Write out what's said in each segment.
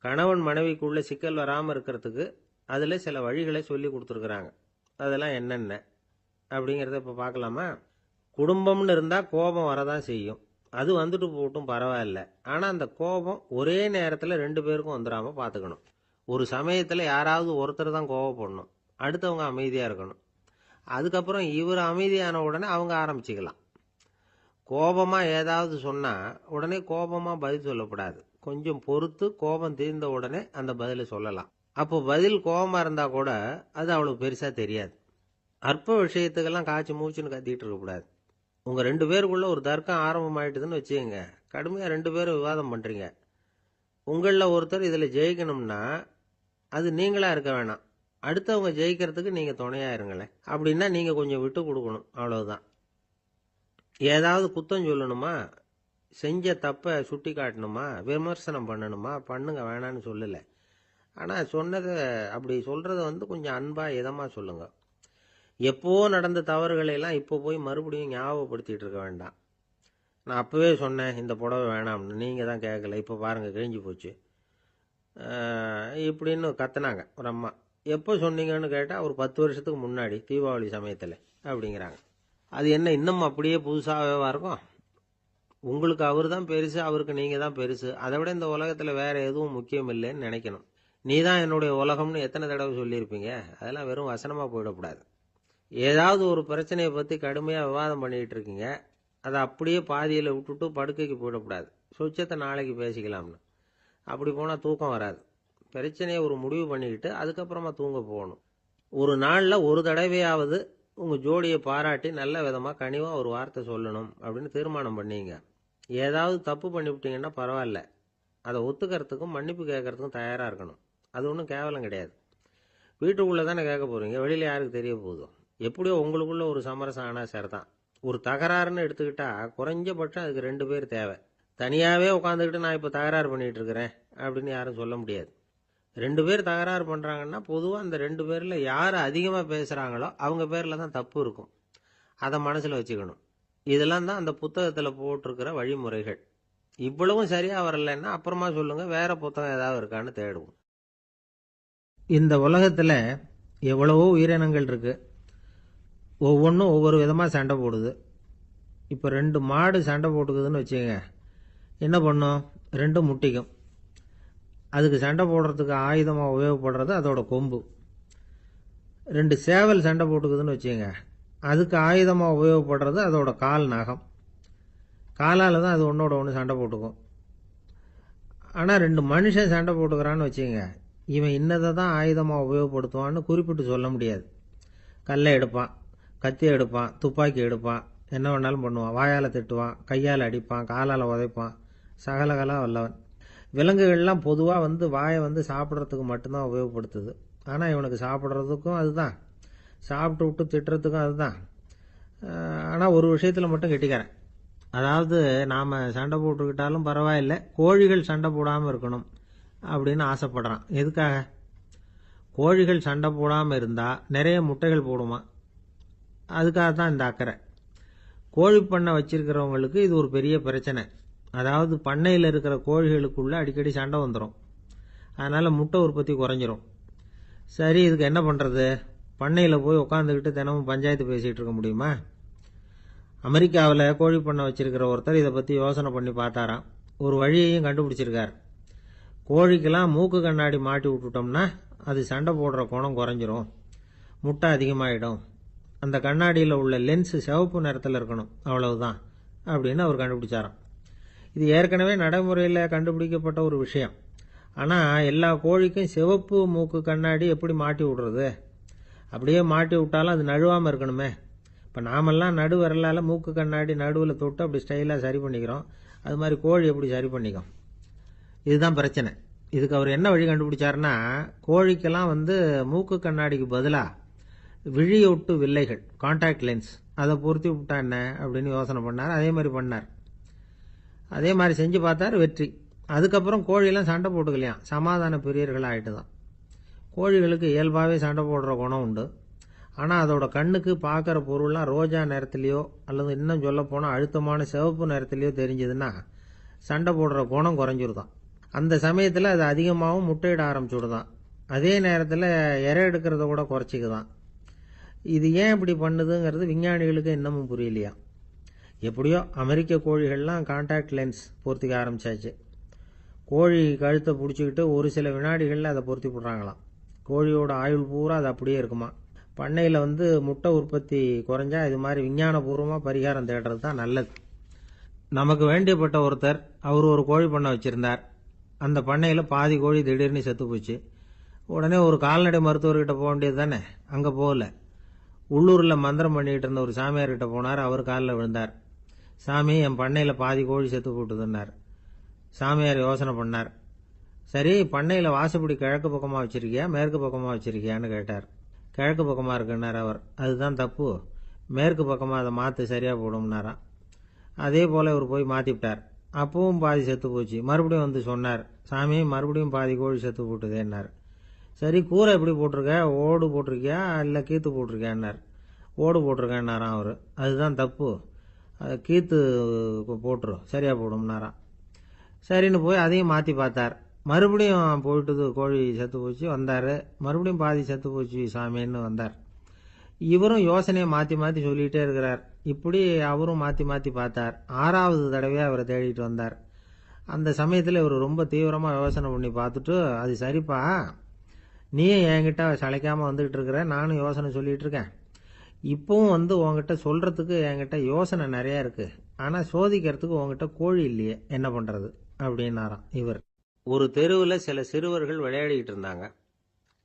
கணவன் மனைவிக்குள்ள சிக்கல் வராமல் இருக்கிறதுக்கு அதில் சில வழிகளை சொல்லி கொடுத்துருக்குறாங்க. அதெல்லாம் என்னென்ன அப்படிங்கிறத இப்போ பார்க்கலாமா? குடும்பம்னு இருந்தால் கோபம் வரதான் செய்யும். அது வந்துட்டு போட்டும் பரவாயில்ல. ஆனால் அந்த கோபம் ஒரே நேரத்தில் 2 பேருக்கும் வந்துடாமல் பார்த்துக்கணும். ஒரு சமயத்தில் யாராவது ஒருத்தர் தான் கோபப்படணும், அடுத்தவங்க அமைதியாக இருக்கணும். அதுக்கப்புறம் இவர் அமைதியான உடனே அவங்க ஆரம்பிச்சுக்கலாம். கோபமாக ஏதாவது சொன்னால் உடனே கோபமாக பதில் சொல்லக்கூடாது. கொஞ்சம் பொறுத்து கோபம் தீர்ந்த உடனே அந்த பதிலை சொல்லலாம். அப்போ பதில் கோபமாக இருந்தால் கூட அது அவ்வளோ பெருசாக தெரியாது. அற்ப விஷயத்துக்கெல்லாம் காய்ச்சி மூச்சுன்னு கத்திட்டு இருக்கக்கூடாது. உங்கள் 2 பேருக்குள்ள ஒரு தர்க்கம் ஆரம்பமாயிட்டுதுன்னு வச்சுக்கோங்க. கடுமையாக 2 பேரும் விவாதம் பண்ணுறீங்க. உங்களில் ஒருத்தர் இதில் ஜெயிக்கணும்னா அது நீங்களாக இருக்க வேணாம், அடுத்தவங்க ஜெயிக்கிறதுக்கு நீங்கள் துணையாக இருங்களேன். அப்படின்னா நீங்கள் கொஞ்சம் விட்டு கொடுக்கணும், அவ்வளவுதான். ஏதாவது குத்தம் சொல்லணுமா, செஞ்ச தப்பை சுட்டி காட்டணுமா, விமர்சனம் பண்ணணுமா, பண்ணுங்க, வேணான்னு சொல்லலை. ஆனால் சொன்னதை அப்படி சொல்கிறத கொஞ்சம் அன்பாக இதமாக சொல்லுங்கள். எப்போ நடந்த தவறுகளையெல்லாம் இப்போ போய் மறுபடியும் ஞாபகப்படுத்திகிட்டு இருக்க வேண்டாம். நான் அப்போவே சொன்னேன் இந்த புடவை வேணாம்னு, நீங்கள் தான் கேட்கல, இப்போ பாருங்கள் கிழிஞ்சு போச்சு இப்படின்னு கத்துனாங்க ஒரு அம்மா. எப்போ சொன்னீங்கன்னு கேட்டால் ஒரு 10 வருஷத்துக்கு முன்னாடி தீபாவளி சமயத்தில் அப்படிங்கிறாங்க. அது என்ன இன்னும் அப்படியே புதுசாகவே இருக்கும்? உங்களுக்கு அவர் தான் பெருசு, அவருக்கு நீங்கள் தான் பெருசு. அதை விட இந்த உலகத்தில் வேறு எதுவும் முக்கியம் இல்லைன்னு நினைக்கணும். நீ தான் என்னுடைய உலகம்னு எத்தனை தடவை சொல்லியிருப்பீங்க? அதெல்லாம் வெறும் வசனமாக போயிடக்கூடாது. ஏதாவது ஒரு பிரச்சனையை பற்றி கடுமையாக விவாதம் பண்ணிகிட்டு இருக்கீங்க, அதை அப்படியே பாதியில் விட்டுட்டு படுக்கைக்கு போயிடக்கூடாது. சொச்சத்தை நாளைக்கு பேசிக்கலாம்னு. அப்படி போனால் தூக்கம் வராது. பிரச்சனையை ஒரு முடிவு பண்ணிக்கிட்டு அதுக்கப்புறமா தூங்க போகணும். ஒரு நாளில் ஒரு தடவையாவது உங்கள் ஜோடியை பாராட்டி நல்ல விதமாக கனிவாக ஒரு வார்த்தை சொல்லணும் அப்படின்னு தீர்மானம் பண்ணிங்க. ஏதாவது தப்பு பண்ணிவிட்டீங்கன்னா பரவாயில்ல, அதை ஒத்துக்கிறதுக்கும் மன்னிப்பு கேட்கறதுக்கும் தயாராக இருக்கணும். அது ஒன்றும் கேவலம் கிடையாது. வீட்டுக்குள்ளே தானே கேட்க போகிறீங்க, வெளியில் யாருக்கு தெரிய போகுதோ? எப்படியோ உங்களுக்குள்ள ஒரு சமரசம் ஆனால் சரிதான். ஒரு தகராறுன்னு எடுத்துக்கிட்டா குறைஞ்சபட்சம் அதுக்கு 2 பேர் தேவை. தனியாகவே உட்காந்துக்கிட்டு நான் இப்போ தகராறு பண்ணிகிட்டு இருக்கிறேன் அப்படின்னு யாரும் சொல்ல முடியாது. 2 பேர் தகராறு பண்ணுறாங்கன்னா பொதுவாக அந்த 2 பேரில் யார் அதிகமாக பேசுகிறாங்களோ அவங்க பேரில் தான் தப்பு இருக்கும். அதை மனசில் வச்சுக்கணும். இதெல்லாம் தான் அந்த புத்தகத்தில் போட்டிருக்கிற வழிமுறைகள். இவ்வளவும் சரியாக வரலைன்னா அப்புறமா சொல்லுங்கள், வேறு புத்தகம் ஏதாவது இருக்கான்னு தேடுவோம். இந்த உலகத்தில் எவ்வளவோ உயிரினங்கள் இருக்குது. ஒவ்வொன்றும் ஒவ்வொரு விதமாக சண்டை போடுது. இப்போ 2 மாடு சண்டை போட்டுக்குதுன்னு வச்சுக்கோங்க, என்ன பண்ணும்? 2 முட்டிக்கும். அதுக்கு சண்டை போடுறதுக்கு ஆயுதமாக உபயோகப்படுறது அதோட கொம்பு. 2 சேவல் சண்டை போட்டுக்குதுன்னு வச்சுக்கோங்க, அதுக்கு ஆயுதமாக உபயோகப்படுறது அதோட கால் நகம். காலால் தான் அது ஒன்றோட ஒன்று சண்டை போட்டுக்கும். ஆனால் 2 மனுஷன் சண்டை போட்டுக்கிறான்னு வச்சுக்கோங்க, இவன் இன்னதை தான் ஆயுதமாக உபயோகப்படுத்துவான்னு குறிப்பிட்டு சொல்ல முடியாது. கல்லை எடுப்பான், கத்தி எடுப்பான், துப்பாக்கி எடுப்பான், என்ன வேணாலும் பண்ணுவான். வாயால் திட்டுவான், கையால் அடிப்பான், காலால் உதைப்பான், சகலகலா வல்லவன். விலங்குகள்லாம் பொதுவாக வாயை சாப்பிட்றதுக்கு மட்டும்தான் உபயோகப்படுத்துது. ஆனால் இவனுக்கு சாப்பிட்றதுக்கும் அதுதான், சாப்பிட்டு விட்டு திட்டுறதுக்கும் அதுதான். ஆனால் ஒரு விஷயத்தில் மட்டும் கெட்டிக்கிறேன். அதாவது நாம் சண்டை போட்டுக்கிட்டாலும் பரவாயில்லை, கோழிகள் சண்டை போடாமல் இருக்கணும் அப்படின்னு ஆசைப்படுறான். எதுக்காக? கோழிகள் சண்டை போடாமல் இருந்தால் நிறைய முட்டைகள் போடுமா, அதுக்காக தான் இந்த அக்கறை. கோழி பண்ணை வச்சிருக்கிறவங்களுக்கு இது ஒரு பெரிய பிரச்சனை. அதாவது பண்ணையில் இருக்கிற கோழிகளுக்குள்ள அடிக்கடி சண்டை வந்துடும். அதனால் முட்டை உற்பத்தி குறைஞ்சிரும். சரி, இதுக்கு என்ன பண்ணுறது? பண்ணையில் போய் உட்காந்துக்கிட்டு தினமும் பஞ்சாயத்து பேசிகிட்டு இருக்க முடியுமா? அமெரிக்காவில் கோழி பண்ணை வச்சிருக்கிற ஒருத்தர் இதை பற்றி யோசனை பண்ணி பார்த்தாராம். ஒரு வழியையும் கண்டுபிடிச்சிருக்கார். கோழிக்கெல்லாம் மூக்கு கண்ணாடி மாட்டி விட்டுட்டோம்னா அது சண்டை போடுற குணம் குறைஞ்சிரும், முட்டை அதிகமாகிடும். அந்த கண்ணாடியில் உள்ள லென்ஸு சிவப்பு நிறத்தில் இருக்கணும், அவ்வளவுதான் அப்படின்னு அவர் கண்டுபிடிச்சாராம். இது ஏற்கனவே நடைமுறையில் கண்டுபிடிக்கப்பட்ட ஒரு விஷயம். ஆனால் எல்லா கோழிக்கும் சிவப்பு மூக்கு கண்ணாடி எப்படி மாட்டி விடுறது? அப்படியே மாட்டி விட்டாலும் அது நழுவாமல் இருக்கணுமே. இப்போ நாமெல்லாம் நடு விரலால் மூக்கு கண்ணாடி நடுவில் தொட்டு அப்படி ஸ்டைலாக சரி பண்ணிக்கிறோம். அது மாதிரி கோழி எப்படி சரி பண்ணிக்கும்? இதுதான் பிரச்சனை. இதுக்கு அவர் என்ன வழி கண்டுபிடிச்சாருன்னா, கோழிக்கெல்லாம் மூக்கு கண்ணாடிக்கு பதிலாக விழியொட்டு வில்லைகள், கான்டாக்ட் லென்ஸ், அதை பொருத்தி விட்டா என்ன அப்படின்னு யோசனை பண்ணார். அதே மாதிரி பண்ணார். அதே மாதிரி செஞ்சு பார்த்தார், வெற்றி. அதுக்கப்புறம் கோழியெல்லாம் சண்டை போட்டுக்கலையாம், சமாதான பிரியர்கள் ஆகிட்டு தான். கோழிகளுக்கு இயல்பாகவே சண்டை போடுற குணம் உண்டு. ஆனால் அதோட கண்ணுக்கு பார்க்குற பொருள்லாம் ரோஜா நிறத்துலையோ அல்லது இன்னும் சொல்ல போனால் அழுத்தமான சிவப்பு நிறத்துலையோ தெரிஞ்சதுன்னா சண்டை போடுற குணம் குறைஞ்சிருதான். அந்த சமயத்தில் அது அதிகமாகவும் முட்டையிட ஆரம்பிச்சுடுதான். அதே நேரத்தில் இறை எடுக்கிறத கூட குறைச்சிக்குதான். இது ஏன் இப்படி பண்ணுதுங்கிறது விஞ்ஞானிகளுக்கு இன்னமும் புரியலையா. எப்படியோ அமெரிக்க கோழிகள்லாம் கான்டாக்ட் லென்ஸ் பொருத்திக்க ஆரம்பிச்சாச்சு. கோழி கழுத்தை பிடிச்சிக்கிட்டு ஒரு சில வினாடிகளில் அதை பொருத்தி விடுறாங்களாம். கோழியோட ஆயுள் பூரா அது அப்படியே இருக்குமா. பண்ணையில் முட்டை உற்பத்தி குறைஞ்சா இது மாதிரி விஞ்ஞானபூர்வமாக பரிகாரம் தேடுறது தான் நல்லது. நமக்கு வேண்டியப்பட்ட ஒருத்தர் அவர் ஒரு கோழி பண்ணை வச்சிருந்தார். அந்த பண்ணையில் பாதி கோழி திடீர்னு செத்து போச்சு. உடனே ஒரு கால்நடை மருத்துவர்கிட்ட போக வேண்டியது தானே. அங்கே போகல. உள்ளூரில் மந்திரம் பண்ணிக்கிட்டு இருந்த ஒரு சாமியார்கிட்ட போனார். அவர் காலில் விழுந்தார். சாமி, என் பண்ணையில் பாதி கோழி செத்து போட்டுதுன்னார். சாமியார் யோசனை பண்ணார். சரி, பண்ணையில் வாசப்படி கிழக்கு பக்கமாக வச்சிருக்கியா மேற்கு பக்கமாக வச்சிருக்கியான்னு கேட்டார். கிழக்கு பக்கமாக இருக்குன்னார் அவர். அதுதான் தப்பு, மேற்கு பக்கமாக அதை மாற்று சரியாக போடும்னாராம். அதே போல் இவர் போய் மாற்றிவிட்டார். அப்பவும் பாதி செத்து போச்சு. மறுபடியும் சொன்னார், சாமி மறுபடியும் பாதி கோழி செத்து போட்டுதேன்னார். சரி, கூரை எப்படி போட்டிருக்க, ஓடு போட்டிருக்கியா இல்லை கீத்து போட்டிருக்கியான்னார். ஓடு போட்டிருக்கேன்னாராம் அவர். அதுதான் தப்பு, அதை கீத்து போட்டுரும் சரியாக போடும்னாராம். சரின்னு போய் அதையும் மாற்றி பார்த்தார். மறுபடியும் போயிட்டுது, கோழி செத்து போச்சு. வந்தார். மறுபடியும் பாதி செத்து போச்சு சாமின்னு வந்தார். இவரும் யோசனையை மாற்றி மாற்றி சொல்லிகிட்டே இருக்கிறார். இப்படி அவரும் மாற்றி மாற்றி பார்த்தார். 6வது தடவையாக அவரை தேடிட்டு வந்தார். அந்த சமயத்தில் இவர் ரொம்ப தீவிரமாக யோசனை பண்ணி பார்த்துட்டு, அது சரிப்பா, நீயும் என்கிட்ட சளைக்காமல் வந்துகிட்டு இருக்கிற, நானும் யோசனை சொல்லிகிட்டு இருக்கேன். இப்பவும் உங்ககிட்ட சொல்கிறதுக்கு என்கிட்ட யோசனை நிறையா இருக்குது. ஆனால் சோதிக்கிறதுக்கு உங்ககிட்ட கோழி இல்லையே, என்ன பண்ணுறது அப்படின்னாராம் இவர். ஒரு தெருவில் சில சிறுவர்கள் விளையாடிக்கிட்டு இருந்தாங்க.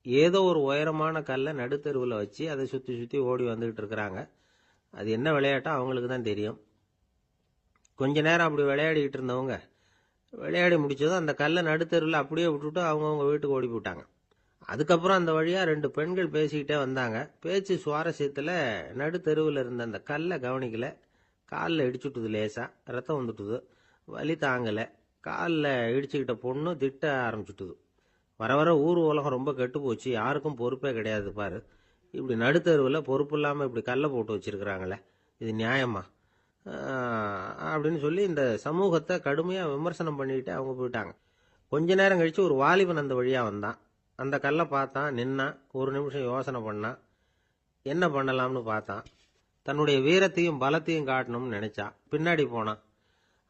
ஏதோ ஒரு உயரமான கல்லை நடுத்தெருவில் வச்சு அதை சுற்றி சுற்றி ஓடி வந்துக்கிட்டு இருக்கிறாங்க. அது என்ன விளையாட்டோ அவங்களுக்கு தான் தெரியும். கொஞ்ச நேரம் அப்படி விளையாடிக்கிட்டு இருந்தவங்க விளையாடி முடிச்சதும் அந்த கல்லை நடுத்தெருவில் அப்படியே விட்டுட்டு அவங்கவுங்க வீட்டுக்கு ஓடி போட்டாங்க. அதுக்கப்புறம் அந்த வழியாக 2 பெண்கள் பேசிக்கிட்டே வந்தாங்க. பேச்சு சுவாரஸ்யத்தில் நடுத்தெருவில் இருந்த அந்த கல்லை கவனிக்கல. காலில் இடிச்சுட்டுது, லேசாக ரத்தம் வந்துட்டுது. வலி தாங்கலை. காலில் இடிச்சுக்கிட்ட பொண்ணு திட்ட ஆரம்பிச்சுட்டுது. வர வர ஊர் உலகம் ரொம்ப கெட்டு போச்சு, யாருக்கும் பொறுப்பே கிடையாது பாரு, இப்படி நடுத்தருவில் பொறுப்பு இல்லாமல் இப்படி கல்லை போட்டு வச்சிருக்கிறாங்களே, இது நியாயமா அப்படின்னு சொல்லி இந்த சமூகத்தை கடுமையாக விமர்சனம் பண்ணிக்கிட்டு அவங்க போயிட்டாங்க. கொஞ்ச நேரம் கழித்து ஒரு வாலிபன் அந்த வழியாக வந்தான். அந்த கல்லை பார்த்தான், நின்னான். ஒரு நிமிஷம் யோசனை பண்ணான். என்ன பண்ணலாம்னு பார்த்தான். தன்னுடைய வீரத்தையும் பலத்தையும் காட்டணும்னு நினைச்சான். பின்னாடி போனான்.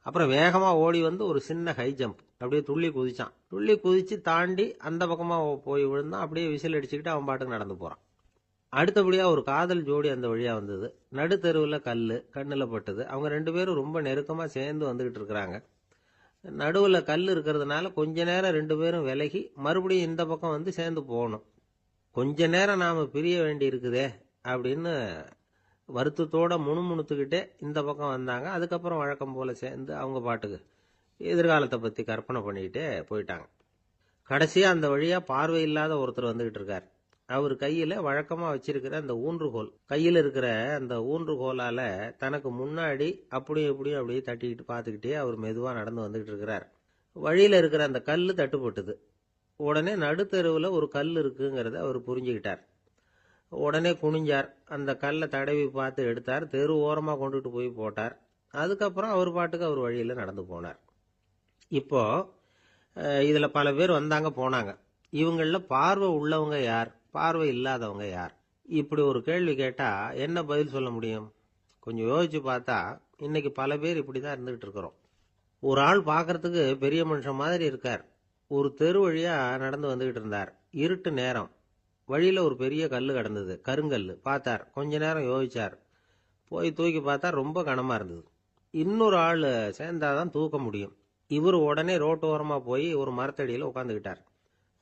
அப்புறம் வேகமாக ஓடி ஒரு சின்ன ஹை ஜம்ப், அப்படியே துள்ளி குதிச்சான். துள்ளி குதிச்சு தாண்டி அந்த பக்கமாக போய் விழுந்தான். அப்படியே விசில் அடிச்சுக்கிட்டு அவன் பாட்டுக்கு நடந்து போகிறான். அடுத்தபடியாக ஒரு காதல் ஜோடி அந்த வழியாக வந்தது. நடுத்தெருவில் கல் கண்ணில் பட்டது. அவங்க 2 பேரும் ரொம்ப நெருக்கமாக சேர்ந்து வந்துக்கிட்டு இருக்கிறாங்க. நடுவில் கல் இருக்கிறதுனால கொஞ்ச நேரம் 2 பேரும் விலகி மறுபடியும் இந்த பக்கம் சேர்ந்து போகணும். கொஞ்ச நேரம் நாம் பிரிய வேண்டி இருக்குதே அப்படின்னு வருத்தத்தோட முணுமுணுத்துக்கிட்டே இந்த பக்கம் வந்தாங்க. அதுக்கப்புறம் வழக்கம் போல சேர்ந்து அவங்க பாட்டுக்கு எதிர்காலத்தை பற்றி கற்பனை பண்ணிக்கிட்டே போயிட்டாங்க. கடைசியாக அந்த வழியாக பார்வை இல்லாத ஒருத்தர் வந்துக்கிட்டு இருக்கார். அவர் கையில் வழக்கமாக வச்சிருக்கிற அந்த ஊன்றுகோல், கையில் இருக்கிற அந்த ஊன்றுகோலால் தனக்கு முன்னாடி அப்படியும் இப்படியும் அப்படியே தட்டிக்கிட்டு பார்த்துக்கிட்டே அவர் மெதுவாக நடந்து வந்துக்கிட்டு இருக்கிறார். வழியில் இருக்கிற அந்த கல் தட்டுப்பட்டுது. உடனே நடுத்தெருவில் ஒரு கல் இருக்குங்கிறத அவர் புரிஞ்சுக்கிட்டார். உடனே குனிஞ்சார். அந்த கல்லை தடவி பார்த்து எடுத்தார். தெரு ஓரமாக கொண்டுட்டு போய் போட்டார். அதுக்கப்புறம் அவர் பாட்டுக்கு அவர் வழியில் நடந்து போனார். இப்போ இதில் பல பேர் வந்தாங்க போனாங்க. இவங்களில் பார்வை உள்ளவங்க யார், பார்வை இல்லாதவங்க யார்? இப்படி ஒரு கேள்வி கேட்டால் என்ன பதில் சொல்ல முடியும்? கொஞ்சம் யோசிச்சு பார்த்தா இன்னைக்கு பல பேர் இப்படி தான் இருந்துகிட்டு இருக்கிறோம். ஒரு ஆள் பார்க்கறதுக்கு பெரிய மனுஷன் மாதிரி இருக்கார். ஒரு தெரு வழியாக நடந்து வந்துக்கிட்டு இருந்தார். இருட்டு நேரம். வழியில் ஒரு பெரிய கல் கிடந்தது, கருங்கல். பார்த்தார். கொஞ்ச நேரம் யோசிச்சார். போய் தூக்கி பார்த்தா ரொம்ப கனமாக இருந்தது. இன்னொரு ஆள் சேர்ந்தாதான் தூக்க முடியும். இவர் உடனே ரோட்டு ஓரமாக போய் ஒரு மரத்தடியில் உட்காந்துக்கிட்டார்.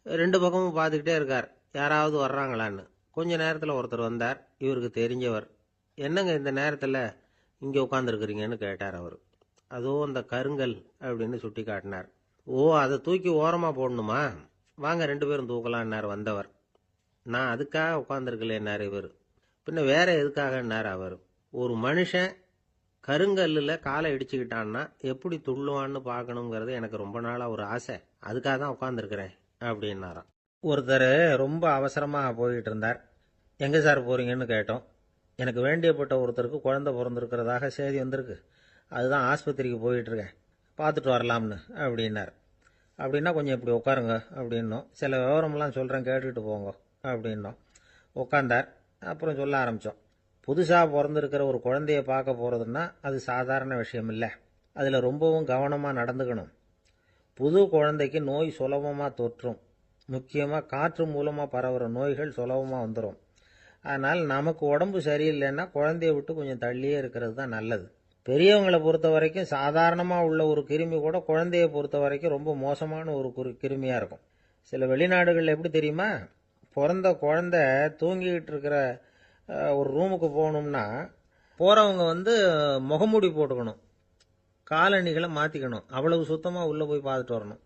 2 பக்கமும் பார்த்துக்கிட்டே இருக்கார், யாராவது வர்றாங்களான்னு. கொஞ்ச நேரத்தில் ஒருத்தர் வந்தார். இவருக்கு தெரிஞ்சவர். என்னங்க இந்த நேரத்தில் இங்கே உட்காந்துருக்குறீங்கன்னு கேட்டார் அவர். அதோ அந்த கருங்கல் அப்படின்னு சுட்டி காட்டினார். ஓ, அதை தூக்கி ஓரமாக போடணுமா? வாங்க 2 பேரும் தூக்கலான்னார் வந்தவர். நான் அதுக்காக உட்காந்துருக்கலேன்னார் இவர். பின்ன வேற எதுக்காகன்னார் அவர். ஒரு மனுஷன் கருங்கல்லில் காலை இடிச்சுக்கிட்டான்னா எப்படி துள்ளுவான்னு பார்க்கணுங்கிறது எனக்கு ரொம்ப நாளாக ஒரு ஆசை. அதுக்காக தான் உட்காந்துருக்கிறேன் அப்படின்னாராம். ஒருத்தர் ரொம்ப அவசரமாக போயிட்டு இருந்தார். எங்கே சார் போகிறீங்கன்னு கேட்டோம். எனக்கு வேண்டியப்பட்ட ஒருத்தருக்கு குழந்தை பிறந்திருக்கிறதாக செய்தி வந்திருக்கு, அதுதான் ஆஸ்பத்திரிக்கு போயிட்டுருக்கேன், பார்த்துட்டு வரலாம்னு அப்படின்னார். அப்படின்னா கொஞ்சம் இப்படி உட்காருங்க அப்படின்னோம். சில விவரமெல்லாம் சொல்கிறேன் கேட்டுக்கிட்டு போங்க அப்படின்னோம். உட்காந்தார். அப்புறம் சொல்ல ஆரம்பித்தோம். புதுசாக பிறந்திருக்கிற ஒரு குழந்தைய பார்க்க போகிறதுன்னா அது சாதாரண விஷயம் இல்லை. அதில் ரொம்பவும் கவனமாக நடந்துக்கணும். புது குழந்தைக்கு நோய் சுலபமாக தொற்றும். முக்கியமாக காற்று மூலமாக பரவுகிற நோய்கள் சுலபமாக வந்துடும். அதனால் நமக்கு உடம்பு சரியில்லைன்னா குழந்தைய விட்டு கொஞ்சம் தள்ளியே இருக்கிறது தான் நல்லது. பெரியவங்களை பொறுத்த வரைக்கும் சாதாரணமாக உள்ள ஒரு கிருமி கூட குழந்தைய பொறுத்த வரைக்கும் ரொம்ப மோசமான ஒரு கிருமியாக இருக்கும். சில வெளிநாடுகளில் எப்படி தெரியுமா, பிறந்த குழந்தை தூங்கிக்கிட்டு இருக்கிற ஒரு ரூமுக்கு போகணும்னா போகிறவங்க முகமூடி போட்டுக்கணும், காலணிகளை மாற்றிக்கணும், அவ்வளவு சுத்தமாக உள்ளே போய் பார்த்துட்டு வரணும்.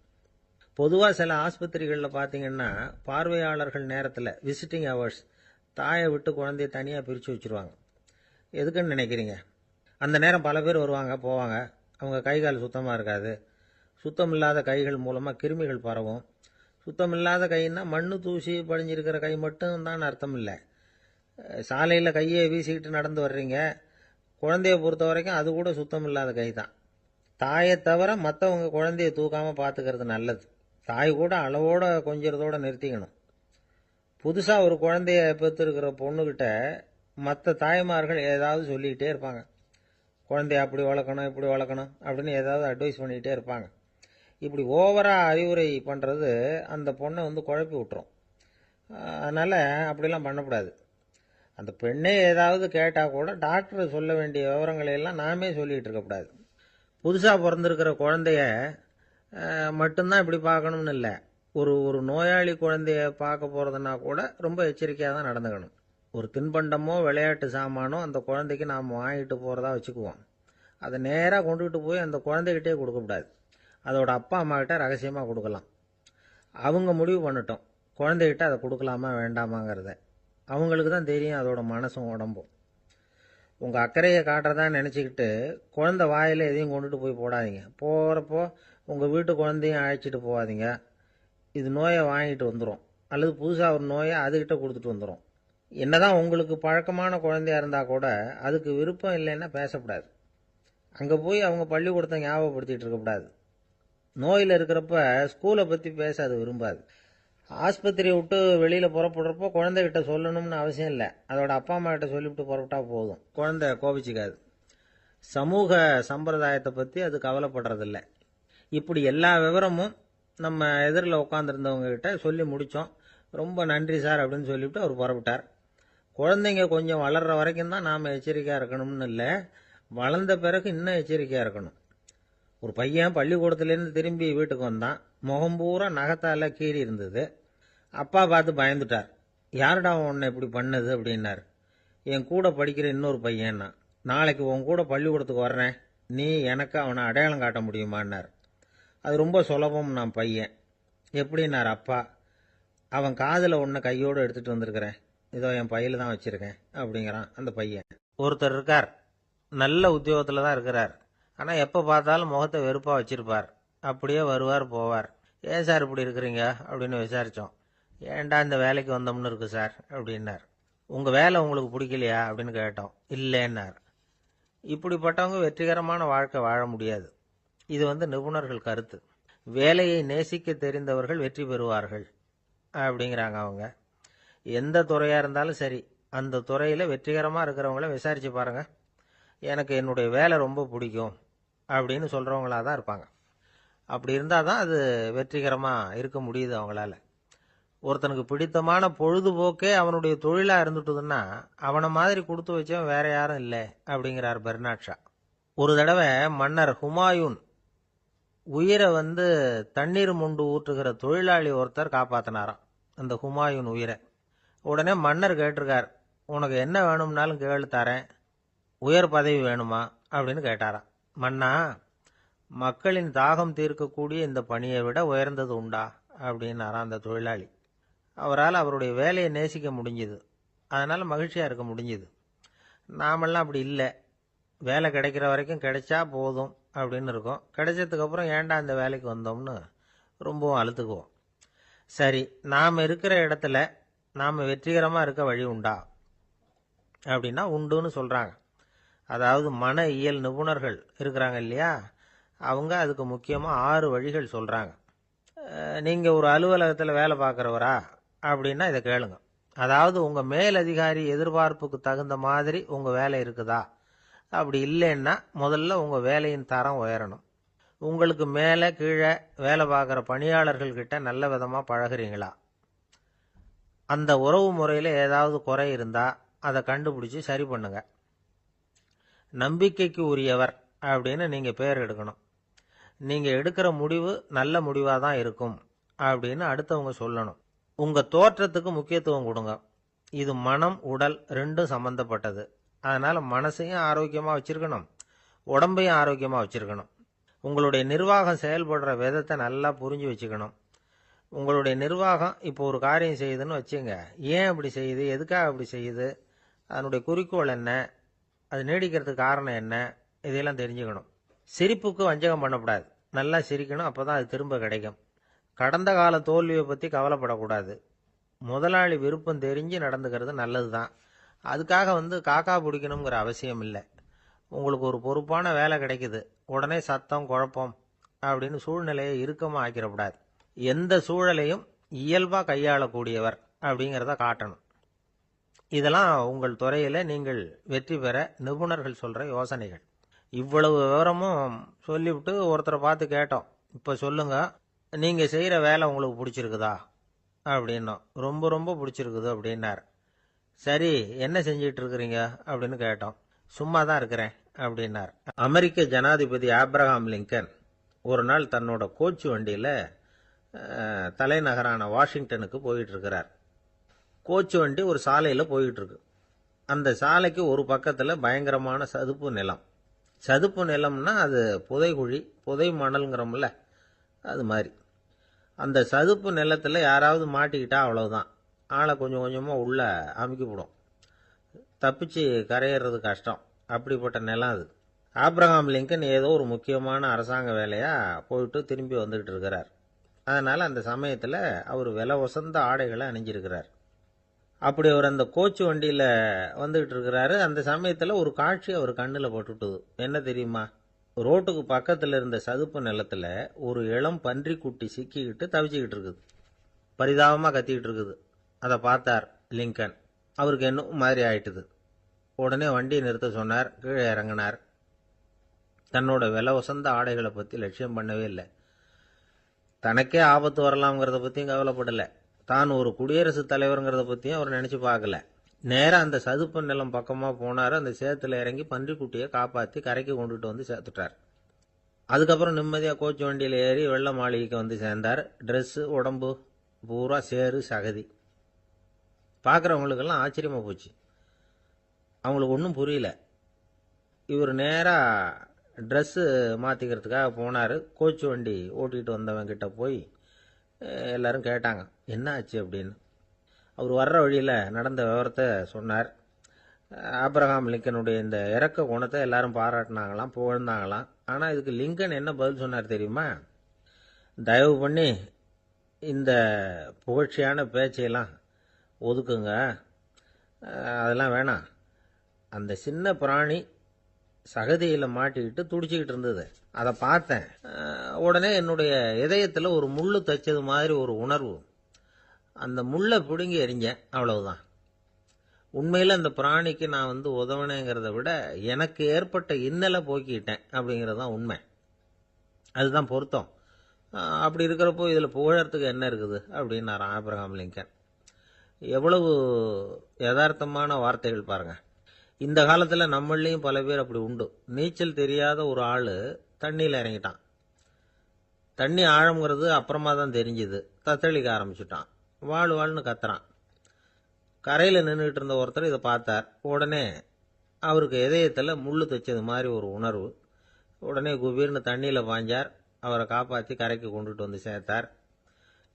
பொதுவாக சில ஆஸ்பத்திரிகளில் பார்த்தீங்கன்னா பார்வையாளர்கள் நேரத்தில் விசிட்டிங் ஹவர்ஸ் தாயை விட்டு குழந்தைய தனியாக பிரித்து வச்சுருவாங்க. எதுக்குன்னு நினைக்கிறீங்க? அந்த நேரம் பல பேர் வருவாங்க போவாங்க. அவங்க கை கால் சுத்தமாக இருக்காது. சுத்தம் இல்லாத கைகள் மூலமாக கிருமிகள் பரவும். சுத்தம் இல்லாத கைன்னா மண்ணு தூசி படிஞ்சிருக்கிற கை மட்டும் தான் அர்த்தம் இல்லை. சாலையில் கையை வீசிக்கிட்டு நடந்து வர்றீங்க, குழந்தைய பொறுத்த வரைக்கும் அது கூட சுத்தம் இல்லாத கை தான். தாயை தவிர மற்றவங்க குழந்தைய தூக்காமல் பார்த்துக்கிறது நல்லது. தாய் கூட அளவோட கொஞ்சிறதோட நிறுத்திக்கணும். புதுசாக ஒரு குழந்தைய பெற்றிருக்கிற பொண்ணுக்கிட்ட மற்ற தாய்மார்கள் ஏதாவது சொல்லிக்கிட்டே இருப்பாங்க. குழந்தைய அப்படி வளர்க்கணும் இப்படி வளர்க்கணும் அப்படின்னு ஏதாவது அட்வைஸ் பண்ணிக்கிட்டே இருப்பாங்க. இப்படி ஓவராக அறிவுரை பண்ணுறது அந்த பொண்ணை குழப்பி விட்டுரும். அதனால் அப்படிலாம் பண்ணக்கூடாது. அந்த பெண்ணே ஏதாவது கேட்டால் கூட டாக்டர் சொல்ல வேண்டிய விவரங்களை எல்லாம் நாமே சொல்லிகிட்டு இருக்கக்கூடாது. புதுசாக பிறந்திருக்கிற குழந்தைய மட்டும்தான் இப்படி பார்க்கணும்னு இல்லை. ஒரு நோயாளி குழந்தைய பார்க்க போகிறதுனா கூட ரொம்ப எச்சரிக்கையாக தான் நடந்துக்கணும். ஒரு தின்பண்டமோ விளையாட்டு சாமானோ அந்த குழந்தைக்கு நாம் வாங்கிட்டு போகிறதா வச்சுக்குவோம். அதை நேராக கொண்டுகிட்டு போய் அந்த குழந்தைகிட்டே கொடுக்கக்கூடாது. அதோட அப்பா அம்மாக்கிட்ட ரகசியமாக கொடுக்கலாம். அவங்க முடிவு பண்ணட்டும் குழந்தைகிட்ட அதை கொடுக்கலாமா வேண்டாமாங்கிறத. அவங்களுக்கு தான் தெரியும் அதோட மனசும் உடம்பும். உங்கள் அக்கறையை காட்டுறதா நினச்சிக்கிட்டு குழந்தை வாயில் எதையும் கொண்டுட்டு போய் போடாதீங்க. போகிறப்போ உங்கள் வீட்டு குழந்தையும் அழைச்சிட்டு போகாதீங்க. இது நோயை வாங்கிட்டு வந்துடும், அல்லது புதுசாக ஒரு நோயை அதுகிட்ட கொடுத்துட்டு வந்துடும். என்னதான் உங்களுக்கு பழக்கமான குழந்தையா இருந்தால் கூட அதுக்கு விருப்பம் இல்லைன்னா பேசக்கூடாது. அங்கே போய் அவங்க பள்ளிக்கூடத்தை ஞாபகப்படுத்திகிட்டு இருக்கக்கூடாது. நோயில் இருக்கிறப்ப ஸ்கூலை பற்றி பேச அது விரும்பாது. ஆஸ்பத்திரியை விட்டு வெளியில் புறப்படுறப்போ குழந்தைகிட்ட சொல்லணும்னு அவசியம் இல்லை. அதோட அப்பா அம்மா கிட்ட சொல்லிவிட்டு புறப்பட்டா போதும். குழந்தை கோபிச்சிக்காது. சமூக சம்பிரதாயத்தை பற்றி அது கவலைப்படுறதில்லை. இப்படி எல்லா விவரமும் நம்ம எதிரில் உட்காந்துருந்தவங்க கிட்ட சொல்லி முடித்தோம். ரொம்ப நன்றி சார் அப்படின்னு சொல்லிவிட்டு அவர் புறப்பட்டார். குழந்தைங்க கொஞ்சம் வளர்கிற வரைக்கும் தான் நாம் எச்சரிக்கையாக இருக்கணும்னு இல்லை, வளர்ந்த பிறகு இன்னும் எச்சரிக்கையாக இருக்கணும். ஒரு பையன் பள்ளிக்கூடத்துலேருந்து திரும்பி வீட்டுக்கு வந்தான். முகம் பூரா நகத்தால் கீறி இருந்தது. அப்பா பார்த்து பயந்துட்டார். யாருடா உன்னை இப்படி பண்ணது அப்படின்னார். என் கூட படிக்கிற இன்னொரு பையன்னா. நாளைக்கு உன் கூட பள்ளிக்கூடத்துக்கு வர்றேன், நீ எனக்கு அவனை அடையாளம் காட்ட முடியுமான்னார். அது ரொம்ப சுலபம் நான் பையன். எப்படின்னார் அப்பா. அவன் காதில் ஒன்றை கையோடு எடுத்துகிட்டு வந்திருக்கிறேன், இதோ என் பையில தான் வச்சுருக்கேன் அப்படிங்கிறான் அந்த பையன். ஒருத்தர் இருக்கார், நல்ல உத்தியோகத்தில் தான் இருக்கிறார். ஆனால் எப்போ பார்த்தாலும் முகத்தை வெறுப்பாக வச்சுருப்பார். அப்படியே வருவார் போவார். ஏன் சார் இப்படி இருக்கிறீங்க அப்படின்னு விசாரித்தோம். ஏன்டா இந்த வேலைக்கு வந்தோம்னு இருக்கு சார் அப்படின்னார். உங்கள் வேலை உங்களுக்கு பிடிக்கலையா அப்படின்னு கேட்டோம். இல்லைன்னார். இப்படிப்பட்டவங்க வெற்றிகரமான வாழ்க்கை வாழ முடியாது. இது நிபுணர்கள் கருத்து. வேலையை நேசிக்க தெரிந்தவர்கள் வெற்றி பெறுவார்கள் அப்படிங்கிறாங்க அவங்க. எந்த துறையாக இருந்தாலும் சரி, அந்த துறையில் வெற்றிகரமாக இருக்கிறவங்கள விசாரித்து பாருங்கள். எனக்கு என்னுடைய வேலை ரொம்ப பிடிக்கும் அப்படின்னு சொல்கிறவங்களாக தான் இருப்பாங்க. அப்படி இருந்தால் தான் அது வெற்றிகரமாக இருக்க முடியுது அவங்களால. ஒருத்தனுக்கு பிடித்தமான பொழுதுபோக்கே அவனுடைய தொழிலாக இருந்துட்டுதுன்னா அவனை மாதிரி கொடுத்து வச்சவன் வேற யாரும் இல்லை அப்படிங்கிறார் பெர்னாட் ஷா. ஒரு தடவை மன்னர் ஹுமாயூன் உயிரை தண்ணீர் முண்டு ஊற்றுகிற தொழிலாளி ஒருத்தர் காப்பாற்றினாராம் அந்த ஹுமாயூன் உயிரை. உடனே மன்னர் கேட்டிருக்கார், உனக்கு என்ன வேணும்னாலும் கேளு தரேன், உயர் பதவி வேணுமா அப்படின்னு கேட்டாராம். மன்னா, மக்களின் தாகம் தீர்க்கக்கூடிய இந்த பணியை விட உயர்ந்தது உண்டா அப்படின்னாராம் அந்த தொழிலாளி. அவரால் அவருடைய வேலையை நேசிக்க முடிஞ்சுது, அதனால் மகிழ்ச்சியாக இருக்க முடிஞ்சுது. நாமெல்லாம் அப்படி இல்லை. வேலை கிடைக்கிற வரைக்கும் கிடைச்சா போதும் அப்படின்னு இருக்கோம். கிடைச்சதுக்கப்புறம் ஏன்டா இந்த வேலைக்கு வந்தோம்னு ரொம்பவும் அழுத்துக்குவோம். சரி, நாம் இருக்கிற இடத்துல நாம் வெற்றிகரமாக இருக்க வழி உண்டா அப்படின்னா உண்டுன்னு சொல்கிறாங்க. அதாவது மன இயல் நிபுணர்கள் இருக்கிறாங்க இல்லையா, அவங்க அதுக்கு முக்கியமாக 6 வழிகள் சொல்கிறாங்க. நீங்கள் ஒரு அலுவலகத்தில் வேலை பார்க்குறவரா அப்படின்னா இதை கேளுங்க. அதாவது உங்கள் மேலதிகாரி எதிர்பார்ப்புக்கு தகுந்த மாதிரி உங்கள் வேலை இருக்குதா? அப்படி இல்லைன்னா முதல்ல உங்கள் வேலையின் தரம் உயரணும். உங்களுக்கு மேலே கீழே வேலை பார்க்குற பணியாளர்கள்கிட்ட நல்ல விதமாக பழகுறீங்களா? அந்த உறவு முறையில் ஏதாவது குறை இருந்தால் அதை கண்டுபிடிச்சி சரி பண்ணுங்க. நம்பிக்கைக்கு உரியவர் அப்படின்னு நீங்கள் பேர் எடுக்கணும். நீங்கள் எடுக்கிற முடிவு நல்ல முடிவாக தான் இருக்கும் அப்படின்னு அடுத்தவங்க சொல்லணும். உங்கள் தோற்றத்துக்கு முக்கியத்துவம் கொடுங்க. இது மனம் உடல் ரெண்டும் சம்பந்தப்பட்டது. அதனால் மனசையும் ஆரோக்கியமாக வச்சுருக்கணும், உடம்பையும் ஆரோக்கியமாக வச்சுருக்கணும். உங்களுடைய நிர்வாகம் செயல்படுற விதத்தை நல்லா புரிஞ்சு வச்சுக்கணும். உங்களுடைய நிர்வாகம் இப்போ ஒரு காரியம் செய்யுதுன்னு வச்சுங்க, ஏன் அப்படி செய்யுது, எதுக்காக அப்படி செய்யுது, அதனுடைய குறிக்கோள் என்ன, அது நீடிக்கிறதுக்கு காரணம் என்ன, இதையெல்லாம் தெரிஞ்சுக்கணும். சிரிப்புக்கு வஞ்சகம் பண்ணக்கூடாது. நல்லா சிரிக்கணும், அப்போ தான் அது திரும்ப கிடைக்கும். கடந்த கால தோல்வியை பற்றி கவலைப்படக்கூடாது. முதலாளி விருப்பம் தெரிஞ்சு நடந்துக்கிறது நல்லது தான். அதுக்காக காக்கா பிடிக்கணுங்கிற அவசியம் இல்லை. உங்களுக்கு ஒரு பொறுப்பான வேலை கிடைக்குது, உடனே சத்தம் குழப்பம் அப்படின்னு சூழ்நிலையை இறுக்கமாக ஆக்கிடக்கூடாது. எந்த சூழலையும் இயல்பாக கையாளக்கூடியவர் அப்படிங்கிறத காட்டணும். இதெல்லாம் உங்கள் துறையில் நீங்கள் வெற்றி பெற நிபுணர்கள் சொல்கிற யோசனைகள். இவ்வளவு விவரமும் சொல்லிவிட்டு ஒருத்தரை பார்த்து கேட்டோம், இப்போ சொல்லுங்க, நீங்கள் செய்கிற வேலை உங்களுக்கு பிடிச்சிருக்குதா அப்படின்னோம். ரொம்ப ரொம்ப பிடிச்சிருக்குது அப்படின்னார். சரி, என்ன செஞ்சிட்டு இருக்கிறீங்க அப்படின்னு கேட்டோம். சும்மா தான் இருக்கிறேன் அப்படின்னார். அமெரிக்க ஜனாதிபதி ஆப்ரஹாம் லிங்கன் ஒரு நாள் தன்னோட கோச்சு வண்டியில் தலைநகரான வாஷிங்டனுக்கு போயிட்டு இருக்கிறார். கோச்சு வண்டி ஒரு சாலையில் போயிட்டு இருக்கு. அந்த சாலைக்கு ஒரு பக்கத்தில் பயங்கரமான சதுப்பு நிலம். சதுப்பு நிலம்னா அது புதைகுழி, புதை மணல்ங்கிறோம்ல, அது மாதிரி. அந்த சதுப்பு நிலத்தில் யாராவது மாட்டிக்கிட்டா அவ்வளவுதான், ஆளை கொஞ்சம் கொஞ்சமாக உள்ள அமுக்கிவிடும். தப்பிச்சு கரையேறது கஷ்டம். அப்படிப்பட்ட நிலம் அது. ஆப்ரஹாம் லிங்கன் ஏதோ ஒரு முக்கியமான அரசாங்க வேலையாக போயிட்டு திரும்பி வந்துக்கிட்டு இருக்கிறார். அதனால் அந்த சமயத்தில் அவர் விலை உசந்த ஆடைகளை அணிஞ்சிருக்கிறார். அப்படி அவர் அந்த கோச்சு வண்டியில் வந்துக்கிட்டு இருக்கிறாரு. அந்த சமயத்தில் ஒரு காட்சி அவர் கண்ணில் பட்டுட்டுது. என்ன தெரியுமா? ரோட்டுக்கு பக்கத்தில் இருந்த சதுப்பு நிலத்தில் ஒரு இளம் பன்றி குட்டி சிக்கிக்கிட்டு தவிச்சிக்கிட்டு இருக்குது. பரிதாபமாக கத்திக்கிட்டு இருக்குது. அதை பார்த்தார் லிங்கன். அவருக்கு என்ன மாதிரி ஆயிட்டுது. உடனே வண்டியை நிறுத்த சொன்னார். கீழே இறங்கினார். தன்னோட விலை உசந்த ஆடைகளை பற்றி லட்சியம் பண்ணவே இல்லை. தனக்கே ஆபத்து வரலாம்ங்கிறத பற்றியும் கவலைப்படலை. தான் ஒரு குடியரசுத் தலைவருங்கிறத பற்றியும் அவர் நினச்சி பார்க்கல. நேராக அந்த சதுப்பு நிலம் பக்கமாக போனார். அந்த சேத்துல இறங்கி பன்றிக்குட்டியை காப்பாற்றி கரைக்கு கொண்டுட்டு வந்து சேர்த்துட்டார். அதுக்கப்புறம் நிம்மதியாக கோச்சு வண்டியில் ஏறி வெள்ள மாளிகைக்கு வந்து சேர்ந்தார். ட்ரெஸ்ஸு உடம்பு பூரா சேறு சகதி. பார்க்குறவங்களுக்கெல்லாம் ஆச்சரியமாக போச்சு. அவங்களுக்கு ஒன்றும் புரியல. இவர் நேராக ட்ரெஸ்ஸு மாற்றிக்கிறதுக்காக போனார். கோச்சு வண்டி ஓட்டிகிட்டு வந்தவங்கிட்ட போய் எல்லாரும் கேட்டாங்க, என்ன ஆச்சு அப்படின்னு. அவர் வர்ற வழியில் நடந்த விவரத்தை சொன்னார். ஆப்ரஹாம் லிங்கனுடைய இந்த இறக்க குணத்தை எல்லாரும் பாராட்டினாங்களாம், புகழ்ந்தாங்களாம். ஆனால் இதுக்கு லிங்கன் என்ன பதில் சொன்னார் தெரியுமா? தயவு பண்ணி இந்த புகழ்ச்சியான பேச்சையெல்லாம் ஒதுக்குங்க, அதெல்லாம் வேணாம். அந்த சின்ன பிராணி சகதியில் மாட்டிக்கிட்டு துடிச்சிக்கிட்டு இருந்தது, அதை பார்த்தேன். உடனே என்னுடைய இதயத்தில் ஒரு முள்ளு தைச்சது மாதிரி ஒரு உணர்வு. அந்த முள்ளை பிடுங்கி எறிஞ்சேன், அவ்வளவுதான். உண்மையில் அந்த பிராணிக்கு நான் உதவினேங்கிறத விட எனக்கு ஏற்பட்ட இன்னலை போக்கிட்டேன் அப்படிங்கிறது தான் உண்மை. அதுதான் பொருத்தம். அப்படி இருக்கிறப்போ இதில் புகழறதுக்கு என்ன இருக்குது அப்படின்னார் ஆப்ரஹாம் லிங்கன். எவ்வளவு யதார்த்தமான வார்த்தைகள் பாருங்க. இந்த காலத்தில் நம்மளையும் பல பேர் அப்படி உண்டு. நீச்சல் தெரியாத ஒரு ஆள் தண்ணியில் இறங்கிட்டான். தண்ணி ஆழம்ங்கிறது அப்புறமா தான் தெரிஞ்சுது. தத்தளிக்க ஆரம்பிச்சுட்டான். வாழ் வாழ்னு கத்துறான். கரையில் நின்றுட்டு இருந்த ஒருத்தர் இதை பார்த்தார். உடனே அவருக்கு இதயத்தில் முள்ளு தைச்சது மாதிரி ஒரு உணர்வு. உடனே குபீர்னு தண்ணியில் பாஞ்சார். அவரை காப்பாற்றி கரைக்கு கொண்டுட்டு வந்து சேர்த்தார்.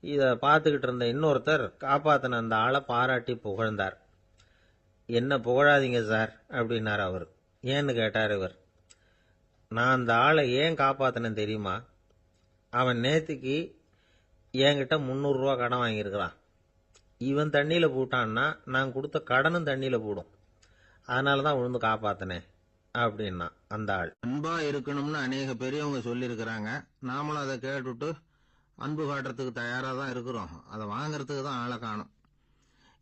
இதை பார்த்துக்கிட்டு இருந்த இன்னொருத்தர் காப்பாற்றின அந்த ஆளை பாராட்டி புகழ்ந்தார். என்ன புகழாதீங்க சார் அப்படின்னார் அவர். ஏன்னு கேட்டார் இவர். நான் அந்த ஆளை ஏன் காப்பாற்றினேன் தெரியுமா? அவன் நேற்றுக்கு என்கிட்ட 300 ரூபா கடன் வாங்கியிருக்கிறான். இவன் தண்ணியில் போட்டான்னா நான் கொடுத்த கடனும் தண்ணியில் போடும். அதனால தான் விழுந்து காப்பாற்றினேன் அப்படின்னா அந்த ஆள். அன்பா இருக்கணும்னு அநேக பெரியவங்க சொல்லியிருக்கிறாங்க. நாமளும் அதை கேட்டுட்டு அன்பு காட்டுறதுக்கு தயாரா தான் இருக்கிறோம். அதை வாங்கறதுக்கு தான் ஆளை காணும்.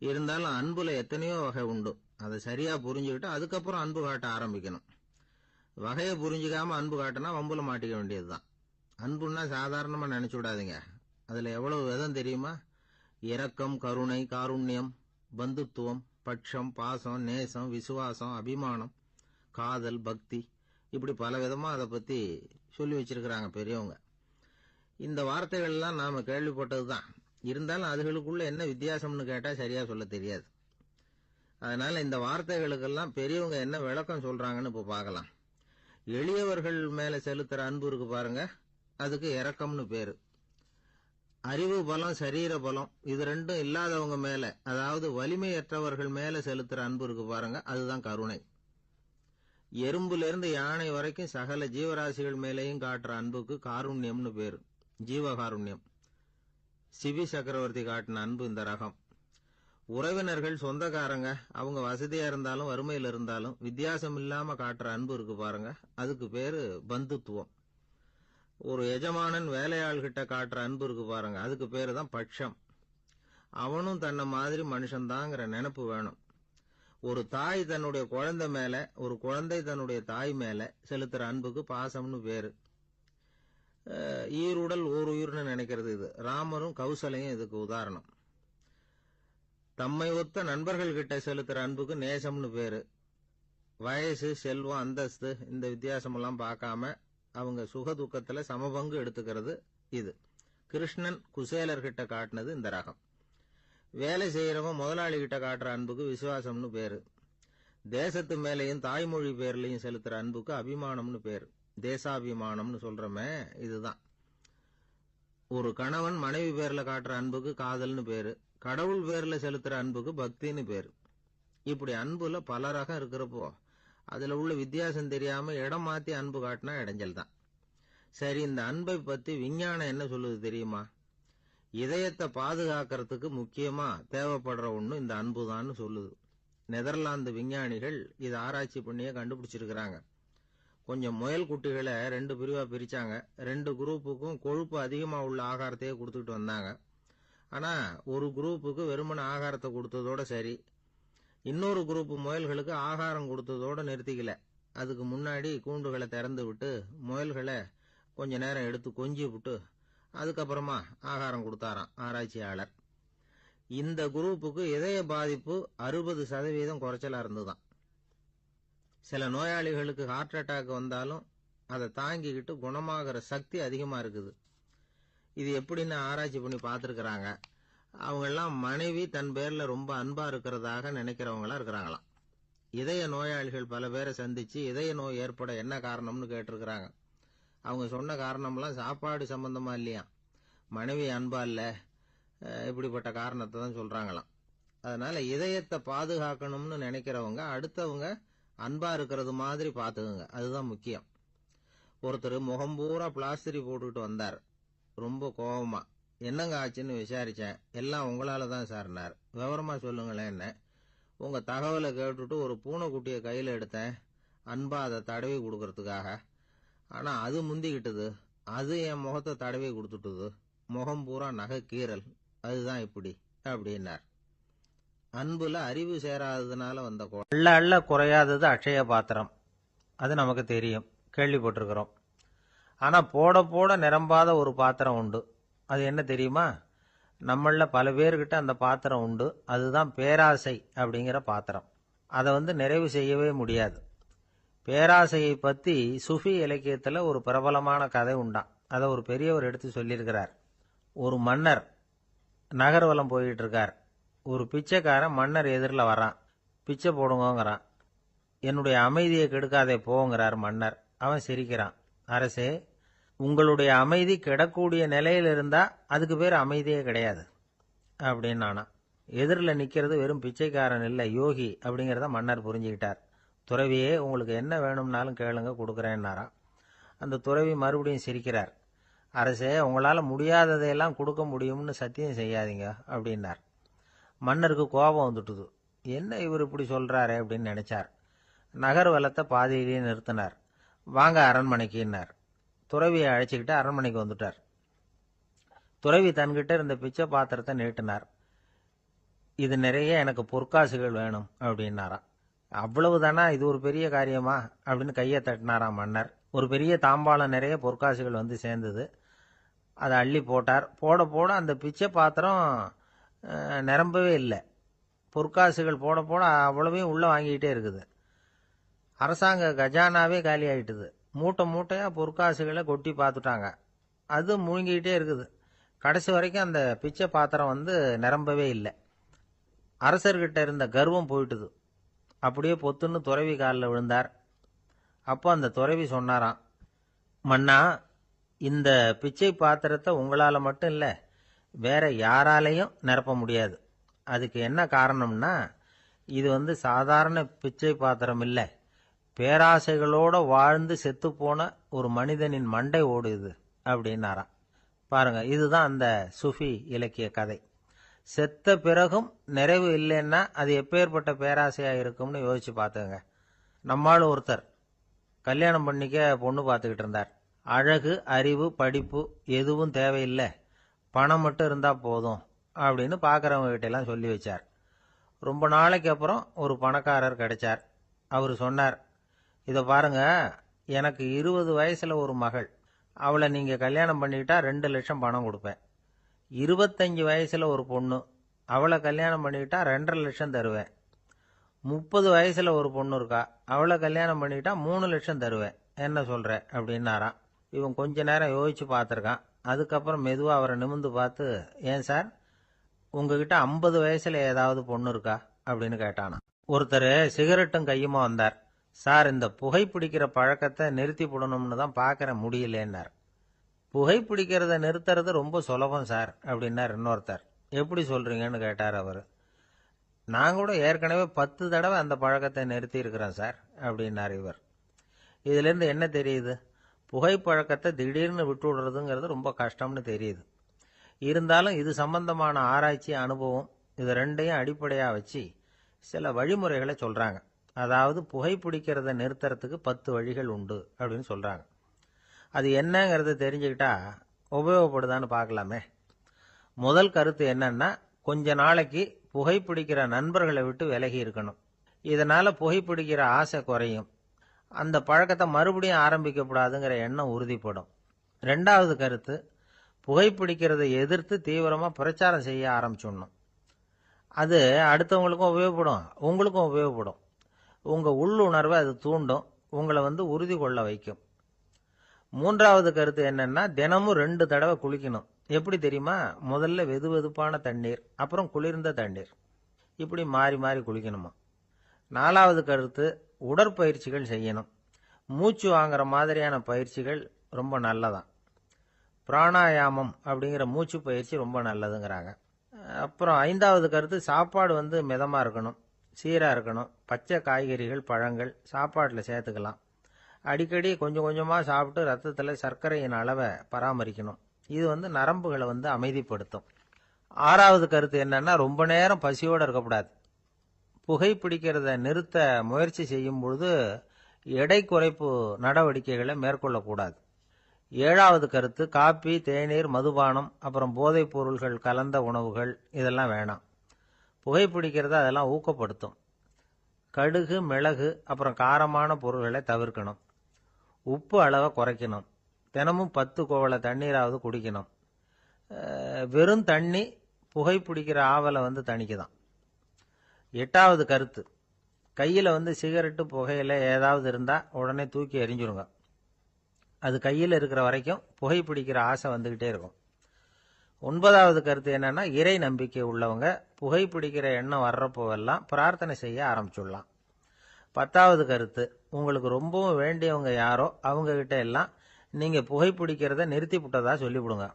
இருந்தாலும் அன்புல எத்தனையோ வகை உண்டு. அதை சரியா புரிஞ்சுக்கிட்டு அதுக்கப்புறம் அன்பு காட்ட ஆரம்பிக்கணும். வகையை புரிஞ்சுக்காம அன்பு காட்டினா வம்புல மாட்டிக்க வேண்டியதுதான். அன்புன்னா சாதாரணமா நினைச்சு விடாதீங்க. அதுல எவ்வளவு விதம் தெரியுமா? இரக்கம், கருணை, காருண்யம், பந்துத்துவம், பட்சம், பாசம், நேசம், விசுவாசம், அபிமானம், காதல், பக்தி, இப்படி பல விதமா அதை பத்தி சொல்லி வச்சிருக்கிறாங்க பெரியவங்க. இந்த வார்த்தைகள் எல்லாம் நாம கேள்விப்பட்டதுதான். இருந்தாலும் அதுகளுக்குள்ள என்ன வித்தியாசம்னு கேட்டா சரியா சொல்ல தெரியாது. அதனால இந்த வார்த்தைகளுக்கெல்லாம் பெரியவங்க என்ன விளக்கம் சொல்றாங்கன்னு இப்ப பார்க்கலாம். எளியவர்கள் மேல செலுத்துற அன்பு இருக்கு பாருங்க, அதுக்கு இரக்கம்னு பேரு. அறிவு பலம், சரீர பலம், இது ரெண்டும் இல்லாதவங்க மேல, அதாவது வலிமையற்றவர்கள் மேல செலுத்துற அன்பு இருக்கு பாருங்க, அதுதான் கருணை. எறும்புல இருந்து யானை வரைக்கும் சகல ஜீவராசிகள் மேலேயும் காட்டுற அன்புக்கு காருண்யம்னு பேரு, ஜீவகாருண்யம். சிவி சக்கரவர்த்தி காட்டின அன்பு இந்த ரகம். உறவினர்கள், சொந்தக்காரங்க, அவங்க வசதியா இருந்தாலும் வறுமையில இருந்தாலும் வித்தியாசம் இல்லாம காட்டுற அன்பு இருக்கு பாருங்க, அதுக்கு பேரு பந்துத்துவம். ஒரு எஜமானன் வேலையாள்கிட்ட காட்டுற அன்பு இருக்கு பாருங்க, அதுக்கு பேரு தான் பட்சம். அவனும் தன்னை மாதிரி மனுஷன்தாங்கிற நினைப்பு வேணும். ஒரு தாய் தன்னுடைய குழந்தை மேல, ஒரு குழந்தை தன்னுடைய தாய் மேல செலுத்துற அன்புக்கு பாசம்னு பேரு. ஈருடல் ஓர் உயிர்னு நினைக்கிறது இது. ராமரும் கௌசலையும் இதுக்கு உதாரணம். தம்மை ஒத்த நண்பர்கள் கிட்ட செலுத்துற அன்புக்கு நேசம்னு பேரு. வயசு, செல்வம், அந்தஸ்து, இந்த வித்தியாசமெல்லாம் பார்க்காம அவங்க சுக துக்கத்துல சமபங்கு எடுத்துக்கிறது இது. கிருஷ்ணன் குசேலர்கிட்ட காட்டினது இந்த ரகம். வேலை செய்யறவன் முதலாளி கிட்ட காட்டுற அன்புக்கு விசுவாசம்னு பேரு. தேசத்து மேலையும் தாய்மொழி பேர்லையும் செலுத்துற அன்புக்கு அபிமானம்னு பேரு. தேசாபிமானம்னு சொல்றமே இதுதான். ஒரு கணவன் மனைவி பேர்ல காட்டுற அன்புக்கு காதல்னு பேரு. கடவுள் பேர்ல செலுத்துற அன்புக்கு பக்தின்னு பேரு. இப்படி அன்புல பல ரகம் இருக்கிறப்போ அதுல உள்ள வித்தியாசம் தெரியாம இடம் மாத்தி அன்பு காட்டினா இடைஞ்சல் தான். சரி, இந்த அன்பை பத்தி விஞ்ஞானம் என்ன சொல்லுது தெரியுமா? இதயத்தை பாதுகாக்கிறதுக்கு முக்கியமா தேவைப்படுற ஒண்ணு இந்த அன்புதான்னு சொல்லுது. நெதர்லாந்து விஞ்ஞானிகள் இதை ஆராய்ச்சி பண்ணியே கண்டுபிடிச்சிருக்கிறாங்க. கொஞ்சம் முயல் குட்டிகளை 2 பிரிவா பிரிச்சாங்க. 2 குரூப்புக்கும் கொழுப்பு அதிகமா உள்ள ஆகாரத்தையே கொடுத்துட்டு வந்தாங்க. ஆனா ஒரு குரூப்புக்கு வெறுமன ஆகாரத்தை கொடுத்ததோட சரி, இன்னொரு குரூப் முயல்களுக்கு ஆகாரம் கொடுத்ததோட நிறுத்திக்கல. அதுக்கு முன்னாடி கூண்டுகளை திறந்து விட்டு முயல்களை கொஞ்ச நேரம் எடுத்து கொஞ்சி விட்டு அதுக்கப்புறமா ஆகாரம் கொடுத்தாராம் ஆராய்ச்சியாளர். இந்த குரூப்புக்கு இதய பாதிப்பு 60% குறைச்சலா இருந்துதான். சில நோயாளிகளுக்கு ஹார்ட் அட்டாக் வந்தாலும் அதை தாங்கிக்கிட்டு குணமாகிற சக்தி அதிகமா இருக்குது. இது எப்படின்னு ஆராய்ச்சி பண்ணி பார்த்திருக்கிறாங்க. அவங்க எல்லாம் மனைவி தன் பேர்ல ரொம்ப அன்பா இருக்கிறதாக நினைக்கிறவங்களா இருக்கிறாங்களாம். இதய நோயாளிகள் பல பேரை சந்திச்சு இதய நோய் ஏற்பட என்ன காரணம்னு கேட்டிருக்கிறாங்க. அவங்க சொன்ன காரணம்லாம் சாப்பாடு சம்பந்தமா இல்லையா, மனைவி அன்பா இல்ல, இப்படிப்பட்ட காரணத்தை தான் சொல்றாங்களாம். அதனால இதயத்தை பாதுகாக்கணும்னு நினைக்கிறவங்க அடுத்தவங்க அன்பா இருக்கிறது மாதிரி பாத்துக்குங்க, அதுதான் முக்கியம். ஒருத்தர் முகம் பூரா பிளாஸ்டரி போட்டுக்கிட்டு வந்தார். ரொம்ப கோபமா, என்னங்க ஆச்சுன்னு விசாரிச்சேன். எல்லாம் உங்களால தான் சார்னார். விவரமா சொல்லுங்களேன். என்ன, உங்க தகவலை கேட்டுட்டு ஒரு பூனைக்குட்டியை கையில எடுத்தேன், அன்பா அதை தடவி கொடுக்கறதுக்காக. ஆனா அது முந்திக்கிட்டது, அது என் முகத்தை தடவி கொடுத்துட்டுது, முகம் பூரா நகை கீறல், அதுதான் இப்படி அப்படின்னார். அன்புல அறிவு சேராததுனால வந்த அள்ள அள்ள குறையாதது அட்சய பாத்திரம், அது நமக்கு தெரியும், கேள்விப்பட்டிருக்கிறோம். ஆனா போட போட நிரம்பாத ஒரு பாத்திரம் உண்டு. அது என்ன தெரியுமா? நம்மள பல பேர்கிட்ட அந்த பாத்திரம் உண்டு. அதுதான் பேராசை அப்படிங்கிற பாத்திரம். அதை நிறைவு செய்யவே முடியாது. பேராசையை பத்தி சுஃபி இலக்கியத்துல ஒரு பிரபலமான கதை உண்டாம். அதை ஒரு பெரியவர் எடுத்து சொல்லியிருக்கிறார். ஒரு மன்னர் நகர்வலம் போயிட்டு இருக்கார். ஒரு பிச்சைக்காரன் மன்னர் எதிரில் வரான். பிச்சை போடுங்கிறான். என்னுடைய அமைதியை கெடுக்காதே போங்கிறார் மன்னர். அவன் சிரிக்கிறான். அரசே, உங்களுடைய அமைதி கெடக்கூடிய நிலையில் இருந்தா அதுக்கு பேர் அமைதியே கிடையாது அப்படின்னு. எதிரில் நிக்கிறது வெறும் பிச்சைக்காரன் இல்லை, யோகி அப்படிங்கிறத மன்னர் புரிஞ்சுக்கிட்டார். துறவியே, உங்களுக்கு என்ன வேணும்னாலும் கேளுங்க, கொடுக்குறேன்னாராம். அந்த துறவி மறுபடியும் சிரிக்கிறார். அரசே, உங்களால முடியாததையெல்லாம் கொடுக்க முடியும்னு சத்தியம் செய்யாதீங்க அப்படின்னார். மன்னருக்கு கோபம் வந்துட்டுது. என்ன இவர் இப்படி சொல்றாரு அப்படின்னு நினைச்சார். நகர்வலத்தை பாதியிலேயே நிறுத்தினார். வாங்க அரண்மனைக்குன்னார். துறவியை அழைச்சிக்கிட்டு அரண்மனைக்கு வந்துட்டார். துறவி தன்கிட்ட இருந்த பிச்சை பாத்திரத்தை நீட்டினார். இது நிறைய எனக்கு பொற்காசுகள் வேணும் அப்படின்னாராம். அவ்வளவுதானா, இது ஒரு பெரிய காரியமா அப்படின்னு கையை தட்டினாராம் மன்னர். ஒரு பெரிய தாம்பாளம் நிறைய பொற்காசுகள் வந்து சேர்ந்தது. அதை அள்ளி போட்டார். போட போட அந்த பிச்சை பாத்திரம் நிரம்பவே இல்லை. பொற்காசுகள் போட போட அவ்வளவையும் உள்ள வாங்கிக்கிட்டே இருக்குது. அரசாங்க கஜானாவே காலி ஆயிட்டுது. மூட்டை மூட்டையா பொற்காசுகளை கொட்டி பார்த்துட்டாங்க. அது முழுங்கிக்கிட்டே இருக்குது. கடைசி வரைக்கும் அந்த பிச்சை பாத்திரம் வந்து நிரம்பவே இல்லை. அரசர்கிட்ட இருந்த கர்வம் போயிட்டுது. அப்படியே பொத்துன்னு துறவி காலில் விழுந்தார். அப்போ அந்த துறவி சொன்னாராம், மன்னா, இந்த பிச்சை பாத்திரத்தை உங்களால மட்டும் இல்லை, வேற யாராலையும் நிரப்ப முடியாது. அதுக்கு என்ன காரணம்னா, இது வந்து சாதாரண பிச்சை பாத்திரம் இல்லை, பேராசைகளோட வாழ்ந்து செத்துப்போன ஒரு மனிதனின் மண்டை ஓடுது அப்படின்னாராம். பாருங்க, இதுதான் அந்த சுஃபி இலக்கிய கதை. செத்த பிறகும் நிறைவு இல்லைன்னா அது எப்பேற்பட்ட பேராசையா இருக்கும்னு யோசிச்சு பார்த்துங்க. நம்மால் ஒருத்தர் கல்யாணம் பண்ணிக்க பொண்ணு பார்த்துக்கிட்டு இருந்தார். அழகு, அறிவு, படிப்பு எதுவும் தேவையில்லை, பணம் மட்டும் இருந்தா போதும் அப்படின்னு பார்க்குறவங்க கிட்ட எல்லாம் சொல்லி வச்சார். ரொம்ப நாளைக்கு அப்புறம் ஒரு பணக்காரர் கிடைச்சார். அவர் சொன்னார், இதை பாருங்க, எனக்கு 20 வயசுல ஒரு மகள், அவளை நீங்க கல்யாணம் பண்ணிக்கிட்டா 2 லட்சம் பணம் கொடுப்பேன். 25 வயசுல ஒரு பொண்ணு, அவளை கல்யாணம் பண்ணிக்கிட்டா 2.5 லட்சம் தருவேன். 30 வயசுல ஒரு பொண்ணு இருக்கா, அவளை கல்யாணம் பண்ணிக்கிட்டா 3 லட்சம் தருவேன். என்ன சொல்ற அப்படின்னாராம். இவன் கொஞ்ச நேரம் யோசிச்சு பார்த்துருக்கான். அதுக்கப்புறம் மெதுவாக அவரை நிமிர்ந்து பார்த்து, ஏன் சார், உங்ககிட்ட 50 வயசுல ஏதாவது பொண்ணு இருக்கா அப்படின்னு கேட்டானா. ஒருத்தர் சிகரெட்டும் கையுமா வந்தார். சார், இந்த புகைப்பிடிக்கிற பழக்கத்தை நிறுத்தி போடணும்னு தான் பார்க்கற முடியலன்னார். புகைப்பிடிக்கிறத நிறுத்துறது ரொம்ப சுலபம் சார் அப்படின்னார் இன்னொருத்தர். எப்படி சொல்றீங்கன்னு கேட்டார் அவர். நான் கூட ஏற்கனவே 10 தடவை அந்த பழக்கத்தை நிறுத்தி இருக்கிறேன் சார் அப்படின்னார் இவர். இதுல இருந்து என்ன தெரியுது? புகைப்பழக்கத்தை திடீர்னு விட்டு விடுறதுங்கிறது ரொம்ப கஷ்டம்னு தெரியுது. இருந்தாலும் இது சம்பந்தமான ஆராய்ச்சி, அனுபவம், இது ரெண்டையும் அடிப்படையா வச்சு சில வழிமுறைகளை சொல்றாங்க. அதாவது புகைப்பிடிக்கிறத நிறுத்துறதுக்கு 10 வழிகள் உண்டு அப்படின்னு சொல்றாங்க. அது என்னங்கிறத தெரிஞ்சுக்கிட்டா உபயோகப்படுதான்னு பார்க்கலாமே. முதல் கருத்து என்னன்னா, கொஞ்ச நாளைக்கு புகைப்பிடிக்கிற நண்பர்களை விட்டு விலகி இருக்கணும். இதனால புகைப்பிடிக்கிற ஆசை குறையும். அந்த பழக்கத்தை மறுபடியும் ஆரம்பிக்கப்படாதுங்கிற எண்ணம் உறுதிப்படும். 2வது கருத்து, புகைப்பிடிக்கிறதை எதிர்த்து தீவிரமா பிரச்சாரம் செய்ய ஆரம்பிச்சிடணும். அது அடுத்தவங்களுக்கும் உபயோகப்படும், உங்களுக்கும் உபயோகப்படும். உங்க உள்ளுணர்வை அது தூண்டும், உங்களை வந்து உறுதி கொள்ள வைக்கும். 3வது கருத்து என்னன்னா, தினமும் 2 தடவை குளிக்கணும். எப்படி தெரியுமா? முதல்ல வெது வெதுப்பான தண்ணீர், அப்புறம் குளிர்ந்த தண்ணீர், இப்படி மாறி மாறி குளிக்கணுமா. 4வது கருத்து, உடற்பயிற்சிகள் செய்யணும். மூச்சு வாங்குற மாதிரியான பயிற்சிகள் ரொம்ப நல்லதான். பிராணாயாமம் அப்படிங்கிற மூச்சு பயிற்சி ரொம்ப நல்லதுங்கிறாங்க. அப்புறம் 5வது கருத்து, சாப்பாடு வந்து மிதமா இருக்கணும், சீரா இருக்கணும். பச்சை காய்கறிகள், பழங்கள் சாப்பாட்டில் சேர்த்துக்கலாம். அடிக்கடி கொஞ்சம் கொஞ்சமா சாப்பிட்டு ரத்தத்தில் சர்க்கரையின் அளவை பராமரிக்கணும். இது வந்து நரம்புகளை வந்து அமைதிப்படுத்தும். 6வது கருத்து என்னன்னா, ரொம்ப நேரம் பசியோடு இருக்கக்கூடாது. புகைப்பிடிக்கிறத நிறுத்த முயற்சி செய்யும் பொழுது எடை குறைப்பு நடவடிக்கைகளை மேற்கொள்ளக்கூடாது. 7வது கருத்து, காப்பி, தேநீர், மதுபானம், அப்புறம் போதைப் பொருள்கள் கலந்த உணவுகள் இதெல்லாம் வேணாம். புகைப்பிடிக்கிறத அதெல்லாம் ஊக்கப்படுத்தும். கடுகு, மிளகு, அப்புறம் காரமான பொருள்களை தவிர்க்கணும். உப்பு அளவை குறைக்கணும். தினமும் 10 குவளை தண்ணீராவது குடிக்கணும். வெறும் தண்ணி புகைப்பிடிக்கிற ஆவலை வந்து தணிக்குதான். 8வது கருத்து, கையில் வந்து சிகரெட்டு, புகையில ஏதாவது இருந்தால் உடனே தூக்கி எறிஞ்சிருங்க. அது கையில் இருக்கிற வரைக்கும் புகைப்பிடிக்கிற ஆசை வந்துக்கிட்டே இருக்கும். 9வது கருத்து என்னன்னா, இறை நம்பிக்கை உள்ளவங்க புகைப்பிடிக்கிற எண்ணம் வர்றப்போவெல்லாம் பிரார்த்தனை செய்ய ஆரம்பிச்சுடலாம். 10வது கருத்து, உங்களுக்கு ரொம்பவும் வேண்டியவங்க யாரோ அவங்க கிட்ட எல்லாம் நீங்க புகைப்பிடிக்கிறத நிறுத்தி விட்டதா சொல்லிவிடுங்க.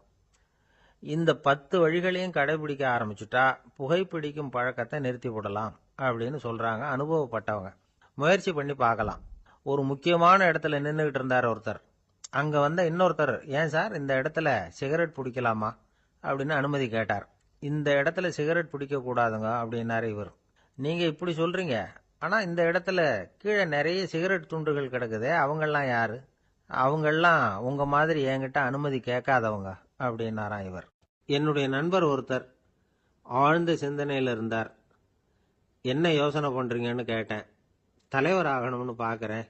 இந்த 10 வழிகளையும் கடைபிடிக்க ஆரம்பிச்சுட்டா புகைப்பிடிக்கும் பழக்கத்தை நிறுத்தி விடலாம் அப்படின்னு சொல்றாங்க அனுபவப்பட்டவங்க. முயற்சி பண்ணி பார்க்கலாம். ஒரு முக்கியமான இடத்துல நின்றுகிட்டு இருந்தார் ஒருத்தர். அங்க வந்த இன்னொருத்தர், ஏன் சார், இந்த இடத்துல சிகரெட் பிடிக்கலாமா அப்படின்னு அனுமதி கேட்டார். இந்த இடத்துல சிகரெட் பிடிக்க கூடாதுங்க அப்படின்னாரு இவர். நீங்க இப்படி சொல்றீங்க, ஆனா இந்த இடத்துல கீழே நிறைய சிகரெட் துண்டுகள் கிடக்குதே, அவங்கெல்லாம் யாரு? அவங்கெல்லாம் உங்க மாதிரி என்கிட்ட அனுமதி கேட்காதவங்க அப்படின்னாராம் இவர். என்னுடைய நண்பர் ஒருத்தர் ஆழ்ந்த சிந்தனையில் இருந்தார். என்ன யோசனை பண்ணுறீங்கன்னு கேட்டேன். தலைவர் ஆகணும்னு பார்க்குறேன்,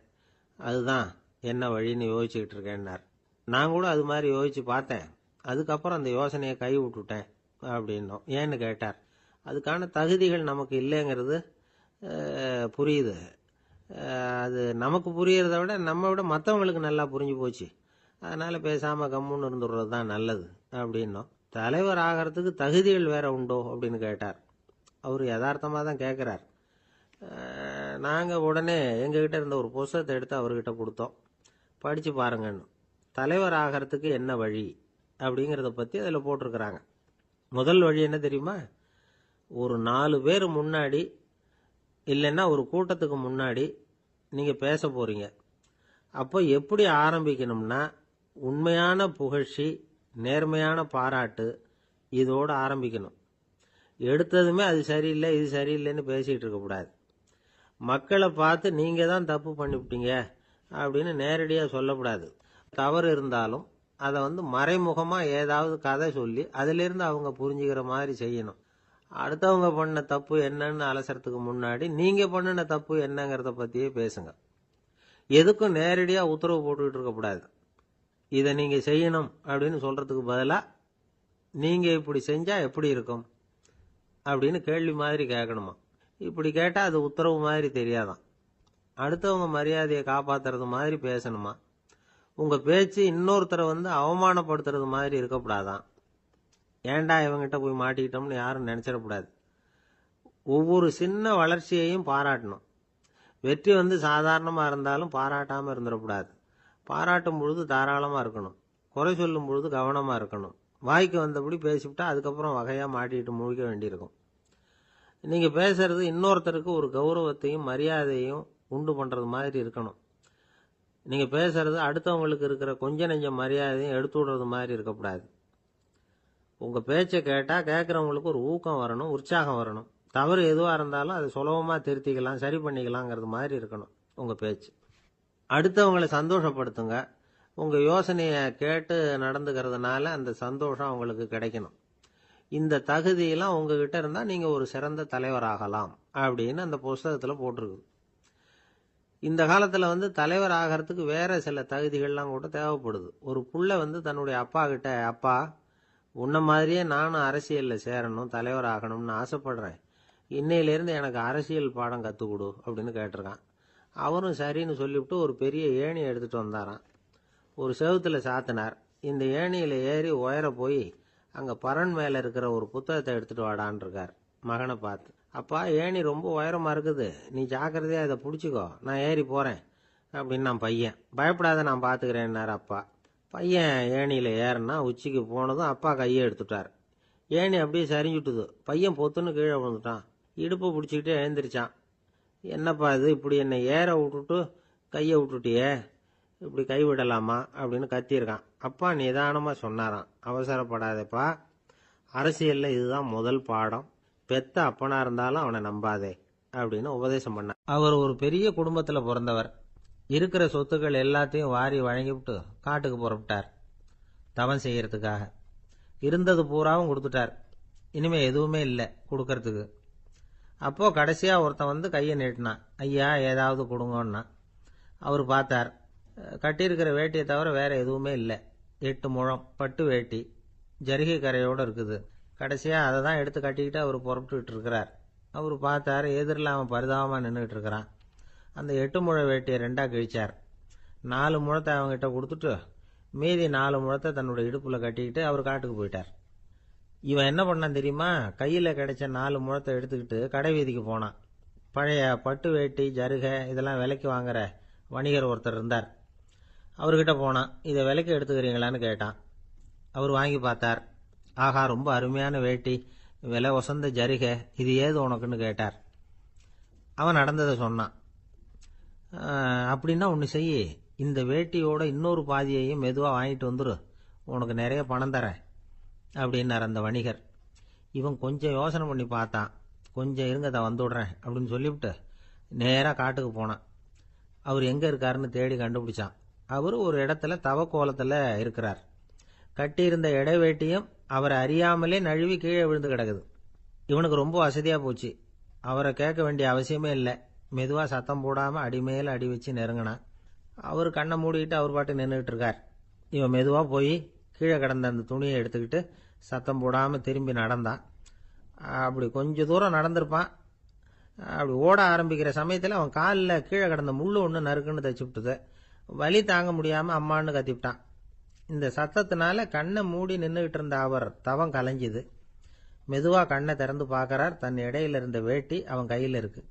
அதுதான் என்ன வழின்னு யோசிச்சுக்கிட்டு இருக்கேன்னார். நான் கூட அது மாதிரி யோசித்து பார்த்தேன். அதுக்கப்புறம் அந்த யோசனையை கை விட்டுட்டேன் அப்படின்னோம். ஏன்னு கேட்டார். அதுக்கான தகுதிகள் நமக்கு இல்லைங்கிறது புரியுது. அது நமக்கு புரியறத விட நம்ம விட மற்றவங்களுக்கு நல்லா புரிஞ்சு போச்சு. அதனால் பேசாமல் கம்முன்னு இருந்துடுறது தான் நல்லது அப்படின்னோம். தலைவர் ஆகிறதுக்கு தகுதிகள் வேற உண்டோ அப்படின்னு கேட்டார். அவர் யதார்த்தமாக தான் கேட்குறார். நாங்கள் உடனே எங்ககிட்ட இருந்த ஒரு புஸ்தகத்தை எடுத்து அவர்கிட்ட கொடுத்தோம். படித்து பாருங்கன்னு. தலைவர் ஆகிறதுக்கு என்ன வழி அப்படிங்கிறத பற்றி அதில் போட்டிருக்கிறாங்க. முதல் வழி என்ன தெரியுமா? ஒரு 4 பேர் முன்னாடி இல்லைன்னா ஒரு கூட்டத்துக்கு முன்னாடி நீங்கள் பேச போகிறீங்க. அப்போ எப்படி ஆரம்பிக்கணும்னா, உண்மையான புகழ்ச்சி, நேர்மையான பாராட்டு, இதோடு ஆரம்பிக்கணும். எடுத்ததுமே அது சரியில்லை இது சரியில்லைன்னு பேசிகிட்டு இருக்கக்கூடாது. மக்களை பார்த்து நீங்கள் தான் தப்பு பண்ணிவிட்டீங்க அப்படின்னு நேரடியாக சொல்லக்கூடாது. தவறு இருந்தாலும் அதை மறைமுகமாக ஏதாவது கதை சொல்லி அதிலிருந்து அவங்க புரிஞ்சுக்கிற மாதிரி செய்யணும். அடுத்தவங்க பண்ண தப்பு என்னன்னு அலசறதுக்கு முன்னாடி நீங்கள் பண்ணின தப்பு என்னங்கிறத பற்றியே பேசுங்க. எதுக்கும் நேரடியாக உத்தரவு போட்டுக்கிட்டு இருக்கக்கூடாது. இதை நீங்கள் செய்யணும் அப்படின்னு சொல்கிறதுக்கு பதிலாக நீங்கள் இப்படி செஞ்சால் எப்படி இருக்கும் அப்படின்னு கேள்வி மாதிரி கேட்கணுமா. இப்படி கேட்டால் அது உத்தரவு மாதிரி தெரியாதான். அடுத்தவங்க மரியாதையை காப்பாற்றுறது மாதிரி பேசணுமா. உங்கள் பேச்சு இன்னொருத்தரை அவமானப்படுத்துறது மாதிரி இருக்கக்கூடாதான். ஏண்டா இவங்கிட்ட போய் மாட்டிக்கிட்டோம்னு யாரும் நினச்சிடக்கூடாது. ஒவ்வொரு சின்ன வளர்ச்சியையும் பாராட்டணும். வெற்றி சாதாரணமாக இருந்தாலும் பாராட்டாமல் இருந்துடக்கூடாது. பாராட்டும் பொழுது தாராளமாக இருக்கணும். குறை சொல்லும் பொழுது கவனமாக இருக்கணும். வாய்க்கு வந்தபடி பேசிவிட்டா அதுக்கப்புறம் வகையாக மாட்டிக்கிட்டு முழிக்க வேண்டியிருக்கும். நீங்கள் பேசுறது இன்னொருத்தருக்கு ஒரு கௌரவத்தையும் மரியாதையும் உண்டு பண்ணுறது மாதிரி இருக்கணும். நீங்கள் பேசுறது அடுத்தவங்களுக்கு இருக்கிற கொஞ்ச நெஞ்ச மரியாதையும் எடுத்து விடுறது மாதிரி இருக்கக்கூடாது. உங்கள் பேச்சை கேட்டால் கேட்குறவங்களுக்கு ஒரு ஊக்கம் வரணும், உற்சாகம் வரணும். தவறு எதுவாக இருந்தாலும் அதை சுலபமாக திருத்திக்கலாம், சரி பண்ணிக்கலாங்கிறது மாதிரி இருக்கணும் உங்கள் பேச்சு. அடுத்தவங்களை சந்தோஷப்படுத்துங்க. உங்கள் யோசனையை கேட்டு நடந்துக்கிறதுனால அந்த சந்தோஷம் அவங்களுக்கு கிடைக்கணும். இந்த தகுதியெல்லாம் உங்ககிட்ட இருந்தால் நீங்கள் ஒரு சிறந்த தலைவராகலாம் அப்படின்னு அந்த புஸ்தகத்தில் போட்டிருக்கு. இந்த காலத்தில் தலைவர் ஆகிறதுக்கு வேற சில தகுதிகள்லாம் கூட தேவைப்படுது. ஒரு புள்ள தன்னுடைய அப்பா கிட்ட, அப்பா உன்ன மாதிரியே நானும் அரசியலில் சேரணும், தலைவர் ஆகணும்னு ஆசைப்படுறேன், இன்னையிலேருந்து எனக்கு அரசியல் பாடம் கற்றுக் கொடு அப்படின்னு கேட்டிருக்கான். அவரும் சரின்னு சொல்லிவிட்டு ஒரு பெரிய ஏணியை எடுத்துகிட்டு வந்தாராம். ஒரு செவுத்தில் சாத்தினார். இந்த ஏணியில் ஏறி உயர போய் அங்கே பரன் மேலே இருக்கிற ஒரு புத்தகத்தை எடுத்துகிட்டு வாடான் இருக்கார். மகனை பார்த்து, அப்பா ஏணி ரொம்ப உயரமாக இருக்குது, நீ ஜாக்கிரதையாக இதை பிடிச்சிக்கோ, நான் ஏறி போகிறேன் அப்படின்னு நான் பையன். பயப்படாத, நான் பார்த்துக்கிறேன்னார் அப்பா. பையன் ஏணியில் ஏறினா உச்சிக்கு போனதும் அப்பா கையை எடுத்துட்டார். ஏணி அப்படியே சரிஞ்சுட்டுது. பையன் பொத்துன்னு கீழே விழுந்துட்டான். இடுப்பை பிடிச்சிக்கிட்டே எழுந்திரிச்சான். என்னப்பா இது, இப்படி என்னை ஏற விட்டுட்டு கையை விட்டுட்டியே, இப்படி கை விடலாமா அப்படின்னு கத்தியிருக்கான். அப்பா நிதானமாக சொன்னாராம், அவசரப்படாதேப்பா, அரசியலில் இதுதான் முதல் பாடம், பெத்த அப்பனா இருந்தாலும் அவனை நம்பாதே அப்படின்னு உபதேசம் பண்ணார். அவர் ஒரு பெரிய குடும்பத்தில் பிறந்தவர். இருக்கிற சொத்துக்கள் எல்லாத்தையும் வாரி வழங்கிவிட்டு காட்டுக்கு புறப்பட்டார் தவம் செய்யறதுக்காக. இருந்தது பூராவும் கொடுத்துட்டார். இனிமே எதுவுமே இல்லை கொடுக்கறதுக்கு. அப்போ கடைசியா ஒருத்தன் கையை நீட்டினான். ஐயா ஏதாவது கொடுங்கன்னா. அவர் பார்த்தார். கட்டியிருக்கிற வேட்டியை தவிர வேற எதுவுமே இல்லை. 8 முழம் பட்டு வேட்டி, ஜரிகை கரையோடு இருக்குது. கடைசியா அதை தான் எடுத்து கட்டிக்கிட்டு அவர் புறப்பட்டுக்கிட்டு இருக்கிறார். அவர் பார்த்தார், எதிரில் அவன் பரிதாபமாக நின்றுட்டு இருக்கிறான். அந்த 8 முழ வேட்டியை 2ஆ கிழிச்சார். 4 முழத்தை அவங்ககிட்ட கொடுத்துட்டு மீதி 4 முழத்தை தன்னுடைய இடுப்பில் கட்டிக்கிட்டு அவர் காட்டுக்கு போயிட்டார். இவன் என்ன பண்ணான் தெரியுமா? கையில் கிடைச்ச 4 முழத்தை எடுத்துக்கிட்டு கடை வீதிக்கு போனான். பழைய பட்டு வேட்டி ஜருகை இதெல்லாம் விலைக்கு வாங்குற வணிகர் ஒருத்தர் இருந்தார். அவர்கிட்ட போனான். இதை விலைக்கு எடுத்துக்கிறீங்களான்னு கேட்டான். அவர் வாங்கி பார்த்தார். ஆஹா, ரொம்ப அருமையான வேட்டி, விலை ஒசந்த ஜருகை, இது ஏது உனக்குன்னு கேட்டார். அவன் நடந்ததை சொன்னான். அப்படின்னா ஒன்று செய், இந்த வேட்டியோட இன்னொரு பாதியையும் மெதுவாக வாங்கிட்டு வந்துரு, உனக்கு நிறைய பணம் தரேன் அப்படின்னார் அந்த வணிகர். இவன் கொஞ்சம் யோசனை பண்ணி பார்த்தான். கொஞ்சம் இருங்க, அதை வந்துவிடுறேன் அப்படின்னு சொல்லிவிட்டு நேராக காட்டுக்கு போனான். அவர் எங்கே இருக்காருன்னு தேடி கண்டுபிடிச்சான். அவர் ஒரு இடத்துல தவக்கோலத்தில் இருக்கிறார். கட்டியிருந்த இடைவேட்டியும் அவரை அறியாமலே நழுவி கீழே விழுந்து கிடக்குது. இவனுக்கு ரொம்ப வசதியா போச்சு. அவரை கேட்க வேண்டிய அவசியமே இல்லை. மெதுவா சத்தம் போடாம அடிமேல அடி வச்சு நெருங்கினான். அவர் கண்ணை மூடிக்கிட்டு அவர் பாட்டு நின்றுட்டு இருக்கார். இவன் மெதுவா போய் கீழே கிடந்த அந்த துணியை எடுத்துக்கிட்டு சத்தம் போடாம திரும்பி நடந்தான். அப்படி கொஞ்ச தூரம் நடந்திருப்பான். அப்படி ஓட ஆரம்பிக்கிற சமயத்தில் அவன் காலில் கீழே கிடந்த முள்ளு ஒன்று நறுக்குன்னு தச்சு விட்டுது. வலி தாங்க முடியாம அம்மான்னு கத்திவிட்டான். இந்த சத்தத்தினால கண்ணை மூடி நின்றுகிட்டு இருந்த அவர் தவம் கலைஞ்சுது. மெதுவா கண்ணை திறந்து பார்க்கறார். தன் இடையில இருந்த வேட்டி அவன் கையில் இருக்கு.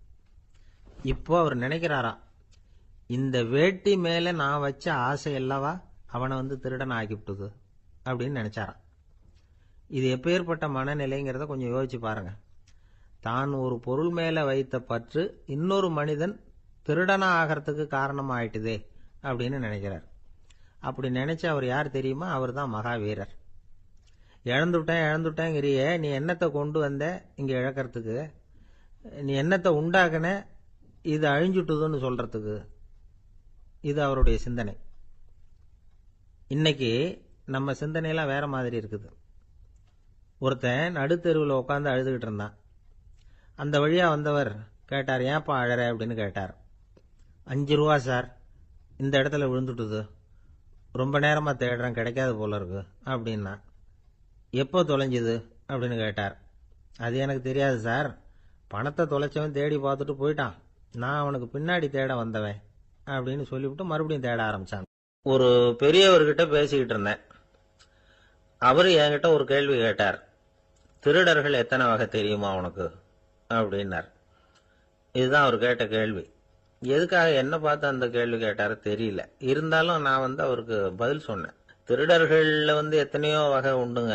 இப்போ அவர் நினைக்கிறாராம், இந்த வேட்டி மேல நான் வச்ச ஆசை அல்லவா அவனை திருடன் ஆக்கிவிட்டுது அப்படின்னு நினைச்சாராம். இது எப்பேற்பட்ட மனநிலைங்கிறத கொஞ்சம் யோசிச்சு பாருங்க. தான் ஒரு பொருள் மேல வைத்த பற்று இன்னொரு மனிதன் திருடனா ஆகிறதுக்கு காரணமா ஆயிட்டுதே அப்படின்னு நினைக்கிறார். அப்படி நினைச்ச அவர் யார் தெரியுமா? அவர் தான் மகாவீரர். இழந்துட்டேங்கிறியே, நீ என்னத்தை கொண்டு வந்த இங்க இழக்கிறதுக்கு? நீ என்னத்தை உண்டாக்குன இது அழிஞ்சுட்டுதுன்னு சொல்றதுக்கு? இது அவருடைய சிந்தனை. இன்னைக்கு நம்ம சிந்தனையெல்லாம் வேற மாதிரி இருக்குது. ஒருத்தன் நடுத்தெருவில் உட்காந்து அழுதுகிட்டு இருந்தான். அந்த வழியா வந்தவர் கேட்டார், ஏன்ப்பா அழற அப்படின்னு கேட்டார். 5 ரூபா சார், இந்த இடத்துல விழுந்துட்டுது, ரொம்ப நேரமா தேடுறேன், கிடைக்காது போல இருக்கு அப்படின்னா. எப்போ தொலைஞ்சுது அப்படின்னு கேட்டார். அது எனக்கு தெரியாது சார், பணத்தை தொலைச்சவன் தேடி பார்த்துட்டு போயிட்டான், நான் அவனுக்கு பின்னாடி தேட வந்தவன் அப்படின்னு சொல்லிவிட்டு மறுபடியும் தேட ஆரம்பிச்சான். ஒரு பெரியவர்கிட்ட பேசிக்கிட்டு இருந்தேன். அவரு என்கிட்ட ஒரு கேள்வி கேட்டார். திருடர்கள் எத்தனை வகை தெரியுமா உனக்கு அப்படின்னார். இதுதான் அவர் கேட்ட கேள்வி. எதுக்காக என்ன பார்த்து அந்த கேள்வி கேட்டாரு தெரியல. இருந்தாலும் நான் அவருக்கு பதில் சொன்னேன். திருடர்கள்ல எத்தனையோ வகை உண்டுங்க.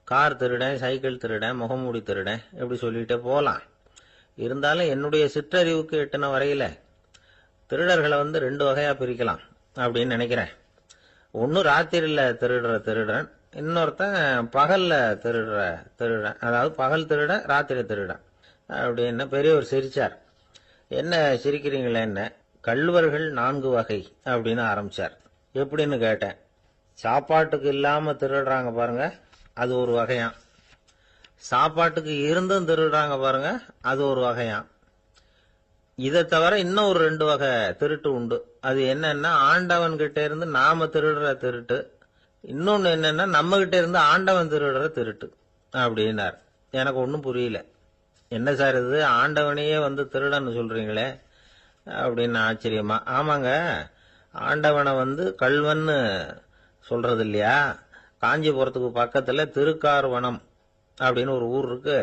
கார் திருடன், சைக்கிள் திருடன், முகமூடி திருடன், இப்படி சொல்லிட்டே போலாம். இருந்தாலும் என்னுடைய சிற்றறிவுக்கு எட்டின வரையில திருடர்களை 2 வகையா பிரிக்கலாம் அப்படின்னு நினைக்கிறேன். ஒன்னு ராத்திரில திருடுற திருடன், இன்னொருத்தன் பகல்ல திருடுற திருடன். அதாவது பகல் திருடன், ராத்திரி திருடன் அப்படின்னு பெரியவர் சிரிச்சார். என்ன சிரிக்கிறீங்களே, என்ன கள்வர்கள் 4 வகை அப்படின்னு ஆரம்பிச்சார். எப்படின்னு கேட்டேன். சாப்பாட்டுக்கு இல்லாம திருடுறாங்க பாருங்க, அது ஒரு வகையாம். சாப்பாட்டுக்கு இருந்தும் திருடுறாங்க பாருங்க, அது ஒரு வகையாம். இதை தவிர இன்னும் ஒரு 2 வகை திருட்டு உண்டு. அது என்னன்னா, ஆண்டவன் கிட்ட இருந்து நாம திருடுற திருட்டு, இன்னொன்னு என்னன்னா நம்ம கிட்ட இருந்து ஆண்டவன் திருடுற திருட்டு அப்படின்னார். எனக்கு ஒன்றும் புரியல. என்ன சார் இது, ஆண்டவனையே திருடன்னு சொல்றீங்களே அப்படின்னு ஆச்சரியமா. ஆமாங்க, ஆண்டவனை கள்வன்னு சொல்றது இல்லையா? காஞ்சிபுரத்துக்கு பக்கத்துல திருக்கார்வனம் அப்படின்னு ஒரு ஊர் இருக்கு.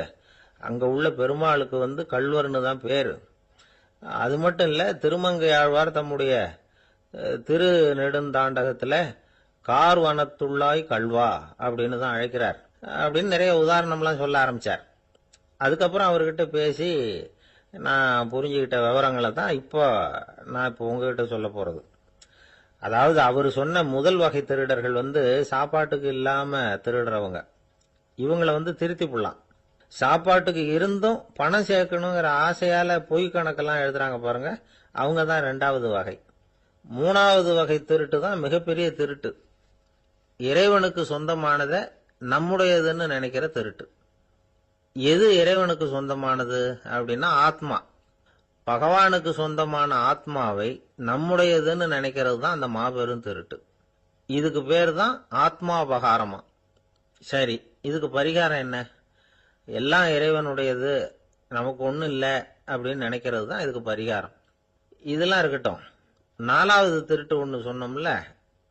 அங்க உள்ள பெருமாளுக்கு கள்வர்னு தான் பேரு. அது மட்டும் இல்ல, திருமங்கையாழ்வார் தம்முடைய திரு நெடுந்தாண்டகத்துல கார்வனத்துள்ளாய் கள்வா அப்படின்னு தான் அழைக்கிறார் அப்படின்னு நிறைய உதாரணம்லாம் சொல்ல ஆரம்பிச்சார். அதுக்கப்புறம் அவர்கிட்ட பேசி நான் புரிஞ்சுக்கிட்ட விவரங்களை தான் நான் இப்போ உங்ககிட்ட சொல்ல போறது. அதாவது அவர் சொன்ன முதல் வகை திருடர்கள் சாப்பாட்டுக்கு இல்லாம திருடுறவங்க. இவங்களை திருத்தி போடலாம். சாப்பாட்டுக்கு இருந்தும் பணம் சேர்க்கணுங்கிற ஆசையால பொய் கணக்கெல்லாம் எழுதுறாங்க பாருங்க, அவங்க தான் 2வது வகை. 3வது வகை திருட்டு தான் மிகப்பெரிய திருட்டு. இறைவனுக்கு சொந்தமானதை நம்முடையதுன்னு நினைக்கிற திருட்டு. எது இறைவனுக்கு சொந்தமானது அப்படின்னா ஆத்மா. பகவானுக்கு சொந்தமான ஆத்மாவை நம்முடையதுன்னு நினைக்கிறது தான் அந்த மாபெரும் திருட்டு. இதுக்கு பேர் தான் ஆத்மாபகாரமா. சரி, இதுக்கு பரிகாரம் என்ன? எல்லாம் இறைவனுடையது, நமக்கு ஒன்றும் இல்லை அப்படின்னு நினைக்கிறது தான் இதுக்கு பரிகாரம். இதெல்லாம் இருக்கட்டும். 4வது திருட்டு ஒன்று சொன்னோம்ல,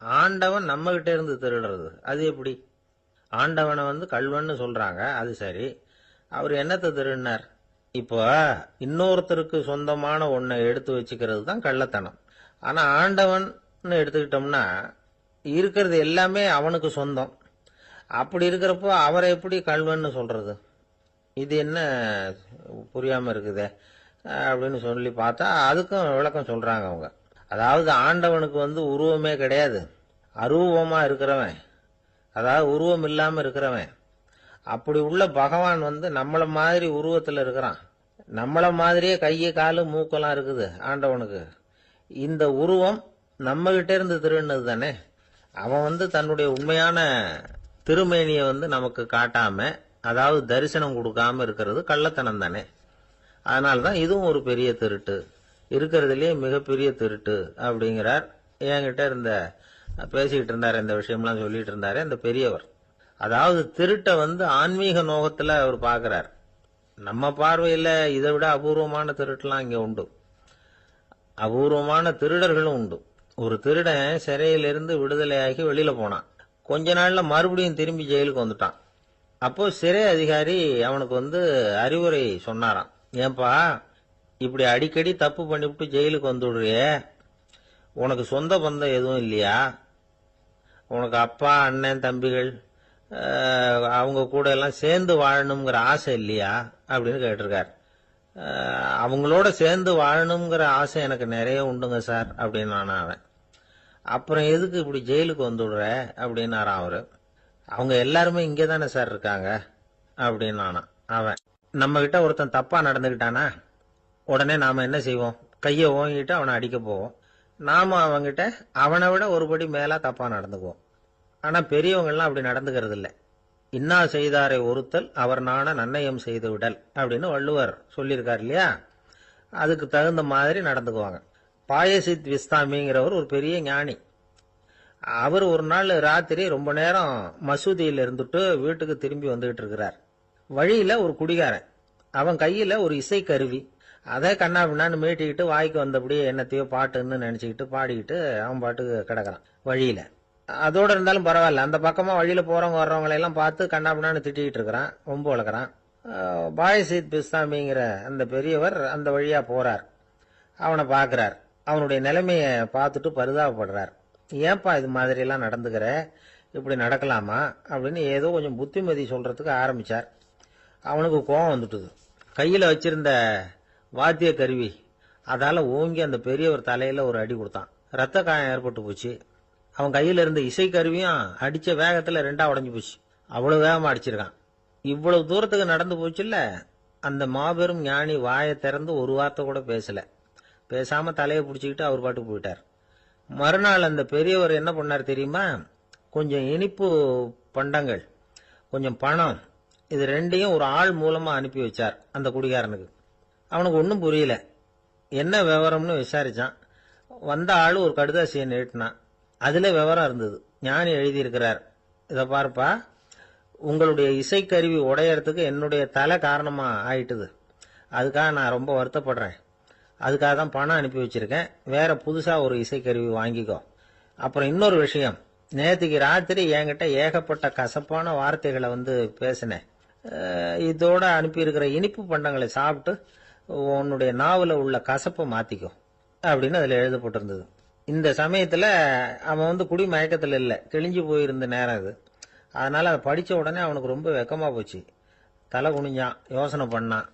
ஆண்டவன் நம்ம கிட்ட இருந்து திருடுறது. அது எப்படி? ஆண்டவனை கள்வன்னு சொல்றாங்க, அது சரி. அவர் என்னத்தை திருடினார்? இப்போ இன்னொருத்தருக்கு சொந்தமான ஒன்றை எடுத்து வச்சுக்கிறது தான் கள்ளத்தனம். ஆனா ஆண்டவன் எடுத்துக்கிட்டோம்னா இருக்கிறது எல்லாமே அவனுக்கு சொந்தம். அப்படி இருக்கிறப்போ அவரை எப்படி கள்வன்னு சொல்றது? இது என்ன புரியாம இருக்குதே அப்படின்னு சொல்லி பார்த்தா அதுக்கும் விளக்கம் சொல்றாங்க அவங்க. அதாவது ஆண்டவனுக்கு உருவமே கிடையாது, அரூபமா இருக்கிறவன், அதாவது உருவம் இல்லாம இருக்கிறவன். அப்படி உள்ள பகவான் நம்மள மாதிரி உருவத்துல இருக்கிறான். நம்மள மாதிரியே கையை காலு மூக்கெல்லாம் இருக்குது ஆண்டவனுக்கு. இந்த உருவம் நம்ம கிட்ட இருந்து திருடுனது தானே. அவன் தன்னுடைய உண்மையான திருமேனியை நமக்கு காட்டாம, அதாவது தரிசனம் கொடுக்காம இருக்கிறது கள்ளத்தனம் தானே. அதனால்தான் இதுவும் ஒரு பெரிய திருட்டு, இருக்கிறதுலயே மிகப்பெரிய திருட்டு அப்படிங்கிறார். என்கிட்ட பேசிக்கிட்டு இருந்தாரு, இந்த விஷயம்லாம் சொல்லிட்டு இருந்தாரு அந்த பெரியவர். அதாவது திருட்டை ஆன்மீக நோகத்துல அவர் பார்க்கிறார். நம்ம பார்வையில இதை விட அபூர்வமான திருட்டுலாம் இங்க உண்டு, அபூர்வமான திருடர்களும் உண்டு. ஒரு திருடன் சிறையிலிருந்து விடுதலையாகி வெளியில போனான். கொஞ்ச நாள்ல மறுபடியும் திரும்பி ஜெயிலுக்கு வந்துட்டான். அப்போ சிறை அதிகாரி அவனுக்கு அறிவுரை சொன்னாராம். ஏன்பா, இப்படி அடிக்கடி தப்பு பண்ணிவிட்டு ஜெயிலுக்கு வந்துடுறிய, உனக்கு சொந்த பந்தம் எதுவும் இல்லையா? உனக்கு அப்பா, அண்ணன், தம்பிகள் அவங்க கூட எல்லாம் சேர்ந்து வாழணுங்கிற ஆசை இல்லையா அப்படின்னு கேட்டிருக்கார். அவங்களோட சேர்ந்து வாழணுங்கிற ஆசை எனக்கு நிறைய உண்டுங்க சார் அப்படின்னு அவன். அப்புறம் எதுக்கு இப்படி ஜெயிலுக்கு வந்துடுற அப்படின்னாரான் அவரு. அவங்க எல்லாருமே இங்கே தானே சார் இருக்காங்க அப்படின்னு அவன். நம்ம கிட்ட ஒருத்தன் தப்பா நடந்துக்கிட்டானா உடனே நாம என்ன செய்வோம்? கையை ஓங்கிட்டு அவனை அடிக்க போவோம். நாம அவங்கிட்ட அவனை விட ஒருபடி மேலா தப்பா நடந்துக்குவோம். ஆனா பெரியவங்கெல்லாம் அப்படி நடந்துக்கிறது இல்லை. இன்னா செய்தாரை ஒருத்தல் அவர் நாண நன்னயம் செய்து விடல் அப்படின்னு வள்ளுவர் சொல்லியிருக்காரு இல்லையா? அதுக்கு தகுந்த மாதிரி நடந்துக்குவாங்க. பாயசித் விஸ்தாமிங்கிறவர் ஒரு பெரிய ஞானி. அவர் ஒரு நாள் ராத்திரி ரொம்ப நேரம் மசூதியில் இருந்துட்டு வீட்டுக்கு திரும்பி வந்துகிட்டு இருக்கிறார். வழியில ஒரு குடிகாரன், அவன் கையில ஒரு இசை கருவி, அதை கண்ணா பின்னான்னு மீட்டிக்கிட்டு வாய்க்கு வந்தபடியே என்னத்தையோ பாட்டுன்னு நினைச்சுக்கிட்டு பாடிக்கிட்டு அவன் பாட்டுக்கு கிடக்குறான் வழியில. அதோட இருந்தாலும் பரவாயில்ல, அந்த பக்கமா வழியில போறவங்க வர்றவங்களை எல்லாம் பார்த்து கண்ணா பின்னான்னு திட்டிக்கிட்டு இருக்கிறான், ரொம்ப வளர்க்குறான். பாயசித் பிஸ்தாமிங்கிற அந்த பெரியவர் அந்த வழியா போறார். அவனை பார்க்கிறார். அவனுடைய நிலைமைய பார்த்துட்டு பரிதாபப்படுறார். ஏன்பா இது மாதிரி எல்லாம் நடந்துக்கிற, இப்படி நடக்கலாமா அப்படின்னு ஏதோ கொஞ்சம் புத்திமதி சொல்றதுக்கு ஆரம்பிச்சார். அவனுக்கு கோபம் வந்துட்டுது. கையில வச்சிருந்த வாத்திய கருவி அதால ஓங்கி அந்த பெரியவர் தலையில ஒரு அடி கொடுத்தான். ரத்த காயம் ஏற்பட்டு போச்சு. அவன் கையில இருந்த இசை கருவியும் அடிச்ச வேகத்துல ரெண்டா உடஞ்சு போச்சு. அவ்வளவு வேகமா அடிச்சிருக்கான். இவ்வளவு தூரத்துக்கு நடந்து போச்சுல்ல, அந்த மாபெரும் ஞானி வாயை திறந்து ஒரு வார்த்தை கூட பேசல. பேசாம தலையை பிடிச்சிக்கிட்டு அவர் பாட்டுக்கு போயிட்டார். மறுநாள் அந்த பெரியவர் என்ன பண்ணார் தெரியுமா? கொஞ்சம் இனிப்பு பண்டங்கள், கொஞ்சம் பணம், இது ரெண்டையும் ஒரு ஆள் மூலமா அனுப்பி வச்சார் அந்த குடிகாரனுக்கு. அவனுக்கு ஒன்றும் புரியல. என்ன விவரம்னு விசாரிச்சான். வந்த ஆளு ஒரு கடுதாசியை நீட்டினான். அதுல விவரம் இருந்தது. ஞானி எழுதியிருக்கிறார், இதை பார்ப்பா, உங்களுடைய இசைக்கருவி உடையறதுக்கு என்னுடைய தலை காரணமா ஆயிட்டுது. அதுக்காக நான் ரொம்ப வருத்தப்படுறேன். அதுக்காக தான் பணம் அனுப்பி வச்சிருக்கேன். வேற புதுசா ஒரு இசைக்கருவி வாங்கிக்கோ. அப்புறம் இன்னொரு விஷயம், நேற்றுக்கு ராத்திரி என்கிட்ட ஏகப்பட்ட கசப்பான வார்த்தைகளை பேசினேன். இதோட அனுப்பி இருக்கிற இனிப்பு பண்டங்களை சாப்பிட்டு உன்னுடைய நாவல உள்ள கசப்பை மாத்திக்கோ அப்படின்னு அதுல எழுதப்பட்டிருந்தது. இந்த சமயத்துல அவன் குடி மயக்கத்துல இல்ல, கிழிஞ்சு போயிருந்த நேரம் அது. அதனால அதை படிச்ச உடனே அவனுக்கு ரொம்ப வெக்கமா போச்சு. தலை குனிஞ்சான், யோசனை பண்ணான்.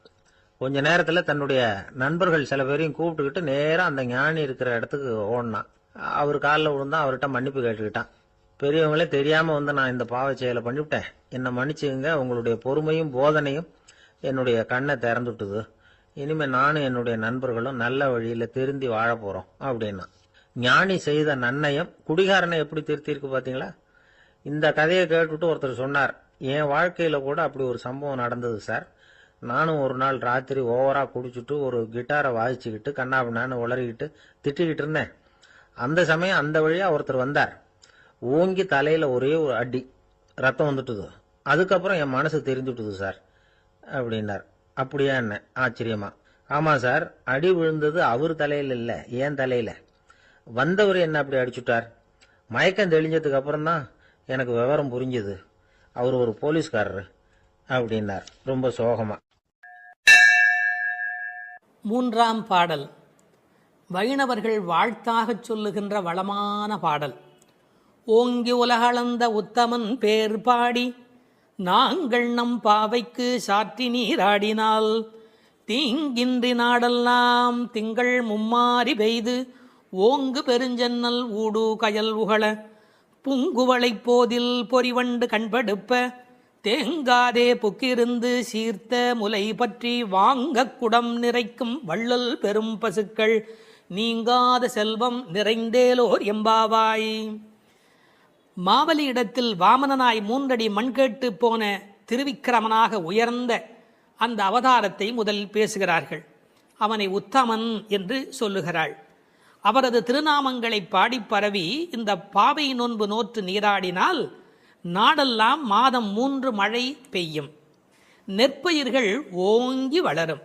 கொஞ்ச நேரத்துல தன்னுடைய நண்பர்கள் சில பேரையும் கூப்பிட்டுக்கிட்டு நேரம் அந்த ஞானி இருக்கிற இடத்துக்கு ஓடினான். அவர் காலில் விழுந்தான், அவர்கிட்ட மன்னிப்பு கேட்டுக்கிட்டான். பெரியவங்களே தெரியாம நான் இந்த பாவ செயலை பண்ணிவிட்டேன், என்னை மன்னிச்சுங்க, உங்களுடைய பொறுமையும் போதனையும் என்னுடைய கண்ணை திறந்துட்டுது. இனிமே நானும் என்னுடைய நண்பர்களும் நல்ல வழியில திருந்தி வாழ போறோம் அப்படின்னா. ஞானி செய்த நன்னயம் குடிகாரனை எப்படி திருத்திருக்கு பாத்தீங்களா? இந்த கதையை கேட்டுட்டு ஒருத்தர் சொன்னார், என் வாழ்க்கையில கூட அப்படி ஒரு சம்பவம் நடந்தது சார். நானும் ஒரு நாள் ராத்திரி ஓவரா குடிச்சுட்டு ஒரு கிட்டாரை வாசிச்சுக்கிட்டு கண்ணாபின்னான்னு உளறிக்கிட்டு திட்டிக்கிட்டு இருந்தேன். அந்த சமயம் அந்த வழியா ஒருத்தர் வந்தார். ஓங்கி தலையில ஒரே ஒரு அடி, ரத்தம் வந்துட்டுது. அதுக்கப்புறம் என் மனசு தெரிஞ்சுட்டுது சார் அப்படின்னார். அப்படியா என்ன ஆச்சரியமா? ஆமா சார், அடி விழுந்தது அவர் தலையில இல்ல, என் தலையில. வந்தவர் என்ன அப்படி அடிச்சுட்டார். மயக்கம் தெளிஞ்சதுக்கு அப்புறம் தான் எனக்கு விவரம் புரிஞ்சது. அவர் ஒரு போலீஸ்காரரு அப்படின்னார் ரொம்ப சோகமா. மூன்றாம் பாடல் வைணவர்கள் வாழ்த்தாகச் சொல்லுகின்ற வளமான பாடல். ஓங்கி உலகளந்த உத்தமன் பேர் பாடி நாங்கள் நம் பாவைக்கு சாற்றி நீராடினால் தீங்கின்றி நாடெல்லாம் திங்கள் மும்மாறி பெய்து ஓங்கு பெருஞ்சன்னல் ஊடு கயல் உகள பூங்குவளைப் போதில் பொறிவண்டு கண்படுப்ப தேங்காதே புக்கிருந்து சீர்த்த முலை பற்றி வாங்க குடம் நிறைக்கும் வள்ளல் பெரும் பசுக்கள் நீங்காத செல்வம் நிறைந்தேலோர் எம்பாவாய். மாவலி இடத்தில் வாமனனாய் 3 அடி மண் கேட்டு போன திருவிக்கிரமனாக உயர்ந்த அந்த அவதாரத்தை முதலில் பேசுகிறார்கள். அவனை உத்தமன் என்று சொல்லுகிறாள். அவரது திருநாமங்களை பாடி பரவி இந்த பாவை நோன்பு நோற்று நீராடினால் நாடெல்லாம் மாதம் 3 மழை பெய்யும், நெற்பயிர்கள் ஓங்கி வளரும்.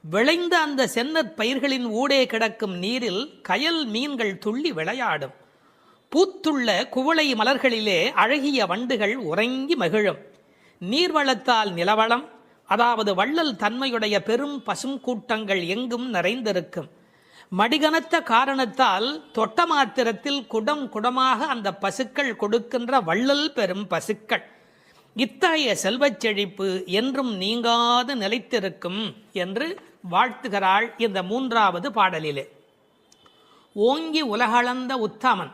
விளைந்த அந்த செந்நற் பயிர்களின் ஊடே கிடக்கும் நீரில் கயல் மீன்கள் துள்ளி விளையாடும். பூத்துள்ள குவளை மலர்களிலே அழகிய வண்டுகள் உறங்கி மகிழும். நீர்வளத்தால் நிலவளம், அதாவது வள்ளல் தன்மையுடைய பெரும் பசும் கூட்டங்கள் எங்கும் நிறைந்திருக்கும். மடிகனத்த காரணத்தால் தொட்ட மாத்திரத்தில் குடம் குடமாக அந்த பசுக்கள் கொடுக்கின்ற வள்ளல் பெரும் பசுக்கள். இத்தகைய செல்வச் செழிப்பு என்றும் நீங்காது நிலைத்திருக்கும் என்று வாழ்த்துகிறாள் இந்த 3வது பாடலிலே. ஓங்கி உலகளந்த உத்தமன்,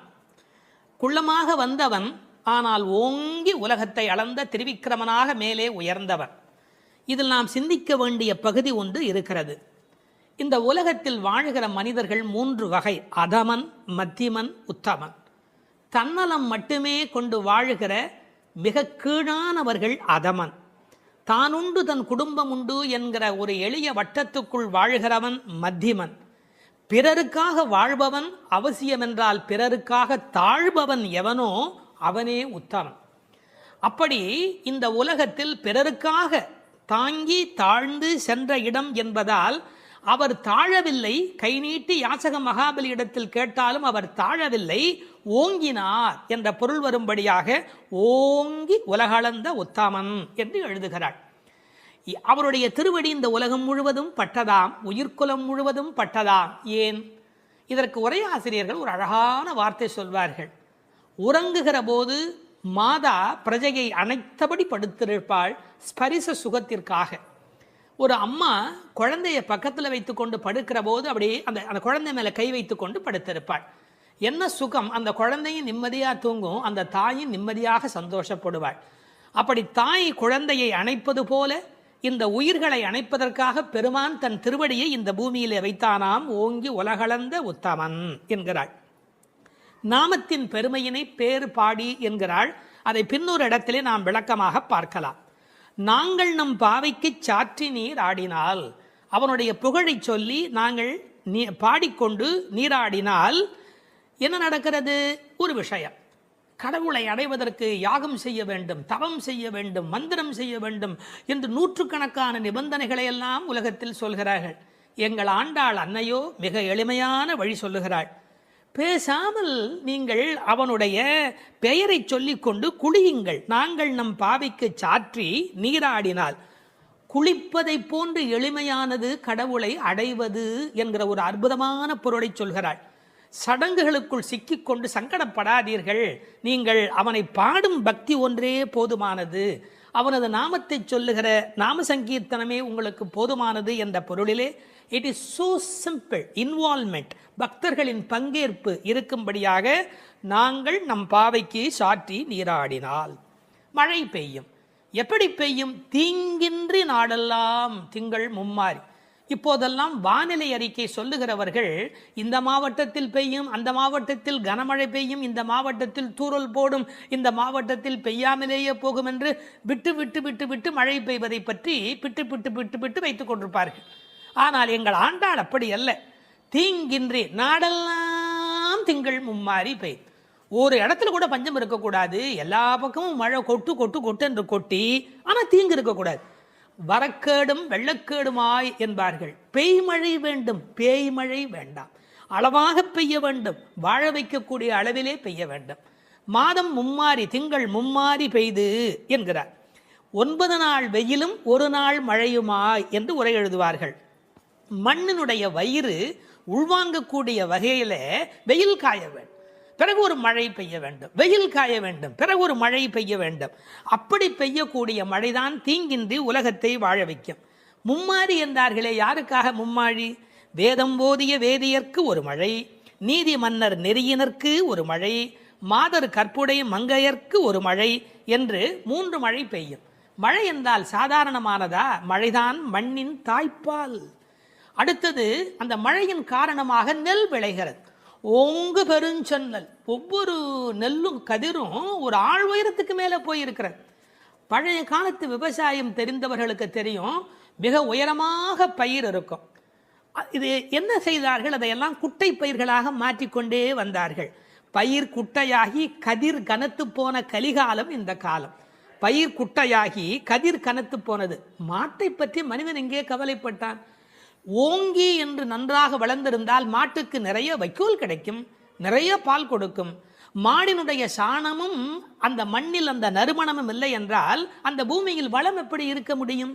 குள்ளமாக வந்தவன், ஆனால் ஓங்கி உலகத்தை அளந்த திருவிக்கிரமனாக மேலே உயர்ந்தவன். இதில் நாம் சிந்திக்க வேண்டிய பகுதி ஒன்று இருக்கிறது. இந்த உலகத்தில் வாழ்கிற மனிதர்கள் 3 வகை: அதமன், மத்தியமன், உத்தமன். தன்னலம் மட்டுமே கொண்டு வாழ்கிற மிக கீழானவர்கள் அதமன். தானுண்டு தன் குடும்பம் உண்டு என்கிற ஒரு எளிய வட்டத்துக்குள் வாழ்கிறவன் மத்தியமன். பிறருக்காக வாழ்பவன், அவசியமென்றால் பிறருக்காக தாழ்பவன் எவனோ அவனே உத்தமன். அப்படி இந்த உலகத்தில் பிறருக்காக தாங்கி தாழ்ந்து சென்ற இடம் என்பதால் அவர் தாழவில்லை. கை நீட்டி யாசக மகாபலி இடத்தில் கேட்டாலும் அவர் தாழவில்லை, ஓங்கினார் என்ற பொருள் வரும்படியாக ஓங்கி உலகளந்த உத்தமன் என்று எழுதுகிறார். அவருடைய திருவடி இந்த உலகம் முழுவதும் பட்டதாம், உயிர்குலம் முழுவதும் பட்டதாம். ஏன்? இதற்கு உரையாசிரியர்கள் ஒரு அழகான வார்த்தை சொல்வார்கள். உறங்குகிற போது மாதா பிரஜையை அனைத்தபடி படுத்திருப்பாள் ஸ்பரிச சுகத்திற்காக. ஒரு அம்மா குழந்தைய பக்கத்தில் வைத்து கொண்டு படுக்கிற போது அப்படியே அந்த குழந்தை மேலே கை வைத்து கொண்டு படுத்திருப்பாள். என்ன சுகம்! அந்த குழந்தையும் நிம்மதியாக தூங்கும், அந்த தாயும் நிம்மதியாக சந்தோஷப்படுவாள். அப்படி தாய் குழந்தையை அணைப்பது போல இந்த உயிர்களை அணைப்பதற்காக பெருமான் தன் திருவடியை இந்த பூமியிலே வைத்தானாம். ஓங்கி உலகளந்த உத்தமன் என்கிறாள். நாமத்தின் பெருமையினை பேர் பாடி என்கிறாள். அதை பின்னொரு இடத்திலே நாம் விளக்கமாக பார்க்கலாம். நாங்கள் நம் பாவைக்கு சாற்றி நீர் ஆடினால், அவனுடைய புகழை சொல்லி நாங்கள் பாடிக்கொண்டு நீராடினால் என்ன நடக்கிறது? ஒரு விஷயம், கடவுளை அடைவதற்கு யாகம் செய்ய வேண்டும், தவம் செய்ய வேண்டும், மந்திரம் செய்ய வேண்டும் என்று 100கணக்கான நிபந்தனைகளை எல்லாம் உலகத்தில் சொல்கிறார்கள். எங்கள் ஆண்டாள் அன்னையோ மிக எளிமையான வழி சொல்லுகிறாள். பேசாமல் நீங்கள் அவனுடைய பெயரை சொல்லிக்கொண்டு குளியுங்கள். நாங்கள் நம் பாவைக்கு சாற்றி நீராடினால், குளிப்பதை போன்று எளிமையானது கடவுளை அடைவது என்கிற ஒரு அற்புதமான பொருளை சொல்கிறாள். சடங்குகளுக்குள் சிக்கிக்கொண்டு சங்கடப்படாதீர்கள். நீங்கள் அவனை பாடும் பக்தி ஒன்றே போதுமானது, அவனது நாமத்தை சொல்லுகிற நாம சங்கீர்த்தனமே உங்களுக்கு போதுமானது என்ற பொருளிலே it is so simple. Involvement, பக்தர்களின் பங்கேற்பு இருக்கும்படியாக நாங்கள் நம் பாவைக்கு சாற்றி நீராடினால் மழை பெய்யும். எப்படி பெய்யும்? தீங்கின்றி நாடெல்லாம் திங்கள் மும்மாறி. இப்போதெல்லாம் வானிலை அறிக்கை சொல்லுகிறவர்கள் இந்த மாவட்டத்தில் பெய்யும், அந்த மாவட்டத்தில் கனமழை பெய்யும், இந்த மாவட்டத்தில் தூறல் போடும், இந்த மாவட்டத்தில் பெய்யாமலேயே போகும் என்று விட்டு விட்டு விட்டு விட்டு மழை பெய்வதை பற்றி பிட்டு பிட்டு பிட்டு பிட்டு வைத்துக் கொண்டிருப்பார்கள். ஆனால் எங்கள் ஆண்டாள் அப்படி அல்ல. தீங்கின்றி நாடெல்லாம் திங்கள் மும்மாறி பெய்யும். ஒரு இடத்துல கூட பஞ்சம் இருக்கக்கூடாது. எல்லா பக்கமும் மழை கொட்டு கொட்டு கொட்டு என்று கொட்டி, ஆனால் தீங்கு இருக்கக்கூடாது. வரக்கேடும் வெள்ளக்கேடுமாய் என்பார்கள். பெய்மழை வேண்டும், பேய்மழை வேண்டாம். அளவாக பெய்ய வேண்டும், வாழ வைக்கக்கூடிய அளவிலே பெய்ய வேண்டும். மாதம் மும்மாறி, திங்கள் மும்மாறி பெய்து என்கிறார். 9 நாள் வெயிலும் 1 நாள் மழையுமாய் என்று உரை எழுதுவார்கள். மண்ணினுடைய வயிறு உள்வாங்கக்கூடிய வகையில வெயில் காய வேண்டும், பிறகு ஒரு மழை பெய்ய வேண்டும், வெயில் காய வேண்டும், பிறகு ஒரு மழை பெய்ய வேண்டும். அப்படி பெய்யக்கூடிய மழைதான் தீங்கின்றி உலகத்தை வாழ வைக்கும். மும்மாறி என்றார்களே, யாருக்காக மும்மாழி? வேதம் போதிய வேதியர்க்கு ஒரு மழை, நீதி மன்னர் நெறியினர்க்கு ஒரு மழை, மாதர் கற்புடை மங்கையர்க்கு ஒரு மழை என்று 3 மழை பெய்யும். மழை என்றால் சாதாரணமானதா? மழைதான் மண்ணின் தாய்ப்பால். அடுத்தது, அந்த மழையின் காரணமாக நெல் விளைகிறது. ஓங்கு பெருஞ்சன்னல், ஒவ்வொரு நெல்லும் கதிரும் ஒரு ஆள் உயரத்துக்கு மேலே போயிருக்கிறது. பழைய காலத்து விவசாயம் தெரிந்தவர்களுக்கு தெரியும், மிக உயரமாக பயிர் இருக்கும். இது என்ன செய்தார்கள், அதையெல்லாம் குட்டை பயிர்களாக மாற்றிக்கொண்டே வந்தார்கள். பயிர் குட்டையாகி கதிர் கனத்து போன கலிகாலம் இந்த காலம். பயிர் குட்டையாகி கதிர் கனத்து போனது. மாட்டை பற்றி மனிதன் எங்கே கவலைப்பட்டான்? ஓங்கி என்று நன்றாக வளர்ந்திருந்தால் மாட்டுக்கு நிறைய வைக்கோல் கிடைக்கும், நிறைய பால் கொடுக்கும். மாடினுடைய சாணமும் அந்த மண்ணில் அந்த நறுமணமும் இல்லை என்றால் அந்த பூமியில் வளம் எப்படி இருக்க முடியும்?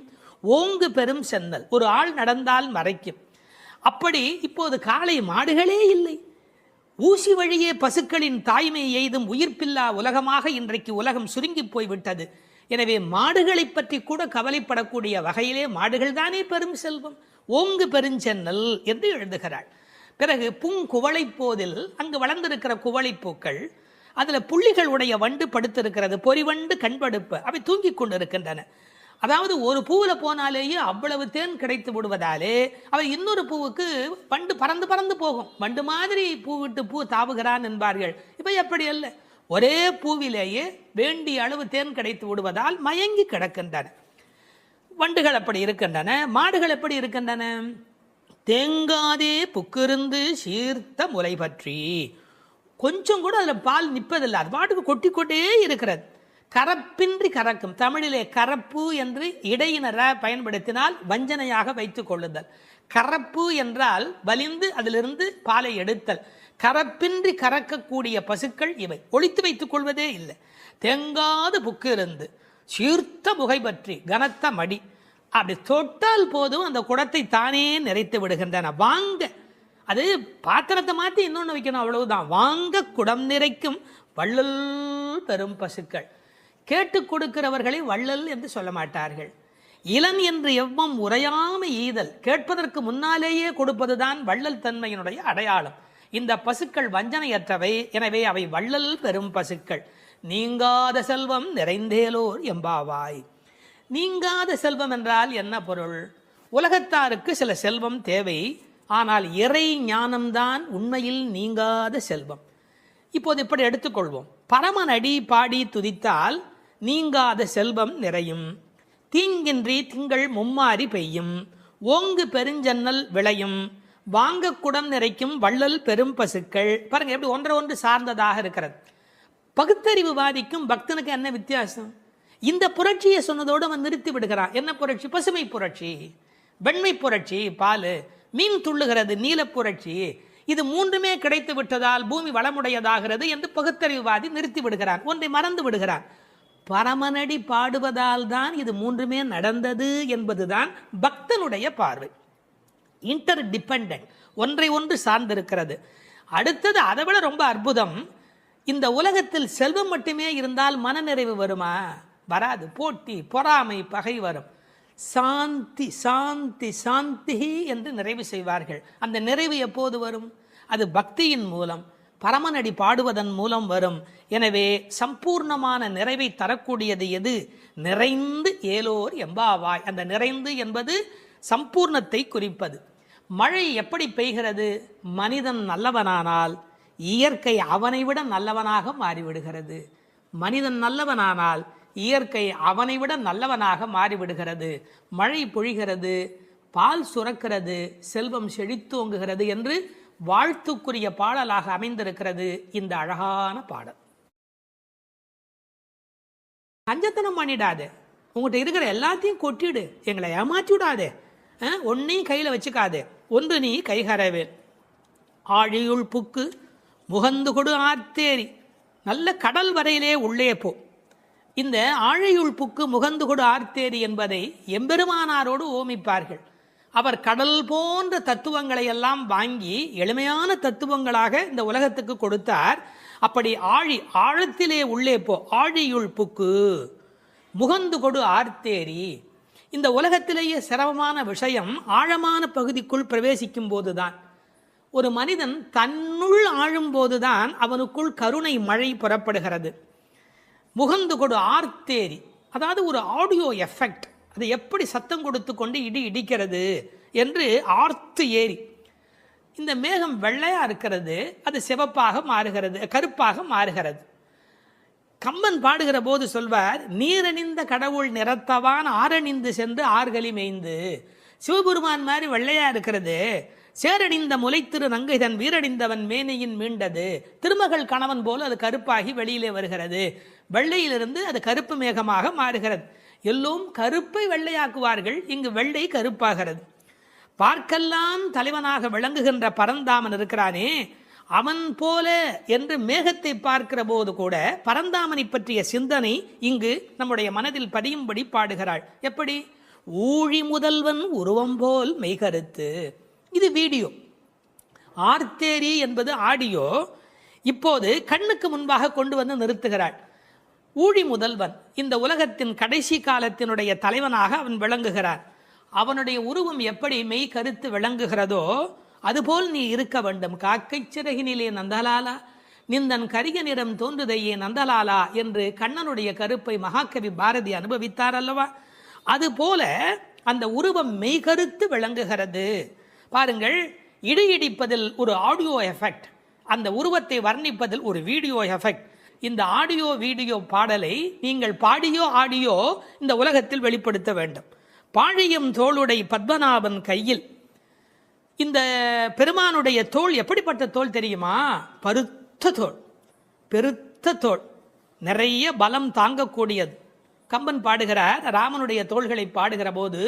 ஓங்கு பெரும் சென்னல், ஒரு ஆள் நடந்தால் மறைக்கும். அப்படி இப்போது காளை மாடுகளே இல்லை. ஊசி வழியே பசுக்களின் தாய்மை எய்தும் உயிர்ப்பில்லா உலகமாக இன்றைக்கு உலகம் சுருங்கி போய்விட்டது. எனவே மாடுகளை பற்றி கூட கவலைப்படக்கூடிய வகையிலே மாடுகள் தானே பெரும் செல்வம். ஓங்கு பெருஞ்சென்னல் என்று எழுதுகிறாள். பிறகு பூங்குவளை போதில், அங்கு வளர்ந்திருக்கிற குவளைப்பூக்கள், அதில் புள்ளிகள் உடைய வண்டு படுத்திருக்கிறது, பொறிவண்டு கண்படுப்பு, அவை தூங்கிக் கொண்டிருக்கின்றன. அதாவது ஒரு பூவில் போனாலேயே அவ்வளவு தேன் கிடைத்து விடுவதாலே அவை இன்னொரு பூவுக்கு வண்டு பறந்து பறந்து போகும். வண்டு மாதிரி பூ விட்டு பூ தாவுகிறான் என்பார்கள். இப்போ எப்படி அல்ல, ஒரே பூவிலேயே வேண்டிய அளவு தேன் கிடைத்து விடுவதால் மயங்கி கிடக்கின்றன. வண்டுகள் அப்படி இருக்கின்றன. மாடுகள் எப்படி இருக்கின்றன? தேங்காதே புக்கிருந்து சீர்த்த முலை பற்றி, கொஞ்சம் கூட அதில் பால் நிற்பதில்லை, அது பாட்டுக்கு கொட்டி கொண்டே இருக்கிறது. கரப்பின்றி கறக்கும். தமிழிலே கரப்பு என்று இடையினர பயன்படுத்தினால் வஞ்சனையாக வைத்துக் கொள்ளுதல். கரப்பு என்றால் வலிந்து அதிலிருந்து பாலை எடுத்தல். கரப்பின்றி கறக்கக்கூடிய பசுக்கள் இவை. ஒழித்து வைத்துக் கொள்வதே இல்லை. தேங்காது புக்கு இருந்து சீர்த்த முகை பற்றி, கனத்த மடி, அப்படி தொட்டால் போதும் அந்த குடத்தை தானே நிறைத்து விடுகின்றன. வாங்க, அது பாத்திரத்தை மாற்றி இன்னொன்று வைக்கணும், அவ்வளவுதான். வாங்க குடம் நிறைக்கும் வள்ளல் பெரும் பசுக்கள். கேட்டு கொடுக்கிறவர்களை வள்ளல் என்று சொல்ல மாட்டார்கள். இளன் என்று எவ்வம் உரையாமை ஈதல், கேட்பதற்கு முன்னாலேயே கொடுப்பதுதான் வள்ளல் தன்மையினுடைய அடையாளம். இந்த பசுக்கள் வஞ்சனையற்றவை, எனவே அவை வள்ளல் பெரும் பசுக்கள். நீங்காத செல்வம் நிறைந்தேலோர் எம்பாவாய். நீங்காத செல்வம் என்றால் என்ன பொருள்? உலகத்தாருக்கு சில செல்வம் தேவை, ஆனால் இறை ஞானம்தான் உண்மையில் நீங்காத செல்வம். இப்போது இப்படி எடுத்துக்கொள்வோம். பரமனடி பாடி துதித்தால் நீங்காத செல்வம் நிறையும். தீங்கின்றி திங்கள் மும்மாறி பெய்யும். ஓங்கு பெருஞ்சன்னல் விளையும். வாங்க குடம் நிறைக்கும் வள்ளல் பெரும் பசுக்கள். பாருங்க எப்படி ஒன்றை ஒன்று சார்ந்ததாக இருக்கிறது. பகுத்தறிவுவாதிக்கும் பக்தனுக்கு என்ன வித்தியாசம்? இந்த புரட்சியை சொன்னதோடு அவன் நிறுத்தி விடுகிறான். என்ன புரட்சி? பசுமை புரட்சி, வெண்மை புரட்சி, பால், மீன் துள்ளுகிறது, நீல புரட்சி. இது மூன்றுமே கிடைத்து விட்டதால் பூமி வளமுடையதாகிறது என்று பகுத்தறிவுவாதி நிறுத்தி விடுகிறான். ஒன்றை மறந்து விடுகிறான். பரமனடி பாடுவதால் தான் இது மூன்றுமே நடந்தது என்பதுதான் பக்தனுடைய பார்வை. இன்டர் டிபெண்டன்ட், ஒன்றை ஒன்று சார்ந்திருக்கிறது. அடுத்தது அதை விட ரொம்ப அற்புதம். இந்த உலகத்தில் செல்வம் மட்டுமே இருந்தால் மனநிறைவு வருமா? வராது. போட்டி, பொறாமை, பகை வரும். சாந்தி சாந்தி சாந்தி என்று நிறைவு செய்வார்கள். அந்த நிறைவு எப்போது வரும்? அது பக்தியின் மூலம், பரமனடி பாடுவதன் மூலம் வரும். எனவே சம்பூர்ணமான நிறைவை தரக்கூடியது எது? நிறைந்து ஏலோர் எம்பாவாய். அந்த நிறைந்து என்பது சம்பூர்ணத்தை குறிப்பது. மழை எப்படி பெய்கிறது? மனிதன் நல்லவனானால் இயற்கை அவனை விட நல்லவனாக மாறிவிடுகிறது. மனிதன் நல்லவனானால் இயற்கை அவனை விட நல்லவனாக மாறிவிடுகிறது. மழை பொழிகிறது, பால் சுரக்கிறது, செல்வம் செழித்தோங்குகிறது என்று வாழ்த்துக்குரிய பாடலாக அமைந்திருக்கிறது இந்த அழகான பாடல். கஞ்சத்தனம் பண்ணிடாதே, உங்கள்கிட்ட இருக்கிற எல்லாத்தையும் கொட்டிடு, எங்களை ஏமாற்றி விடாதே, ஒன்னையும் கையில் வச்சுக்காதே. ஒன்று நீ கைகரவேல். ஆழியுள் புக்கு முகந்து கொடு ஆர்த்தேரி. நல்ல கடல் வரையிலே உள்ளே போ. இந்த ஆழியுள் புக்கு முகந்து கொடு ஆர்த்தேரி என்பதை எம்பெருமானாரோடு ஓமிப்பார்கள். அவர் கடல் போன்ற தத்துவங்களை எல்லாம் வாங்கி எளிமையான தத்துவங்களாக இந்த உலகத்துக்கு கொடுத்தார். அப்படி ஆழத்திலே உள்ளே போ. ஆழியுள் புக்கு முகந்து கொடு ஆர்த்தேரி. இந்த உலகத்திலேயே சிரமமான விஷயம் ஆழமான பகுதிக்குள் பிரவேசிக்கும் போதுதான். ஒரு மனிதன் தன்னுள் ஆழும் போதுதான் அவனுக்குள் கருணை மழை புறப்படுகிறது. முகந்து கொடு ஆர்த்தேரி, அதாவது ஒரு ஆடியோ எஃபெக்ட். அது எப்படி சத்தம் கொடுத்து கொண்டு இடி இடிக்கிறது என்று ஆர்த்து ஏரி. இந்த மேகம் வெள்ளையா இருக்கிறது, அது சிவப்பாக மாறுகிறது, கருப்பாக மாறுகிறது. கம்பன் பாடுகிற போது சொல்வார், நீரணிந்த கடவுள் நிறத்தவான் ஆரணிந்து சென்று ஆர்களி மேய்ந்து. சிவபெருமான் மாதிரி வெள்ளையா இருக்கிறது, சேரணிந்த முலைத்திரு நங்கைதன் வீரணிந்தவன் மேனையின் மீண்டது. திருமகள் கணவன் போல அது கருப்பாகி வெளியிலே வருகிறது. வெள்ளையிலிருந்து அது கருப்பு மேகமாக மாறுகிறது. எல்லோரும் கருப்பை வெள்ளையாக்குவார்கள், இங்கு வெள்ளை கருப்பாகிறது. பார்க்கெல்லாம் தலைவனாக விளங்குகின்ற பரந்தாமன் இருக்கிறானே, அவன் போல என்று மேகத்தை பார்க்கிற போது கூட பரந்தாமனை பற்றிய சிந்தனை இங்கு நம்முடைய மனதில் பதியும்படி பாடுகிறாள். எப்படி? ஊழி முதல்வன் உருவம் போல் மெய்கருத்து. இது வீடியோ. ஆர்த்தேரி என்பது ஆடியோ. இப்போது கண்ணுக்கு முன்பாக கொண்டு வந்து நிறுத்துகிறாள். ஊழி முதல்வன், இந்த உலகத்தின் கடைசி காலத்தினுடைய தலைவனாக அவன் விளங்குகிறான். அவனுடைய உருவம் எப்படி மெய் கருத்து விளங்குகிறதோ அதுபோல் நீ இருக்க வேண்டும். காக்கை சிறகினிலே நந்தலாலா நிந்தன் கரிய நிறம் தோன்றுதையே நந்தலாலா என்று கண்ணனுடைய கருப்பை மகாகவி பாரதி அனுபவித்தார் அல்லவா? அதுபோல அந்த உருவம் மெய்கருத்து விளங்குகிறது. பாருங்கள், இடி இடிப்பதில் ஒரு ஆடியோ எஃபெக்ட், அந்த உருவத்தை வர்ணிப்பதில் ஒரு வீடியோ எஃபெக்ட். இந்த ஆடியோ வீடியோ பாடலை நீங்கள் பாடியோ ஆடியோ இந்த உலகத்தில் வெளிப்படுத்த வேண்டும். பாழியம் தோளுடை பத்மநாபன் கையில். இந்த பெருமானுடைய தோள் எப்படிப்பட்ட தோள் தெரியுமா? பருத்த தோள், பெருத்த தோள், நிறைய பலம் தாங்கக்கூடியது. கம்பன் பாடுகிறார், ராமனுடைய தோள்களை பாடுகிற போது,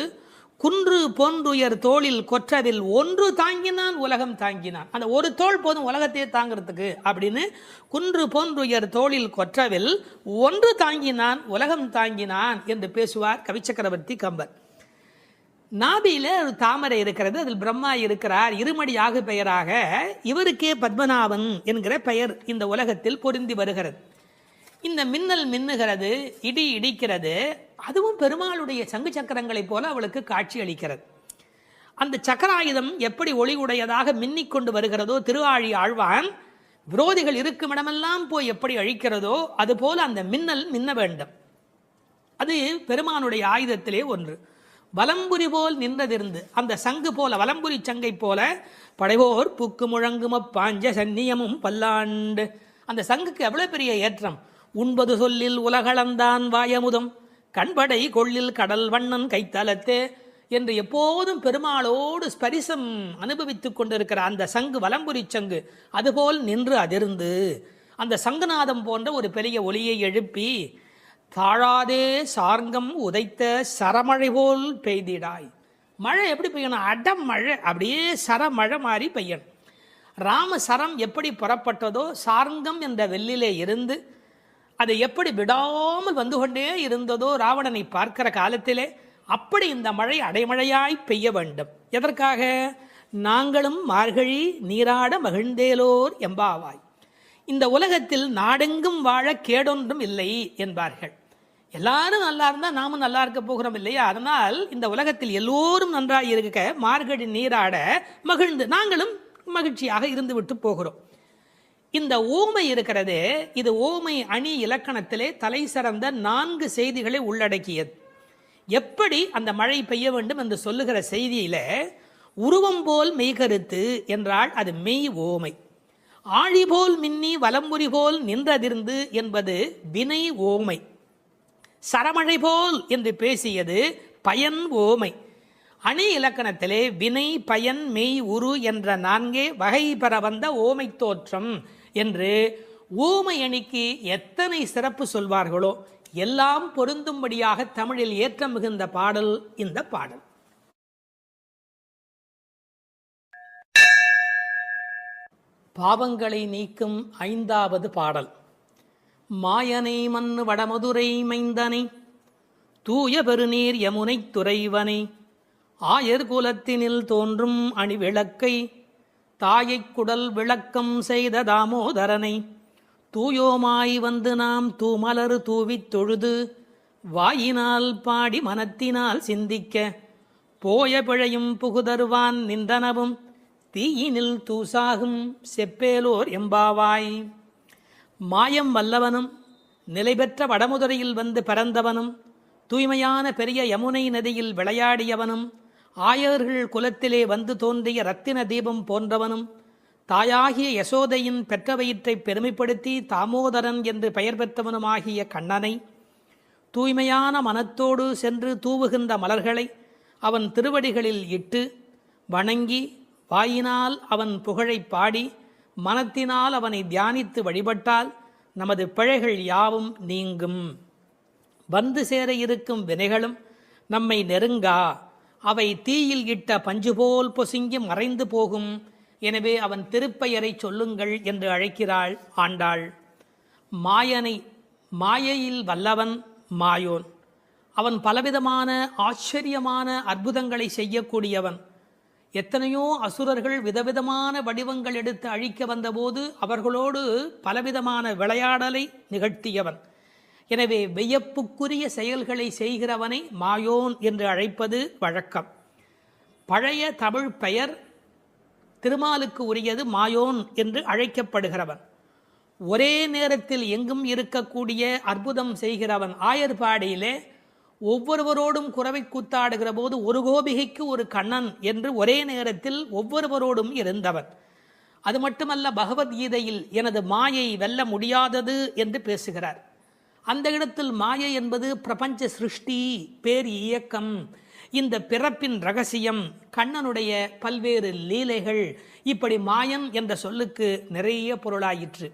குன்று போன்றுயர் தோளில் கொற்றவில் ஒன்று தாங்கினான் உலகம் தாங்கினான். அந்த ஒரு தோள் போதும் உலகத்தையே தாங்கிறதுக்கு அப்படின்னு, குன்று போன்றுயர் தோளில் கொற்றவில் ஒன்று தாங்கினான் உலகம் தாங்கினான் என்று பேசுவார் கவிச்சக்கரவர்த்தி கம்பன். நாபியில ஒரு தாமரை இருக்கிறது, அதில் பிரம்மா இருக்கிறார், இருமடியாக பெயராக. இவருக்கே பத்மநாபன் என்கிற பெயர் இந்த உலகத்தில் பொருந்தி வருகிறது. இந்த மின்னல் மின்னுகிறது, இடி இடிக்கிறது, அதுவும் பெருமாளுடைய சங்கு சக்கரங்களைப் போல அவளுக்கு காட்சி அளிக்கிறது. அந்த சக்கராயுதம் எப்படி ஒளி உடையதாக மின்னிக்கொண்டு வருகிறதோ, திருவாழி ஆழ்வான் விரோதிகள் இருக்கும் இடமெல்லாம் போய் எப்படி அழிக்கிறதோ அதுபோல அந்த மின்னல் மின்ன வேண்டும். அது பெருமானுடைய ஆயுதத்திலே ஒன்று. வலம்புரி போல் நின்றதிருந்து அந்த சங்கு போல, வலம்புரி சங்கை போல, படைவோர் புக்கு முழங்கும பாஞ்ச சன்னியமும் பல்லாண்டு. அந்த சங்குக்கு எவ்வளவு பெரிய ஏற்றம்! உண்பது சொல்லில் உலகளந்தான் வாயமுதம், கண்படை கொள்ளில் கடல் வண்ணன் கைத்தலத்தே என்று எப்போதும் பெருமாளோடு ஸ்பரிசம் அனுபவித்துக் கொண்டிருக்கிற அந்த சங்கு, வலம்புரி சங்கு, அதுபோல் நின்று அதிர்ந்து அந்த சங்குநாதம் போன்ற ஒரு பெரிய ஒலியை எழுப்பி, தாழாதே சார்ங்கம் உதைத்த சரமழை போல் பெய்திடாய். மழை எப்படி பெய்யணும்? அடம் மழை, அப்படியே சரமழை மாதிரி பெய்யணும். ராமசரம் எப்படி புறப்பட்டதோ, சார்ங்கம் என்ற வெள்ளிலே இருந்து அது எப்படி விடாமல் வந்து கொண்டே இருந்ததோ ராவணனை பார்க்கிற காலத்திலே, அப்படி இந்த மழை அடைமழையாய் பெய்ய வேண்டும். எதற்காக? நாங்களும் மார்கழி நீராட மகிழ்ந்தேலோர் எம்பாவாய். இந்த உலகத்தில் நாடெங்கும் வாழ கேடொன்றும் இல்லை என்பார்கள். எல்லாரும் நல்லா இருந்தால் நாமும் நல்லா இருக்க போகிறோம் இல்லையா? அதனால் இந்த உலகத்தில் எல்லோரும் நன்றாக இருக்க மார்கழி நீராட மகிழ்ந்து நாங்களும் மகிழ்ச்சியாக இருந்து விட்டு போகிறோம். இந்த ஓமை இருக்கிறதே, இது ஓமை அணி இலக்கணத்திலே தலை சிறந்த 4 செய்திகளை உள்ளடக்கியது. எப்படி அந்த மழை பெய்ய வேண்டும் என்று சொல்லுகிற செய்தியில, உருவம் போல் மெய்கருத்து என்றால் அது மெய் ஓமை. ஆழி போல் மின்னி வலம்புரி போல் நின்றதிர்ந்து என்பது வினை ஓமை. சரமழை போல் என்று பேசியது பயன் ஓமை. அணி இலக்கணத்திலே வினை, பயன், மெய், உரு என்ற 4 வகை பெற வந்த ஓமை தோற்றம் என்று ஓமை அணிக்கு எத்தனை சிறப்பு சொல்வார்களோ எல்லாம் பொருந்தும்படியாக தமிழில் ஏற்றம் மிகுந்த பாடல் இந்த பாடல். பாவங்களை நீக்கும் 5வது பாடல். மாயனை மன்னு வடமதுரை மைந்தனை, தூய பெருநீர் யமுனை துறைவனை, ஆயர் குலத்தினில் தோன்றும் அணிவிளக்கை, தாயைக் குடல் விளக்கம் செய்த தாமோதரனை, தூயோமாய் வந்து நாம் தூமலர் தூவித் தொழுது, வாயினால் பாடி மனத்தினால் சிந்திக்க, போய பிழையும் புகுதருவான் நின்றனவும், தீயினில் தூசாகும் செப்பேலோர் எம்பாவாய். மாயம் வல்லவனும் நிலைபெற்ற வடமுதுரையில் வந்து பிறந்தவனும், தூய்மையான பெரிய யமுனை நதியில் விளையாடியவனும், ஆயர்கள் குலத்திலே வந்து தோன்றிய ரத்தின தீபம் போன்றவனும் தாயாகிய யசோதையின் பெற்ற வயிற்றை பெருமைப்படுத்தி தாமோதரன் என்று பெயர் பெற்றவனுமாகிய கண்ணனை தூய்மையான மனத்தோடு சென்று தூவுகின்ற மலர்களை அவன் திருவடிகளில் இட்டு வணங்கி வாயினால் அவன் புகழைப் பாடி மனத்தினால் அவனை தியானித்து வழிபட்டால் நமது பிழைகள் யாவும் நீங்கும். வந்து சேர இருக்கும் வினைகளும் நம்மை நெருங்கா. அவை தீயில் இட்ட பஞ்சு போல் பொசுங்கி மறைந்து போகும். எனவே அவன் திருப்பெயரை சொல்லுங்கள் என்று அழைக்கிறாள் ஆண்டாள். மாயனை மாயையில் வல்லவன் மாயோன். அவன் பலவிதமான ஆச்சரியமான அற்புதங்களை செய்யக்கூடியவன். எத்தனையோ அசுரர்கள் விதவிதமான வடிவங்கள் எடுத்து அழிக்க வந்தபோது அவர்களோடு பலவிதமான விளையாடலை நிகழ்த்தியவன். எனவே வியப்புக்குரிய செயல்களை செய்கிறவனை மாயோன் என்று அழைப்பது வழக்கம். பழைய தமிழ் பெயர் திருமாலுக்கு உரியது மாயோன் என்று அழைக்கப்படுகிறவன். ஒரே நேரத்தில் எங்கும் இருக்கக்கூடிய அற்புதம் செய்கிறவன். ஆயர்பாடியிலே ஒவ்வொருவரோடும் குறவை கூத்தாடுகிற போது ஒரு கோபிகைக்கு ஒரு கண்ணன் என்று ஒரே நேரத்தில் ஒவ்வொருவரோடும் இருந்தவன். அது மட்டுமல்ல, பகவத்கீதையில் எனது மாயை வெல்ல முடியாதது என்று பேசுகிறார். அந்த இடத்தில் மாயை என்பது பிரபஞ்ச சிருஷ்டி, பேர் இயக்கம், இந்த பிறப்பின் ரகசியம், கண்ணனுடைய பல்வேறு லீலைகள். இப்படி மாயன் என்ற சொல்லுக்கு நிறைய பொருளாயிற்று.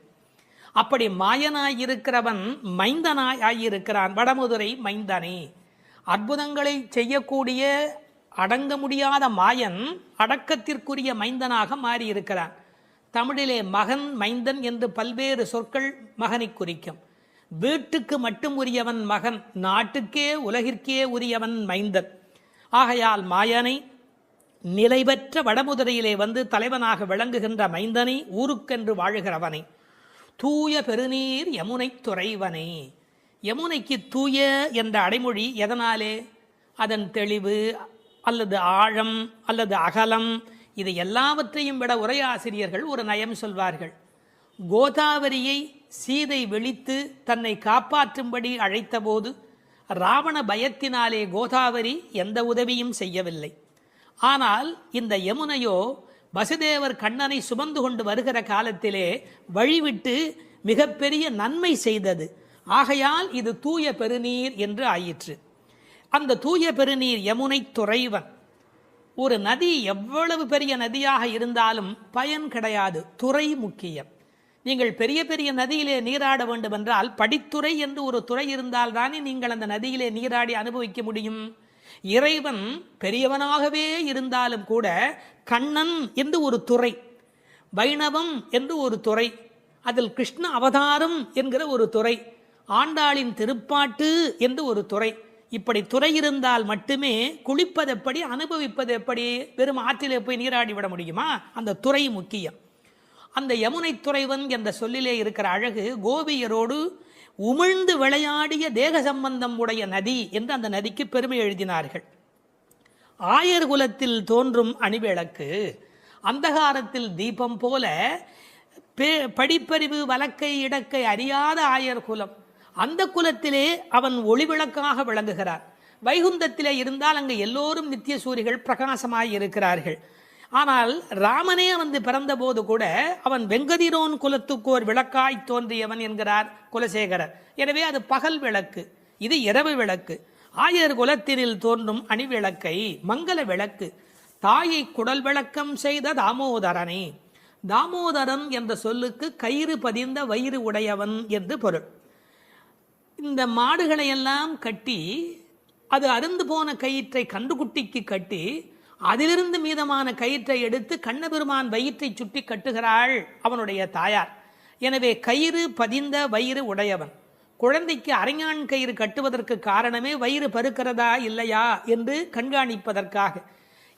அப்படி மாயனாயிருக்கிறவன் மைந்தனாய் ஆகியிருக்கிறான். வடமதுரை மைந்தனே. அற்புதங்களை செய்யக்கூடிய அடங்க முடியாத மாயன் அடக்கத்திற்குரிய மைந்தனாக மாறியிருக்கிறான். தமிழிலே மகன் மைந்தன் என்று பல்வேறு சொற்கள் மகனை குறிக்கும். வீட்டுக்கு மட்டும் உரியவன் மகன், நாட்டுக்கே உலகிற்கே உரியவன் மைந்தன். ஆகையால் மாயனை நிலைபெற்ற வடமுதுரையிலே வந்து தலைவனாக விளங்குகின்ற மைந்தனை, ஊருக்கென்று வாழுகிறவனை, தூய பெருநீர் யமுனை துறைவனே. யமுனைக்கு தூய என்ற அடைமொழி எதனாலே? அதன் தெளிவு அல்லது ஆழம் அல்லது அகலம், இது எல்லாவற்றையும் விட உரையாசிரியர்கள் ஒரு நயம் சொல்வார்கள். கோதாவரியை சீதை விழித்து தன்னை காப்பாற்றும்படி அழைத்தபோது ராவண பயத்தினாலே கோதாவரி எந்த உதவியும் செய்யவில்லை. ஆனால் இந்த யமுனையோ வசுதேவர் கண்ணனை சுமந்து கொண்டு வருகிற காலத்திலே வழிவிட்டு மிகப்பெரிய நன்மை செய்தது. ஆகையால் இது தூய பெருநீர் என்று ஆயிற்று. அந்த தூய பெருநீர் யமுனை துறைவன். ஒரு நதி எவ்வளவு பெரிய நதியாக இருந்தாலும் பயன் கிடையாது, துறை முக்கியம். நீங்கள் பெரிய பெரிய நதியிலே நீராட வேண்டும் என்றால் படித்துறை என்று ஒரு துறை இருந்தால் தானே நீங்கள் அந்த நதியிலே நீராடி அனுபவிக்க முடியும். இறைவன் பெரியவனாகவே இருந்தாலும் கூட கண்ணன் என்று ஒரு துறை, வைணவம் என்று ஒரு துறை, அதில் கிருஷ்ண அவதாரம் என்கிற ஒரு துறை, ஆண்டாளின் திருப்பாட்டு என்று ஒரு துறை. இப்படி துறை இருந்தால் மட்டுமே குளிப்பது எப்படி, அனுபவிப்பது எப்படி? வெறும் ஆற்றிலே போய் நீராடி விட முடியுமா? அந்த துறை முக்கியம். அந்த யமுனை துறைவன் என்ற சொல்லிலே இருக்கிற அழகு, கோபியரோடு உமிழ்ந்து விளையாடிய தேக சம்பந்தம் உடைய நதி என்று அந்த நதிக்கு பெருமை எழுதினார்கள். ஆயர் குலத்தில் தோன்றும் அணிவிளக்கு, அந்தகாரத்தில் தீபம் போல படிப்பறிவு வழக்கை இடக்கை அறியாத ஆயர் குலம். அந்த குலத்திலே அவன் ஒளிவிளக்காக விளங்குகிறார். வைகுந்தத்திலே இருந்தால் அங்கு எல்லோரும் நித்திய சூரிகள் பிரகாசமாய் இருக்கிறார்கள். ஆனால் ராமனே வந்து பிறந்த போது கூட அவன் வெங்கதிரோன் குலத்துக்கோர் விளக்காய் தோன்றியவன் என்கிறார் குலசேகரர். எனவே அது பகல் விளக்கு, இது இரவு விளக்கு. ஆயர் குலத்தினில் தோன்றும் அணிவிளக்கை மங்கள விளக்கு, தாயை குடல் விளக்கம் செய்த தாமோதரனே. தாமோதரன் என்ற சொல்லுக்கு கயிறு பதிந்த வயிறு உடையவன் என்று பொருள். இந்த மாடுகளை எல்லாம் கட்டி அது அருந்து போன கயிற்றை கன்றுக்குட்டிக்கு கட்டி அதிலிருந்து மீதமான கயிற்றை எடுத்து கண்ணபெருமான் வயிற்றை சுட்டி கட்டுகிறாள் அவனுடைய தாயார். எனவே கயிறு பதிந்த வயிறு உடையவன். குழந்தைக்கு அரைஞான் கயிறு கட்டுவதற்கு காரணமே வயிறு பருக்கிறதா இல்லையா என்று கண்காணிப்பதற்காக.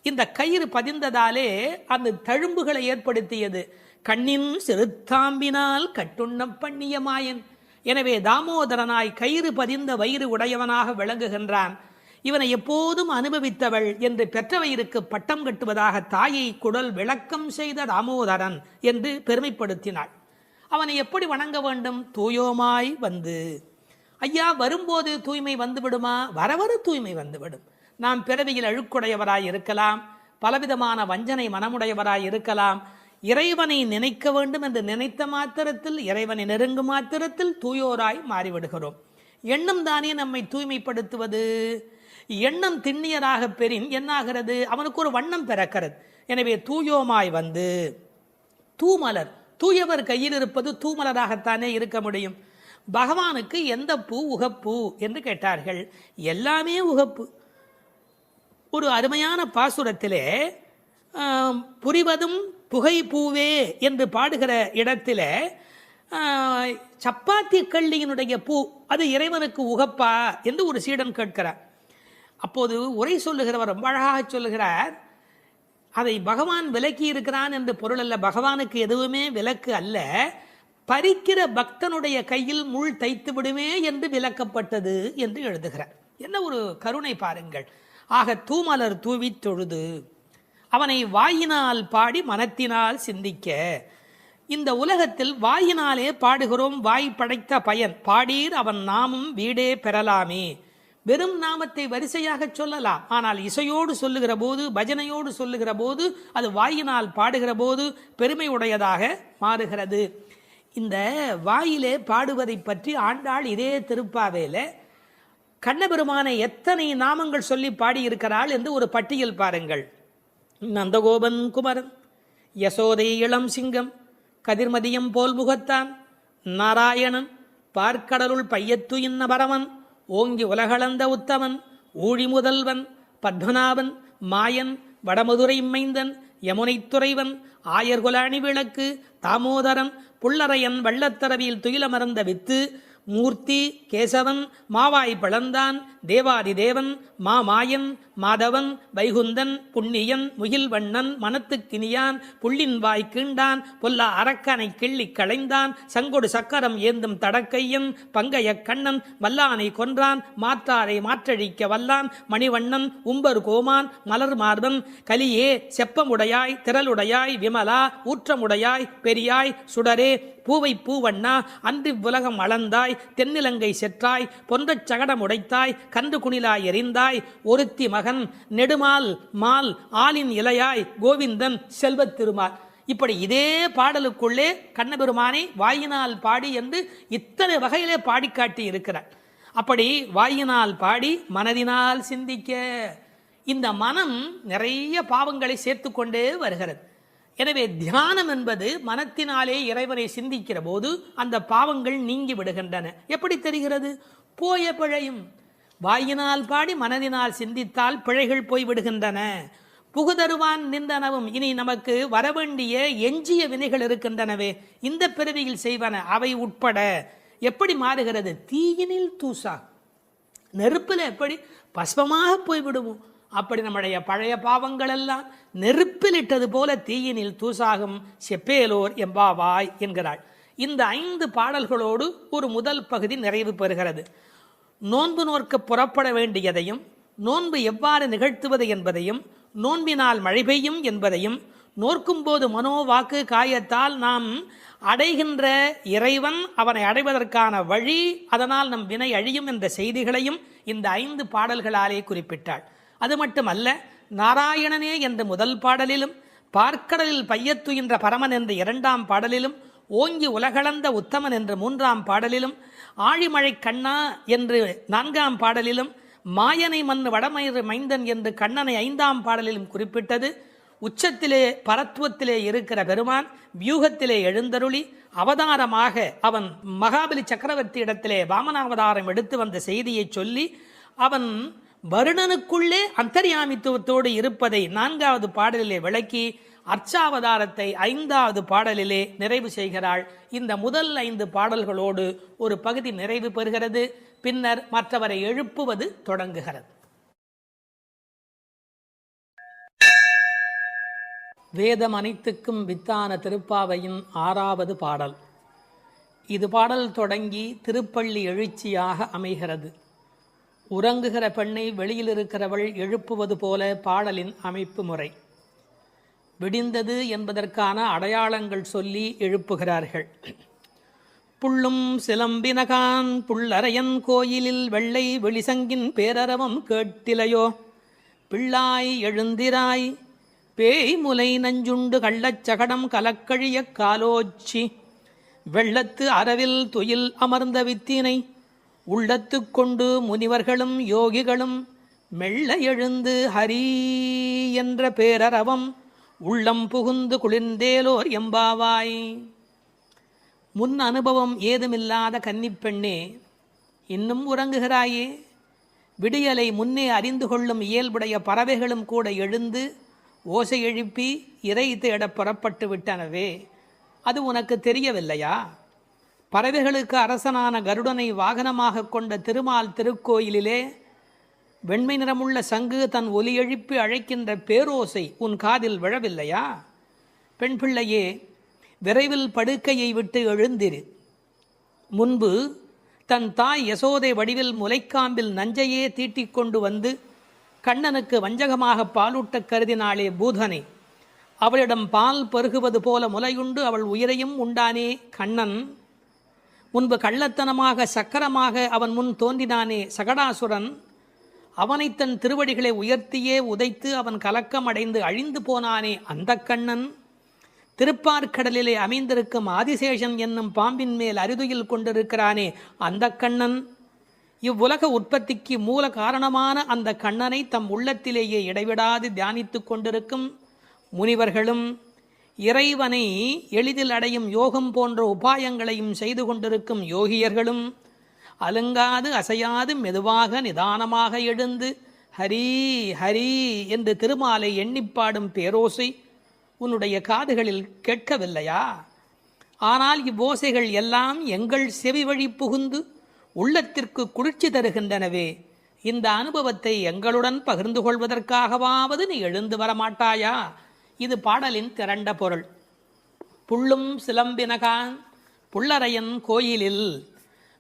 இந்த கயிறு பதிந்ததாலே அந்த தழும்புகளை ஏற்படுத்தியது. கண்ணின் சிறுத்தாம்பினால் கட்டுண்ண பண்ணிய மாயன். எனவே தாமோதரனாய் கயிறு பதிந்த வயிறு உடையவனாக விளங்குகின்றான். இவனை எப்போதும் அனுபவித்தவள் என்று பெற்றவயிருக்கு பட்டம் கட்டுவதாக தாயை குடல் விளக்கம் செய்த தாமோதரன் என்று பெருமைப்படுத்தினாள். அவனை எப்படி வணங்க வேண்டும்? தூயோமாய் வந்து. ஐயா, வரும்போது தூய்மை வந்துவிடுமா? வரவர தூய்மை வந்துவிடும். நாம் பிறவியில் அழுக்குடையவராய் இருக்கலாம், பலவிதமான வஞ்சனை மனமுடையவராய் இருக்கலாம். இறைவனை நினைக்க வேண்டும் என்று நினைத்த மாத்திரத்தில், இறைவனை நெருங்கும் மாத்திரத்தில் தூயோராய் மாறிவிடுகிறோம். எண்ணம் தானே நம்மை தூய்மைப்படுத்துவது. எண்ணம் திண்ணியராக பெறின் என்னாகிறது? அவனுக்கு ஒரு வண்ணம் பிறக்கிறது. எனவே தூயோமாய் வந்து தூமலர், தூயவர் கையில் இருப்பது தூமலராகத்தானே இருக்க முடியும். பகவானுக்கு எந்த பூ உகப்பு என்று கேட்டார்கள். எல்லாமே உகப்பு. ஒரு அருமையான பாசுரத்திலே புரிவதும் புகை பூவே என்று பாடுகிற இடத்திலே சப்பாத்தி கள்ளியினுடைய பூ அது இறைவனுக்கு உகப்பா என்று ஒரு சீடன் கேட்கிறார். அப்போது உரை சொல்லுகிறவர் ரொம்ப அழகாக சொல்லுகிறார், அதை பகவான் விலக்கி இருக்கிறான் என்று பொருள் அல்ல. பகவானுக்கு எதுவுமே விலக்கு அல்ல. பறிக்கிற பக்தனுடைய கையில் முள் தைத்து விடுமே என்று விலக்கப்பட்டது என்று எழுதுகிறார். என்ன ஒரு கருணை பாருங்கள். ஆக தூமலர் தூவி தொழுது அவனை வாயினால் பாடி மனத்தினால் சிந்திக்க. இந்த உலகத்தில் வாயினாலே பாடுகிறோம், வாய் படைத்த பயன். பாடீர் அவன் நாமும் வீடே பெறலாமே. வெறும் நாமத்தை வரிசையாக சொல்லலாம், ஆனால் இசையோடு சொல்லுகிற போது, பஜனையோடு சொல்லுகிற போது, அது வாயினால் பாடுகிற போது பெருமை உடையதாக மாறுகிறது. இந்த வாயிலே பாடுவதை பற்றி ஆண்டாள் இதே திருப்பாவேல கண்ணபெருமானை எத்தனை நாமங்கள் சொல்லி பாடியிருக்கிறாள் என்று ஒரு பட்டியல் பாருங்கள். நந்தகோபன் குமரன், யசோதை இளம் சிங்கம், கதிர்மதியம் போல் முகத்தான், நாராயணன், பார்க்கடலுள் பையத்து இன்ன பரவன், ஓங்கி உலகளந்த உத்தமன், ஊழி முதல்வன், பத்மநாபன், மாயன், வடமதுரை மைந்தன், யமுனைத் துறைவன், ஆயர்குலாணி விளக்கு, தாமோதரன், புள்ளரையன், வள்ளத்தரவியில் துயிலமர்ந்த வித்து, மூர்த்தி, கேசவன், மாவாய் பழந்தான், தேவாதி தேவன், மாமாயன், மாதவன், வைகுந்தன், புண்ணியன், முகில்வண்ணன், மனத்துக்கினியான், புள்ளின் வாய் கீண்டான், பொல்லா அரக்கனை கிள்ளி களைந்தான், சங்கொடு சக்கரம் ஏந்தும் தடக்கையன், பங்கைய கண்ணன், வல்லானை கொன்றான், மாற்றாரை மாற்றழிக்க வல்லான், மணிவண்ணன், உம்பர் கோமான், மலர் மார்பன், கலியே, செப்பமுடையாய், திரளுடையாய், விமலா, ஊற்றமுடையாய், பெரியாய், சுடரே, பூவை பூவண்ணா, அன்றி உலகம் அளந்தாய், தென்னிலங்கை செற்றாய், பொன்றச் சகடம் உடைத்தாய், கன்று குணிலாய் எறிந்தாய், ஒருத்தி மகன், நெடுமால் மால், ஆலின் இலையாய், கோவிந்தன், செல்வத் திருமால். இப்படி இதே பாடலுக்குள்ளே கண்ணபெருமானை வாயினால் பாடி என்று இத்தனை வகையிலே பாடிக்காட்டி இருக்கிறார். அப்படி வாயினால் பாடி மனதினால் சிந்திக்க. இந்த மனம் நிறைய பாவங்களை சேர்த்து கொண்டே வருகிறது. எனவே தியானம் என்பது மனத்தினாலே இறைவனை சிந்திக்கிற போது அந்த பாவங்கள் நீங்கி விடுகின்றன. எப்படி தெரிகிறது? போய பிழையும். வாயினால் பாடி மனதினால் சிந்தித்தால் பிழைகள் போய் விடுகின்றன. புகுதருவான் நின்றனவும். இனி நமக்கு வரவேண்டிய எஞ்சிய வினைகள் இருக்கின்றனவே, இந்த பிறவியில் செய்வன அவை உட்பட எப்படி மாறுகிறது? தீயினில் தூசா, நெருப்பில் எப்படி பஸ்பமாக போய்விடுவோம், அப்படி நம்முடைய பழைய பாவங்கள் எல்லாம் நெருப்பில் இட்டது போல தீயினில் தூசாகும். செப்பேலோர் எம்பாவாய் என்கிறாள். இந்த 5 பாடல்களோடு ஒரு முதல் பகுதி நிறைவு பெறுகிறது. நோன்பு நோற்க புறப்பட வேண்டியதையும், நோன்பு எவ்வாறு நிகழ்த்துவது என்பதையும், நோன்பினால் மழை பெய்யும் என்பதையும், நோற்கும் போது மனோ வாக்கு காயத்தால் நாம் அடைகின்ற இறைவன், அவனை அடைவதற்கான வழி, அதனால் நம் வினை அழியும் என்ற செய்திகளையும் இந்த 5 பாடல்களாலே குறிப்பிட்டாள். அது மட்டுமல்ல, நாராயணனே என்ற முதல் பாடலிலும், பார்க்கடலில் பையத்துயின்ற பரமன் என்ற 2ஆம் பாடலிலும், ஓங்கி உலகளந்த உத்தமன் என்று 3ஆம் பாடலிலும், ஆழிமழை கண்ணா என்று 4ஆம் பாடலிலும், மாயனை மண்ணு வடமயிறு மைந்தன் என்று கண்ணனை 5ஆம் பாடலிலும் குறிப்பிட்டது. உச்சத்திலே பரத்துவத்திலே இருக்கிற பெருமான் வியூகத்திலே எழுந்தருளி அவதாரமாக அவன் மகாபலி சக்கரவர்த்தி இடத்திலே வாமனாவதாரம் எடுத்து வந்த செய்தியை சொல்லி அவன் வருணனுக்குள்ளே அந்தர்யாமித்துவத்தோடு இருப்பதை 4வது பாடலிலே விளக்கி அர்ச்சாவதாரத்தை 5வது பாடலிலே நிறைவு செய்கிறாள். இந்த முதல் 5 பாடல்களோடு ஒரு பகுதி நிறைவு பெறுகிறது. பின்னர் மற்றவரை எழுப்புவது தொடங்குகிறது. வேதம் அனைத்துக்கும் வித்தான திருப்பாவையின் 6வது பாடல். இது பாடல் தொடங்கி திருப்பள்ளி எழுச்சியாக அமைகிறது. உறங்குகிற பெண்ணை வெளியில் இருக்கிறவள் எழுப்புவது போல பாடலின் அமைப்பு முறை. விடிந்தது என்பதற்கான அடையாளங்கள் சொல்லி எழுப்புகிறார்கள். புள்ளும் சிலம்பினகான் புள்ளரையன் கோயிலில் வெள்ளை வெளிசங்கின் பேரரவம் கேட்டிலையோ, பிள்ளாய் எழுந்திராய் பேய் முலை நஞ்சுண்டு கள்ளச்சகடம் கலக்கழிய காலோச்சி வெள்ளத்து அரவில் துயில் அமர்ந்த வித்தினை உள்ளத்து கொண்டு முனிவர்களும் யோகிகளும் மெல்ல எழுந்து ஹரி என்ற பேரரவம் உள்ளம் புகுந்து குளிர்ந்தேலோர் எம்பாவாய். முன் அனுபவம் ஏதுமில்லாத கன்னிப்பெண்ணே, இன்னும் உறங்குகிறாயே? விடியலை முன்னே அறிந்து கொள்ளும் இயல்புடைய பறவைகளும் கூட எழுந்து ஓசை எழுப்பி இறை தேட புறப்பட்டு விட்டனவே, அது உனக்கு தெரியவில்லையா? பறவைகளுக்கு அரசனான கருடனை வாகனமாக கொண்ட திருமால் திருக்கோயிலிலே வெண்மை நிறமுள்ள சங்கு தன் ஒலி எழுப்பி அழைக்கின்ற பேரோசை உன் காதில் விழவில்லையா? பெண் பிள்ளையே, விரைவில் படுக்கையை விட்டு எழுந்திரு. முன்பு தன் தாய் யசோதை வடிவில் முலைக்காம்பில் நஞ்சையே தீட்டிக் கொண்டு வந்து கண்ணனுக்கு வஞ்சகமாக பாலூட்ட கருதினாளே பூதனை. அவளிடம் பால் பருகுவது போல முலையுண்டு அவள் உயிரையும் உண்டானே கண்ணன். முன்பு கள்ளத்தனமாக சக்கரமாக அவன் முன் தோன்றினானே சகடாசுரன். அவனை தன் திருவடிகளை உயர்த்தியே உதைத்து அவன் கலக்கம் அடைந்து அழிந்து போனானே அந்த கண்ணன். திருப்பார்கடலிலே அமைந்திருக்கும் ஆதிசேஷன் என்னும் பாம்பின் மேல் அரிதுயில் கொண்டிருக்கிறானே அந்த கண்ணன். இவ்வுலக உற்பத்திக்கு மூல காரணமான அந்த கண்ணனை தம் உள்ளத்திலேயே இடைவிடாது தியானித்து கொண்டிருக்கும் முனிவர்களும் இறைவனை எளிதில் அடையும் யோகம் போன்ற உபாயங்களையும் செய்து கொண்டிருக்கும் யோகியர்களும் அலுங்காது அசையாது மெதுவாக நிதானமாக எழுந்து ஹரி ஹரி என்று திருமாலை எண்ணிப்பாடும் பேரோசை உன்னுடைய காதுகளில் கேட்கவில்லையா? ஆனால் இவ்வோசைகள் எல்லாம் எங்கள் செவி வழி புகுந்து உள்ளத்திற்கு குளிர்ச்சி தருகின்றனவே. இந்த அனுபவத்தை எங்களுடன் பகிர்ந்து கொள்வதற்காகவாவது நீ எழுந்து வரமாட்டாயா? இது பாடலின் திரண்ட பொருள். புள்ளும் சிலம்பினகான் புள்ளரையன் கோயிலில்.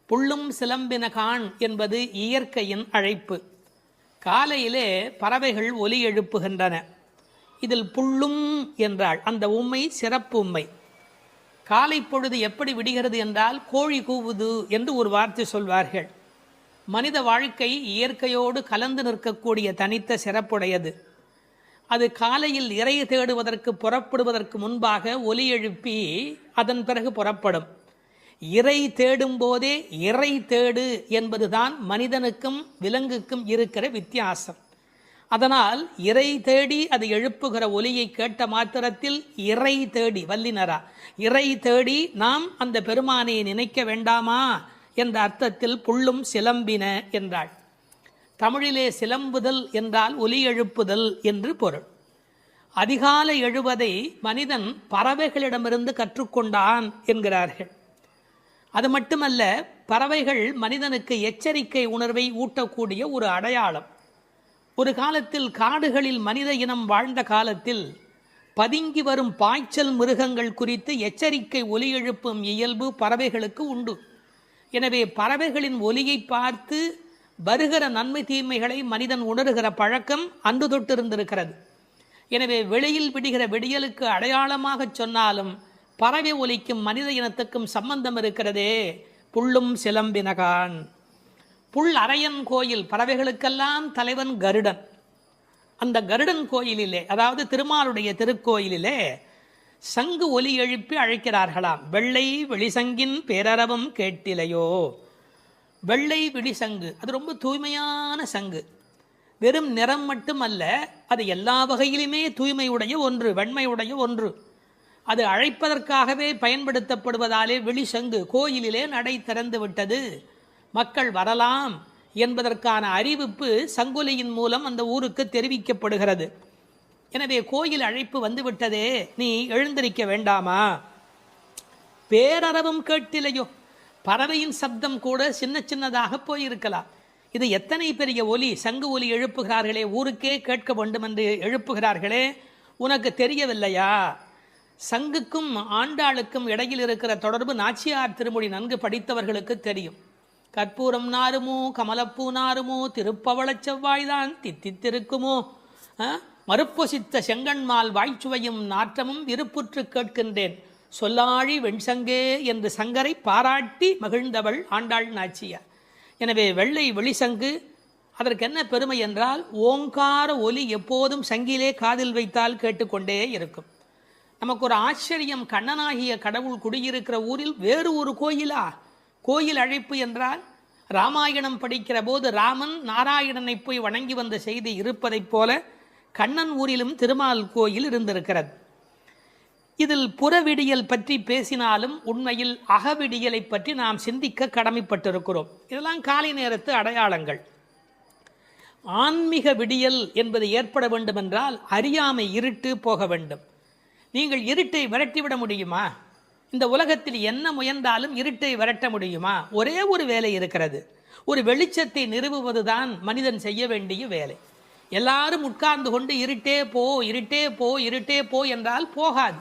புள்ளும் சிலம்பினகான் என்பது இயற்கையின் அழைப்பு. காலையிலே பறவைகள் ஒலி எழுப்புகின்றன. இதில் புள்ளும் என்றால் அந்த உம்மை சிறப்பு உம்மை. காலை பொழுது எப்படி விடுகிறது என்றால் கோழி கூவுது என்று ஒரு வார்த்தை சொல்வார்கள். மனித வாழ்க்கை இயற்கையோடு கலந்து நிற்கக்கூடிய தனித்த சிறப்புடையது. அது காலையில் இறை தேடுவதற்கு புறப்படுவதற்கு முன்பாக ஒலி எழுப்பி அதன் பிறகு புறப்படும். இறை தேடும் போதே இறை தேடு என்பதுதான் மனிதனுக்கும் விலங்குக்கும் இருக்கிற வித்தியாசம். அதனால் இறை தேடி அது எழுப்புகிற ஒலியை கேட்ட மாத்திரத்தில் இறை தேடி வல்லினரா இறை தேடி நாம் அந்த பெருமானை நினைக்க வேண்டாமா என்ற அர்த்தத்தில் புள்ளும் சிலம்பின என்றாள். தமிழிலே சிலம்புதல் என்றால் ஒலி எழுப்புதல் என்று பொருள். அதிகாலை எழுவதை மனிதன் பறவைகளிடமிருந்து கற்றுக்கொண்டான் என்கிறார்கள். அது மட்டுமல்ல, பறவைகள் மனிதனுக்கு எச்சரிக்கை உணர்வை ஊட்டக்கூடிய ஒரு அடையாளம். ஒரு காலத்தில் காடுகளில் மனித இனம் வாழ்ந்த காலத்தில் பதுங்கி வரும் பாய்ச்சல் மிருகங்கள் குறித்து எச்சரிக்கை ஒலி எழுப்பும் இயல்பு பறவைகளுக்கு உண்டு. எனவே பறவைகளின் ஒலியை பார்த்து வருகிற நன்மை தீமைகளை மனிதன் உணர்கிற பழக்கம் அன்று தொட்டிருந்திருக்கிறது. எனவே வெளியில் விடுகிற விடியலுக்கு அடையாளமாக சொன்னாலும் பறவை ஒலிக்கும் மனித இனத்துக்கும் சம்பந்தம் இருக்கிறதே. புள்ளும் சிலம்பினகான். புல் அரையன் கோயில், பறவைகளுக்கெல்லாம் தலைவன் கருடன். அந்த கருடன் கோயிலிலே, அதாவது திருமாலுடைய திருக்கோயிலிலே சங்கு ஒலி எழுப்பி அழைக்கிறார்களாம். வெள்ளை வெளிசங்கின் பேரரவம் கேட்டிலையோ. வெள்ளை விழிசங்கு அது ரொம்ப தூய்மையான சங்கு. வெறும் நிறம் மட்டுமல்ல, அது எல்லா வகையிலுமே தூய்மையுடைய ஒன்று, வெண்மையுடைய ஒன்று. அது அழைப்பதற்காகவே பயன்படுத்தப்படுவதாலே விழிசங்கு கோயிலிலே நடை திறந்து விட்டது, மக்கள் வரலாம் என்பதற்கான அறிவிப்பு சங்கொலியின் மூலம் அந்த ஊருக்கு தெரிவிக்கப்படுகிறது. எனவே கோயில் அழைப்பு வந்துவிட்டதே, நீ எழுந்திருக்க வேண்டாமா? பேரரவும் கேட்டிலையோ. பறவையின் சப்தம் கூட சின்ன சின்னதாக போயிருக்கலாம். இது எத்தனை பெரிய ஒலி, சங்கு ஒலி எழுப்புகிறார்களே, ஊருக்கே கேட்க வேண்டும் என்று எழுப்புகிறார்களே, உனக்கு தெரியவில்லையா? சங்குக்கும் ஆண்டாளுக்கும் இடையில் இருக்கிற தொடர்பு நாச்சியார் திருமொழி நன்கு படித்தவர்களுக்கு தெரியும். கற்பூரம் நாருமோ கமலப்பூ நாருமோ திருப்பவளச் செவ்வாய்தான் தித்தித்திருக்குமோ, மறுப்பொசித்த செங்கண்மால் வாய்ச்சுவையும் நாற்றமும் விருப்புற்று கேட்கின்றேன் சொல்லாழி வெண்சங்கே என்று சங்கரை பாராட்டி மகிழ்ந்தவள் ஆண்டாள் நாச்சியார். எனவே வெள்ளை வெளிசங்கு அதற்கு என்ன பெருமை என்றால் ஓங்கார ஒலி எப்போதும் சங்கிலே காதில் வைத்தால் கேட்டுக்கொண்டே இருக்கும். நமக்கு ஒரு ஆச்சரியம், கண்ணனாகிய கடவுள் குடியிருக்கிற ஊரில் வேறு ஒரு கோயிலா? கோயில் அழைப்பு என்றால் ராமாயணம் படிக்கிற போது ராமன் நாராயணனை போய் வணங்கி வந்த செய்தி இருப்பதைப் போல கண்ணன் ஊரிலும் திருமால் கோயில் இருந்திருக்கிறது. இதில் புறவிடியல் பற்றி பேசினாலும் உண்மையில் அகவிடியலை பற்றி நாம் சிந்திக்க கடமைப்பட்டிருக்கிறோம். இதெல்லாம் காலை நேரத்து அடையாளங்கள். ஆன்மீக விடியல் என்பது ஏற்பட வேண்டுமென்றால் அறியாமை, இருட்டு போக வேண்டும். நீங்கள் இருட்டை விரட்டிவிட முடியுமா? இந்த உலகத்தில் என்ன முயன்றாலும் இருட்டை விரட்ட முடியுமா? ஒரே ஒரு வேலை இருக்கிறது. ஒரு வெளிச்சத்தை நிறுவுவதுதான் மனிதன் செய்ய வேண்டிய வேலை. எல்லாரும் உட்கார்ந்து கொண்டு இருட்டே போ, இருட்டே போ, இருட்டே போ என்றால் போகாது.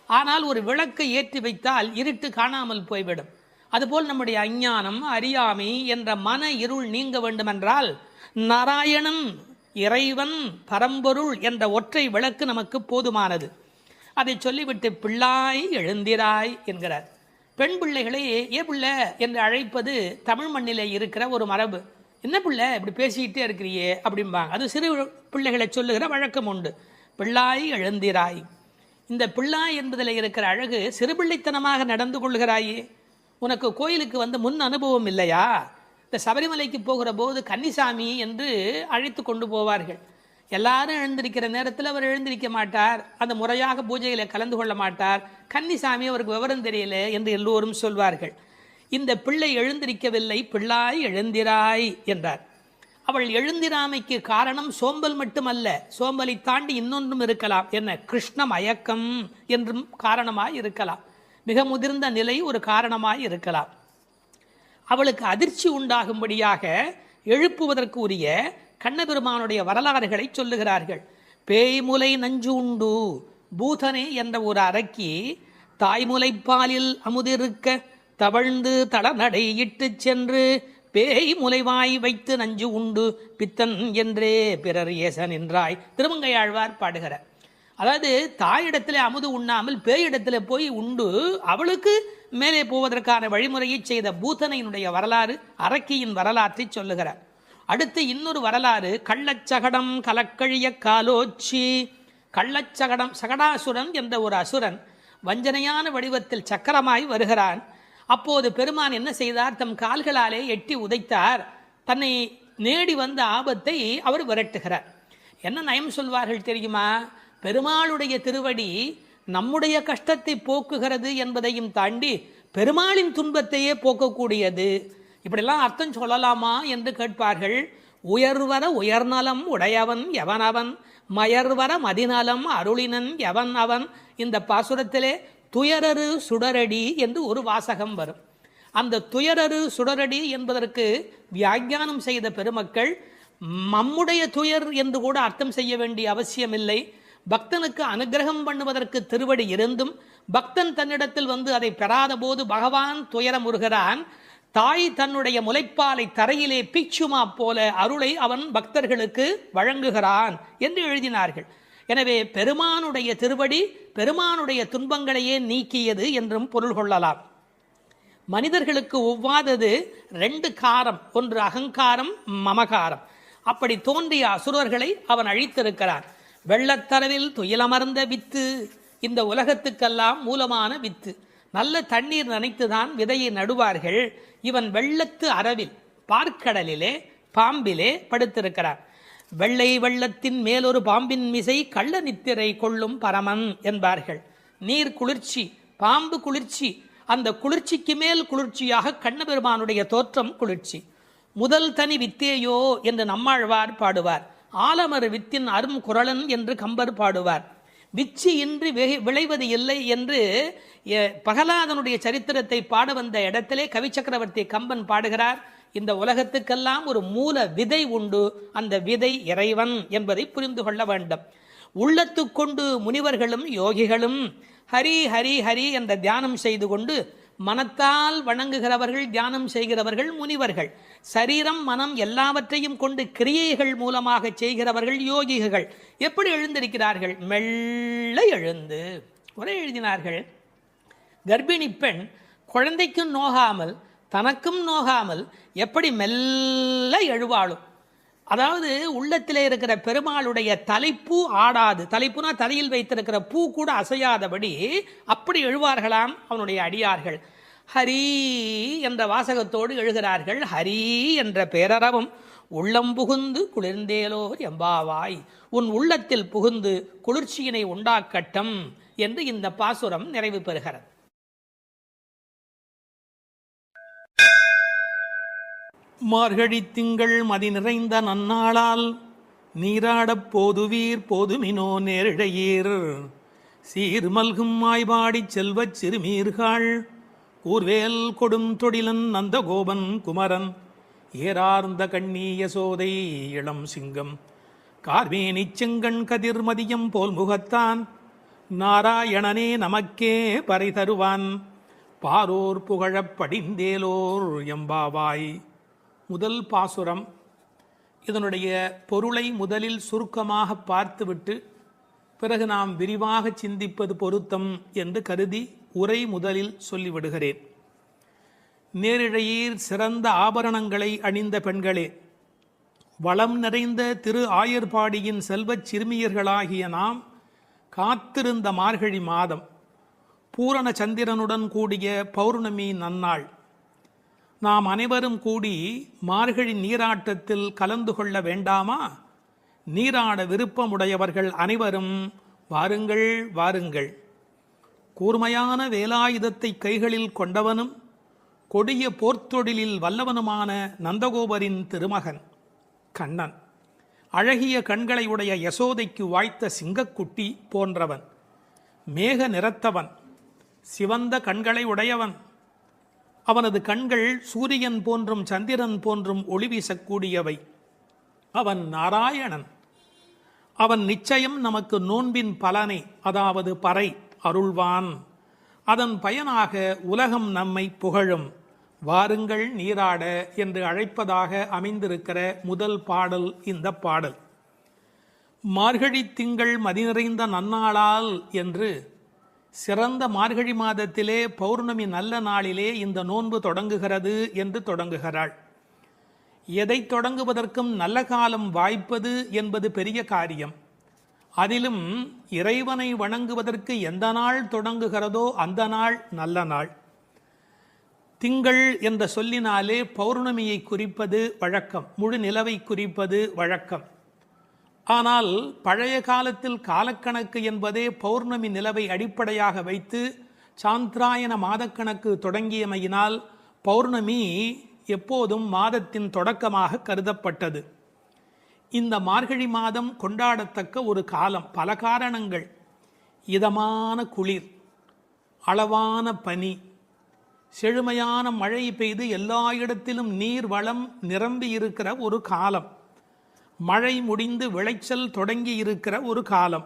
ஆனால் ஒரு விளக்கை ஏற்றி வைத்தால் இருட்டு காணாமல் போய்விடும். அதுபோல் நம்முடைய அஞ்ஞானம், அறியாமை என்ற மன இருள் நீங்க வேண்டுமென்றால் நாராயணன், இறைவன், பரம்பொருள் என்ற ஒற்றை விளக்கு நமக்கு போதுமானது. அதை சொல்லிவிட்டு பிள்ளாய் எழுந்திராய் என்கிறார். பெண் பிள்ளைகளை ஏ பிள்ளை என்று அழைப்பது தமிழ் மண்ணிலே இருக்கிற ஒரு மரபு. என்ன பிள்ளை இப்படி பேசிக்கிட்டே இருக்கிறியே அப்படிம்பாங்க. அது சிறு பிள்ளைகளை சொல்லுகிற வழக்கம் உண்டு. பிள்ளாய் எழுந்திராய். இந்த பிள்ளாய் என்பதில் இருக்கிற அழகு, சிறுபிள்ளைத்தனமாக நடந்து கொள்கிறாயே. உனக்கு கோயிலுக்கு வந்து முன் அனுபவம் இல்லையா? இந்த சபரிமலைக்கு போகிற போது கன்னிசாமி என்று அழைத்து கொண்டு போவார்கள். எல்லாரும் எழுந்திருக்கிற நேரத்தில் அவர் எழுந்திருக்க மாட்டார், அந்த முறையாக பூஜையில் கலந்து கொள்ள மாட்டார். கன்னிசாமி அவருக்கு விவரம் தெரியல என்று எல்லோரும் சொல்வார்கள். இந்த பிள்ளை எழுந்திருக்கவில்லை, பிள்ளாய் எழுந்திராய் என்றார். அவள் எழுந்திராமைக்கு காரணம் சோம்பல் மட்டுமல்ல, சோம்பலை தாண்டி இன்னொன்றும் இருக்கலாம். என்ன? கிருஷ்ண மயக்கம் என்றும் காரணமாய் இருக்கலாம். மிக முதிர்ந்த நிலை ஒரு காரணமாய் இருக்கலாம். அவளுக்கு அதிர்ச்சி உண்டாகும்படியாக எழுப்புவதற்கு உரிய கண்ணபெருமானுடைய வரலாறுகளை சொல்லுகிறார்கள். பேய்முலை நஞ்சு உண்டு பூதனே என்ற ஒரு அரக்கி தாய்முலைப்பாலில் அமுதிருக்க தவழ்ந்து தளநடை இட்டு சென்று பேய் முலைவாய் வைத்து நஞ்சு உண்டு பித்தன் என்றே பிறர் ஏச நின்றாய் திருமங்கையாழ்வார் பாடுகிறார். அதாவது தாயிடத்தில் அமுது உண்ணாமல் பேயிடத்தில் போய் உண்டு அவளுக்கு மேலே போவதற்கான வழிமுறையை செய்த பூதனையினுடைய வரலாறு, அரக்கியின் வரலாற்றை சொல்லுகிறார். அடுத்து இன்னொரு வரலாறு, கள்ளச்சகடம் கலக்கழிய காலோச்சி. கள்ளச்சகடம், சகடாசுரன் என்ற ஒரு அசுரன் வஞ்சனையான வடிவத்தில் சக்கரமாய் வருகிறான். அப்போது பெருமான் என்ன செய்தார்? தம் கால்களாலே எட்டி உதைத்தார். தன்னை நேடி வந்த ஆபத்தை அவர் விரட்டுகிறார். என்ன நயம் சொல்வார்கள் தெரியுமா? பெருமாளுடைய திருவடி நம்முடைய கஷ்டத்தை போக்குகிறது என்பதையும் தாண்டி பெருமாளின் துன்பத்தையே போக்கக்கூடியது. இப்படிலாம் அர்த்தம் சொல்லலாமா என்று கேட்பார்கள். உயர்வர உயர்நலம் உடையவன் எவனவன், மயர்வர மதிநலம் அருளினன் எவன் அவன். இந்த பாசுரத்திலே துயரரு சுடரடி என்று ஒரு வாசகம் வரும். அந்த துயரரு சுடரடி என்பதற்கு வியாக்கியானம் செய்த பெருமக்கள் நம்முடைய துயர் என்று கூட அர்த்தம் செய்ய வேண்டிய அவசியமில்லை. பக்தனுக்கு அனுகிரகம் பண்ணுவதற்கு திருவடி இருந்தும் பக்தன் தன்னிடத்தில் வந்து அதை பெறாத போது பகவான் துயரமுறுகிறான். தாய் தன்னுடைய முலைப்பாலை தரையிலே பிச்சுமா போல அருளை அவன் பக்தர்களுக்கு வழங்குகிறான் என்று எழுதினார்கள். எனவே பெருமானுடைய திருவடி பெருமானுடைய துன்பங்களையே நீக்கியது என்றும் பொருள் கொள்ளலாம். மனிதர்களுக்கு ஒவ்வாதது ரெண்டு காரம், ஒன்று அகங்காரம், மமகாரம். அப்படி தோன்றிய அசுரர்களை அவன் அழித்திருக்கிறான். வெள்ளத்தரவில் துயிலமர்ந்த வித்து, இந்த உலகத்துக்கெல்லாம் மூலமான வித்து. நல்ல தண்ணீர் நனைத்துதான் விதையை நடுவார்கள். இவன் வெள்ளத்து அரவில் பார்க்கடலிலே பாம்பிலே படுத்திருக்கிறான். வெள்ளை வெள்ளத்தின் மேலொரு பாம்பின் மிசை கள்ள நித்திரை கொள்ளும் பரமன் என்பார்கள். நீர் குளிர்ச்சி, பாம்பு குளிர்ச்சி, அந்த குளிர்ச்சிக்கு மேல் குளிர்ச்சியாக கண்ணபெருமானுடைய தோற்றம் குளிர்ச்சி. முதல் தனி வித்தேயோ என்று நம்மாழ்வார் பாடுவார். ஆலமரு வித்தின் அரும் குரலன் என்று கம்பர் பாடுவார். விச்சி இன்றி விளைவது இல்லை என்று பிரகலாதனுடைய சரித்திரத்தை பாட வந்த இடத்திலே கவி சக்கரவர்த்தி கம்பன் பாடுகிறார். இந்த உலகத்துக்கெல்லாம் ஒரு மூல விதை உண்டு, அந்த விதை இறைவன் என்பதை புரிந்து கொள்ள வேண்டும். உள்ளத்து கொண்டு முனிவர்களும் யோகிகளும் ஹரி ஹரி ஹரி என்ற தியானம் செய்து கொண்டு மனத்தால் வணங்குகிறவர்கள், தியானம் செய்கிறவர்கள் முனிவர்கள். சரீரம் மனம் எல்லாவற்றையும் கொண்டு கிரியைகள் மூலமாக செய்கிறவர்கள் யோகிகள். எப்படி எழுந்திருக்கிறார்கள்? மெல்ல எழுந்து. ஒரே எழுதினார்கள், கர்ப்பிணி பெண் குழந்தைக்கும் நோகாமல் தனக்கும் நோகாமல் எப்படி மெல்ல எழுவாளும். அதாவது உள்ளத்திலே இருக்கிற பெருமாளுடைய தலைப்பூ ஆடாது, தலைப்புனா தலையில் வைத்திருக்கிற பூ கூட அசையாதபடி அப்படி எழுவார்களாம் அவனுடைய அடியார்கள். ஹரி என்ற வாசகத்தோடு எழுகிறார்கள். ஹரி என்ற பேரறவும் உள்ளம் புகுந்து குளிர்ந்தேலோர் எம்பாவாய், உன் உள்ளத்தில் புகுந்து குளிர்ச்சியினை உண்டாக்கட்டும் என்று இந்த பாசுரம் நிறைவு பெறுகிறது. மார்கழி திங்கள் மதி நிறைந்த நன்னாளால் நீராடப் போதுவீர் போதுமினோ நேரிழையீர், சீர்மல்கும் மாய்பாடிச் செல்வச் சிறுமீர்கள் கூர்வேல் கொடும் தொடிலன் நந்தகோபன் குமரன் ஏறார்ந்த கண்ணி யசோதை இளம் சிங்கம் கார்மேனிச் செங்கண் கதிர் மதியம் போல் முகத்தான் நாராயணனே நமக்கே பறை தருவான் பாரோர் புகழப் படிந்தேலோர் எம்பாவாய். முதல் பாசுரம். இதனுடைய பொருளை முதலில் சுருக்கமாக பார்த்துவிட்டு பிறகு நாம் விரிவாக சிந்திப்பது பொருத்தம் என்று கருதி உரை முதலில் சொல்லிவிடுகிறேன். நேரிழையீர் சிறந்த ஆபரணங்களை அணிந்த பெண்களே, வளம் நிறைந்த திரு ஆயர்பாடியின் செல்வச் சிறுமியர்களாகிய நாம் காத்திருந்த மார்கழி மாதம், பூரண சந்திரனுடன் கூடிய பௌர்ணமி நன்னாள், நாம் அனைவரும் கூடி மார்கழி நீராட்டத்தில் கலந்து கொள்ள வேண்டாமா? நீராட விருப்பமுடையவர்கள் அனைவரும் வாருங்கள் வாருங்கள். கூர்மையான வேலாயுதத்தை கைகளில் கொண்டவனும் கொடிய போர்த்தொழிலில் வல்லவனுமான நந்தகோபரின் திருமகன் கண்ணன், அழகிய கண்களை உடைய யசோதைக்கு வாய்த்த சிங்கக்குட்டி போன்றவன், மேக நிறத்தவன், சிவந்த கண்களை உடையவன், அவனது கண்கள் சூரியன் போன்றும் சந்திரன் போன்றும் ஒளி வீசக்கூடியவை. அவன் நாராயணன். அவன் நிச்சயம் நமக்கு நோன்பின் பலனை, அதாவது பறை அருள்வான். அதன் பயனாக உலகம் நம்மை புகழும். வாருங்கள் நீராட என்று அழைப்பதாக அமைந்திருக்கிற முதல் பாடல் இந்த பாடல். மார்கழி திங்கள் மதி நிறைந்த நன்னாளால் என்று சிறந்த மார்கழி மாதத்திலே பௌர்ணமி நல்ல நாளிலே இந்த நோன்பு தொடங்குகிறது என்று தொடங்குகிறாள். எதை தொடங்குவதற்கும் நல்ல காலம் வாய்ப்பது என்பது பெரிய காரியம். அதிலும் இறைவனை வணங்குவதற்கு எந்த நாள் தொடங்குகிறதோ அந்த நாள் நல்ல நாள். திங்கள் என்ற சொல்லினாலே பௌர்ணமியை குறிப்பது வழக்கம், முழு நிலவை குறிப்பது வழக்கம். ஆனால் பழைய காலத்தில் காலக்கணக்கு என்பதே பௌர்ணமி நிலவை அடிப்படையாக வைத்து சாந்திராயன மாதக்கணக்கு தொடங்கியமையினால் பௌர்ணமி எப்போதும் மாதத்தின் தொடக்கமாக கருதப்பட்டது. இந்த மார்கழி மாதம் கொண்டாடத்தக்க ஒரு காலம். பல காரணங்கள். இதமான குளிர், அளவான பனி, செழுமையான மழை பெய்து எல்லா இடத்திலும் நீர் வளம் நிரம்பி இருக்கிற ஒரு காலம், மழை முடிந்து விளைச்சல் தொடங்கி இருக்கிற ஒரு காலம்,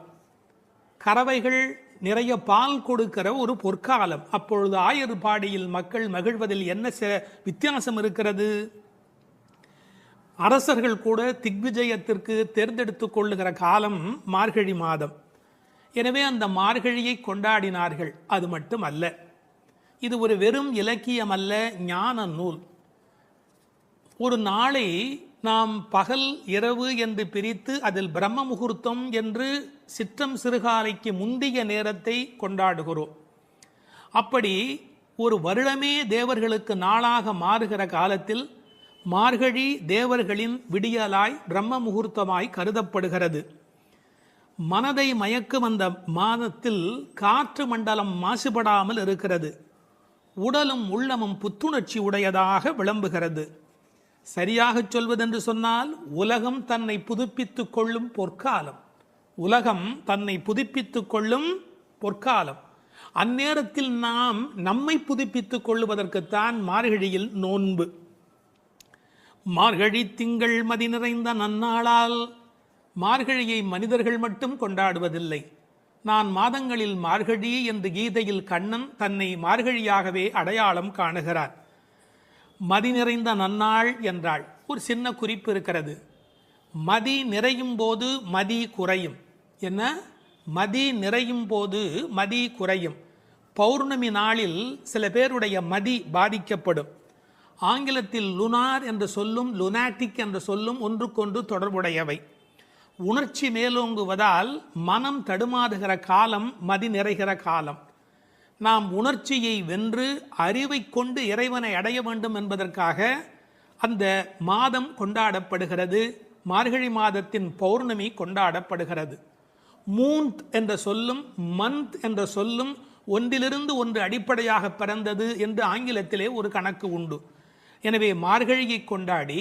கறவைகள் நிறைய பால் கொடுக்கிற ஒரு பொற்காலம். அப்பொழுது ஆயர்பாடியில் மக்கள் மகிழ்வதில் என்ன வித்தியாசம் இருக்கிறது? அரசர்கள் கூட திக்விஜயத்திற்கு தேர்ந்தெடுத்துக் கொள்ளுகிற காலம் மார்கழி மாதம். எனவே அந்த மார்கழியை கொண்டாடினார்கள். அது மட்டும் அல்ல, இது ஒரு வெறும் இலக்கியம் அல்ல, ஞான நூல். ஒரு நாளை நாம் பகல் இரவு என்று பிரித்து அதில் பிரம்ம முகூர்த்தம் என்று சிற்றம் சிறுகாலைக்கு முந்திய நேரத்தை கொண்டாடுகிறோம். அப்படி ஒரு வருடமே தேவர்களுக்கு நாளாக மாறுகிற காலத்தில் மார்கழி தேவர்களின் விடியலாய் பிரம்ம முகூர்த்தமாய் கருதப்படுகிறது. மனதை மயக்கும் அந்த மாதத்தில் காற்று மண்டலம் மாசுபடாமல் இருக்கிறது. உடலும் உள்ளமும் புத்துணர்ச்சி உடையதாக விளம்புகிறது. சரியாக சொல்வதென்று சொன்னால் உலகம் தன்னை புதுப்பித்துக் கொள்ளும் பொற்காலம். உலகம் தன்னை புதுப்பித்துக் கொள்ளும் பொற்காலம். அந்நேரத்தில் நாம் நம்மை புதுப்பித்துக் கொள்ளுவதற்குத்தான் மார்கழியில் நோன்பு. மார்கழி திங்கள் மதி நிறைந்த நன்னாளால் மார்கழியை மனிதர்கள் மட்டும் கொண்டாடுவதில்லை. நான் மாதங்களில் மார்கழி என்று கீதையில் கண்ணன் தன்னை மார்கழியாகவே அடையாளம் காணுகிறார். மதி நிறைந்த நன்னாள் என்றாள். ஒரு சின்ன குறிப்பு இருக்கிறது. மதி நிறையும் போது மதி குறையும். என்ன? மதி நிறையும் போது மதி குறையும். பௌர்ணமி நாளில் சில பேருடைய மதி பாதிக்கப்படும். ஆங்கிலத்தில் லுனார் என்ற சொல்லும் லுனாட்டிக் என்ற சொல்லும் ஒன்றுக்கொன்று தொடர்புடையவை. உணர்ச்சி மேலோங்குவதால் மனம் தடுமாறுகிற காலம் மதி நிறைகிற காலம். நாம் உணர்ச்சியை வென்று அறிவை கொண்டு இறைவனை அடைய வேண்டும் என்பதற்காக அந்த மாதம் கொண்டாடப்படுகிறது. மார்கழி மாதத்தின் பௌர்ணமி கொண்டாடப்படுகிறது. மூன்த் என்ற சொல்லும் மந்த் என்ற சொல்லும் ஒன்றிலிருந்து ஒன்று அடிப்படையாக பிறந்தது என்று ஆங்கிலத்திலே ஒரு கணக்கு உண்டு. எனவே மார்கழியை கொண்டாடி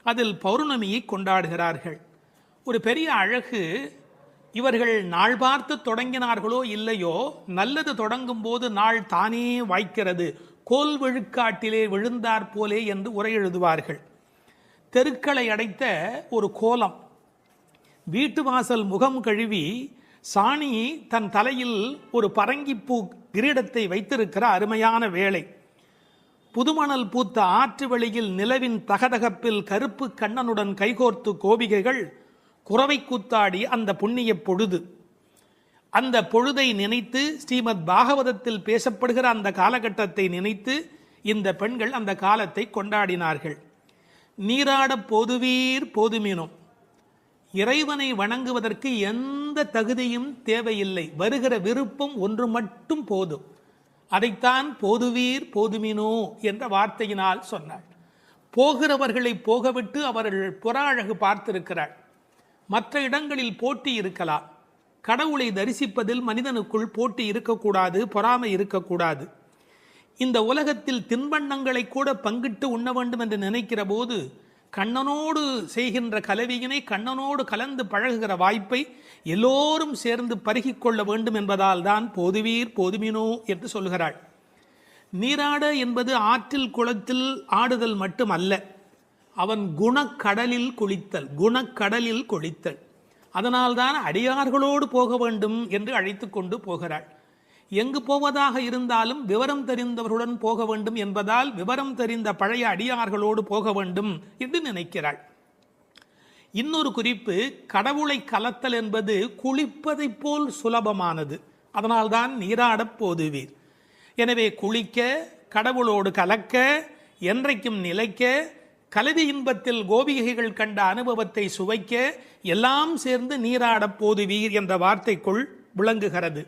அதில் பௌர்ணமியை கொண்டாடுகிறார்கள். ஒரு பெரிய அழகு, இவர்கள் நாள் பார்த்து தொடங்கினார்களோ இல்லையோ, நல்லது தொடங்கும் போது நாள் தானே வாய்க்கிறது, கோல் விழுக்காட்டிலே விழுந்தாற் போலே என்று உரை எழுதுவார்கள். தெருக்களை அடைத்த ஒரு கோலம், வீட்டு வாசல் முகம் கழுவி சாணி தன் தலையில் ஒரு பரங்கிப்பூ கிரீடத்தை வைத்திருக்கிற அருமையான வேளை. புதுமணல் பூத்த ஆற்று வெளியில் நிலவின் தகதகப்பில் கருப்பு கண்ணனுடன் கைகோர்த்து கோபிகைகள் குறவை கூத்தாடி அந்த புண்ணிய பொழுது. அந்த பொழுதை நினைத்து ஸ்ரீமத் பாகவதத்தில் பேசப்படுகிற அந்த காலகட்டத்தை நினைத்து இந்த பெண்கள் அந்த காலத்தை கொண்டாடினார்கள். நீராட போதுவீர் போதுமினும், இறைவனை வணங்குவதற்கு எந்த தகுதியும் தேவையில்லை, வருகிற விருப்பம் ஒன்று மட்டும் போதும். அதைத்தான் போதுவீர் போதுமினோ என்ற வார்த்தையினால் சொன்னாள். போகிறவர்களை போகவிட்டு அவர்கள் புற அழகு பார்த்திருக்கிறாள். மற்ற இடங்களில் போட்டி இருக்கலாம். கடவுளை தரிசிப்பதில் மனிதனுக்குள் போட்டி இருக்கக்கூடாது, பொறாமை இருக்கக்கூடாது. இந்த உலகத்தில் தின்பண்டங்களை கூட பங்கிட்டு உண்ண வேண்டும் என்று நினைக்கிற போது கண்ணனோடு செய்கின்ற கலவியினை, கண்ணனோடு கலந்து பழகுகிற வாய்ப்பை எல்லோரும் சேர்ந்து பருகிக்கொள்ள வேண்டும் என்பதால் தான் போதுவீர் போதுமினோ என்று சொல்கிறாள். நீராட என்பது ஆற்றில் குளத்தில் ஆடுதல் மட்டுமல்ல, அவன் குணக்கடலில் குளித்தல், குணக்கடலில் குளித்தல். அதனால்தான் அடியார்களோடு போக வேண்டும் என்று அழைத்து கொண்டு போகிறாள். எங்கு போவதாக இருந்தாலும் விவரம் தெரிந்தவர்களுடன் போக வேண்டும் என்பதால் விவரம் தெரிந்த பழைய அடியார்களோடு போக வேண்டும் என்று நினைக்கிறாள். இன்னொரு குறிப்பு, கடவுளை கலத்தல் என்பது குளிப்பதைப் போல் சுலபமானது. அதனால்தான் நீராடப் போதுவீர். எனவே குளிக்க, கடவுளோடு கலக்க, என்றைக்கும் நிலைக்க, கலவி இன்பத்தில் கோபிகைகள் கண்ட அனுபவத்தை சுவைக்க, எல்லாம் சேர்ந்து நீராடப் போதுவீர் என்ற வார்த்தைக்குள் விளங்குகிறது.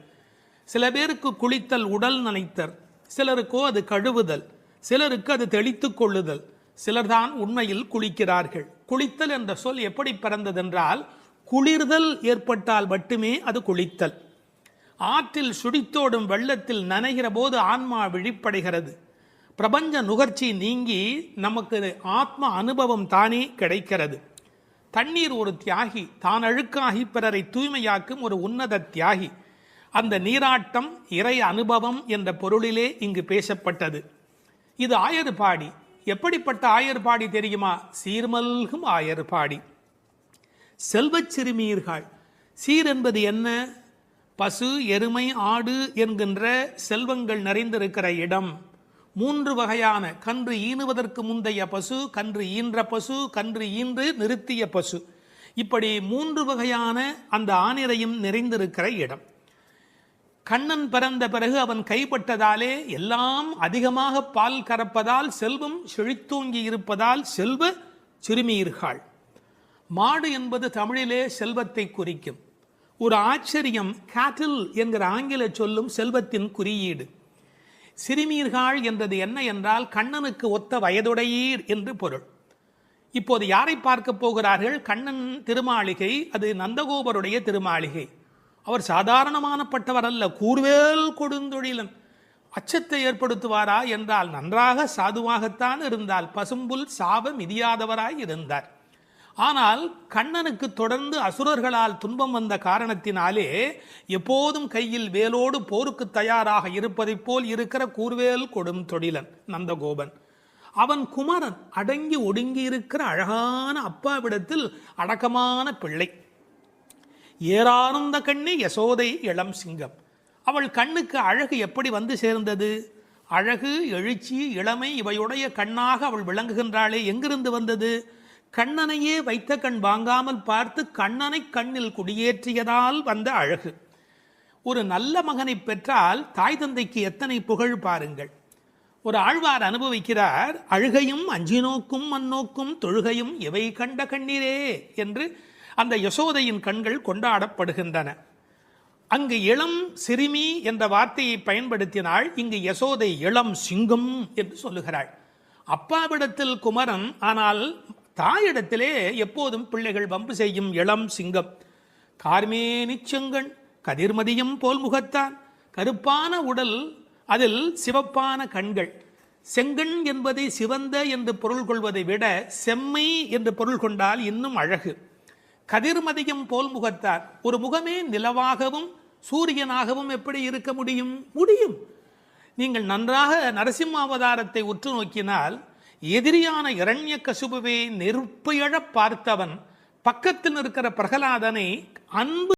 சில பேருக்கு குளித்தல் உடல் நனைத்தல், சிலருக்கோ அது கழுவுதல், சிலருக்கு அது தெளித்து கொள்ளுதல். சிலர்தான் உண்மையில் குளிக்கிறார்கள். குளித்தல் என்ற சொல் எப்படி பிறந்ததென்றால், குளிர்தல் ஏற்பட்டால் மட்டுமே அது குளித்தல். ஆற்றில் சுடித்தோடும் வெள்ளத்தில் நனைகிற போது ஆன்மா விழிப்படைகிறது. பிரபஞ்ச நுகர்ச்சி நீங்கி நமக்கு ஆத்ம அனுபவம் தானே கிடைக்கிறது. தண்ணீர் ஒரு தியாகி, தான் அழுக்காகி பிறரை தூய்மையாக்கும் ஒரு உன்னத தியாகி. அந்த நீராட்டம் இறை அனுபவம் என்ற பொருளிலே இங்கு பேசப்பட்டது. இது ஆயர்பாடி. எப்படிப்பட்ட ஆயர்பாடி தெரியுமா? சீர்மல்கும் ஆயர்பாடி. செல்வச் சிறுமீர்கள். சீர் என்பது என்ன? பசு, எருமை, ஆடு என்கின்ற செல்வங்கள் நிறைந்திருக்கிற இடம். 3 வகையான கன்று ஈனுவதற்கு முந்தைய பசு, கன்று ஈன்ற பசு, கன்று ஈன்று நிறுத்திய பசு, இப்படி 3 வகையான அந்த ஆனிரையும் நிறைந்திருக்கிற இடம். கண்ணன் பிறந்த பிறகு அவன் கைப்பட்டதாலே எல்லாம் அதிகமாக பால் கறப்பதால் செல்வம் செழித்தோங்கி இருப்பதால் செல்வ சிறுமீர்கள். மாடு என்பது தமிழிலே செல்வத்தை குறிக்கும். ஒரு ஆச்சரியம், கேட்டில் என்கிற ஆங்கில சொல்லும் செல்வத்தின் குறியீடு. சிறுமீர்கள் என்றது என்ன என்றால் கண்ணனுக்கு ஒத்த வயதுடையீர் என்று பொருள். இப்போது யாரை பார்க்க போகிறார்கள்? கண்ணன் திருமாளிகை, அது நந்தகோபருடைய திருமாளிகை. அவர் சாதாரணமானப்பட்டவர் அல்ல, கூர்வேல் கொடுந்தொழிலன். அச்சத்தை ஏற்படுத்துவாரா என்றால் நன்றாக சாதுவாகத்தான் இருந்தால், பசும்புல் சாப மிதியாதவராய் இருந்தார். ஆனால் கண்ணனுக்கு தொடர்ந்து அசுரர்களால் துன்பம் வந்த காரணத்தினாலே எப்போதும் கையில் வேலோடு போருக்கு தயாராக இருப்பதைப் போல் இருக்கிற கூர்வேல் கொடும் தொழிலன் நந்தகோபன். அவன் குமரன், அடங்கி ஒடுங்கி இருக்கிற அழகான அப்பாவிடத்தில் அடக்கமான பிள்ளை. ஏறானந்த கண்ணி யசோதை இளம் சிங்கம். அவள் கண்ணுக்கு அழகு எப்படி வந்து சேர்ந்தது? அழகு, எழுச்சி, இளமை இவையுடைய கண்ணாக அவள் விளங்குகின்றாளே, எங்கிருந்து வந்தது? கண்ணனையே வைத்த கண் வாங்காமல் பார்த்து கண்ணனை கண்ணில் குடியேற்றியதால் வந்த அழகு. ஒரு நல்ல மகனை பெற்றால் தாய் தந்தைக்கு எத்தனை புகழ் பாருங்கள். ஒரு ஆழ்வார் அனுபவிக்கிறார், அழுகையும் அஞ்சினோக்கும் மண்ணோக்கும் தொழுகையும் எவை கண்ட கண்ணீரே என்று அந்த யசோதையின் கண்கள் கொண்டாடப்படுகின்றன. அங்கு இளம் சிறுமி என்ற வார்த்தையை பயன்படுத்தினாள், இங்கு யசோதை இளம் சிங்கம் என்று சொல்லுகிறாள். அப்பாவிடத்தில் குமரன், ஆனால் தாயிடத்திலே எப்போதும் பிள்ளைகள் வம்பு செய்யும் இளம் சிங்கம். கார்மேனி செங்கண் கதிர்மதியும் போல் முகத்தான், கருப்பான உடல், அதில் சிவப்பான கண்கள். செங்கண் என்பதை சிவந்த என்று பொருள் கொள்வதை விட செம்மை என்று பொருள் கொண்டால் இன்னும் அழகு. கதிர்மதியும் போல் முகத்தார், ஒரு முகமே நிலவாகவும் சூரியனாகவும் எப்படி இருக்க முடியும்? முடியும். நீங்கள் நன்றாக நரசிம்ம அவதாரத்தை உற்று நோக்கினால், எதிரியான இரண்யகசிபுவை நெருப்பு எழப் பார்த்தவன் பக்கத்தில் இருக்கிற பிரகலாதனை அன்பு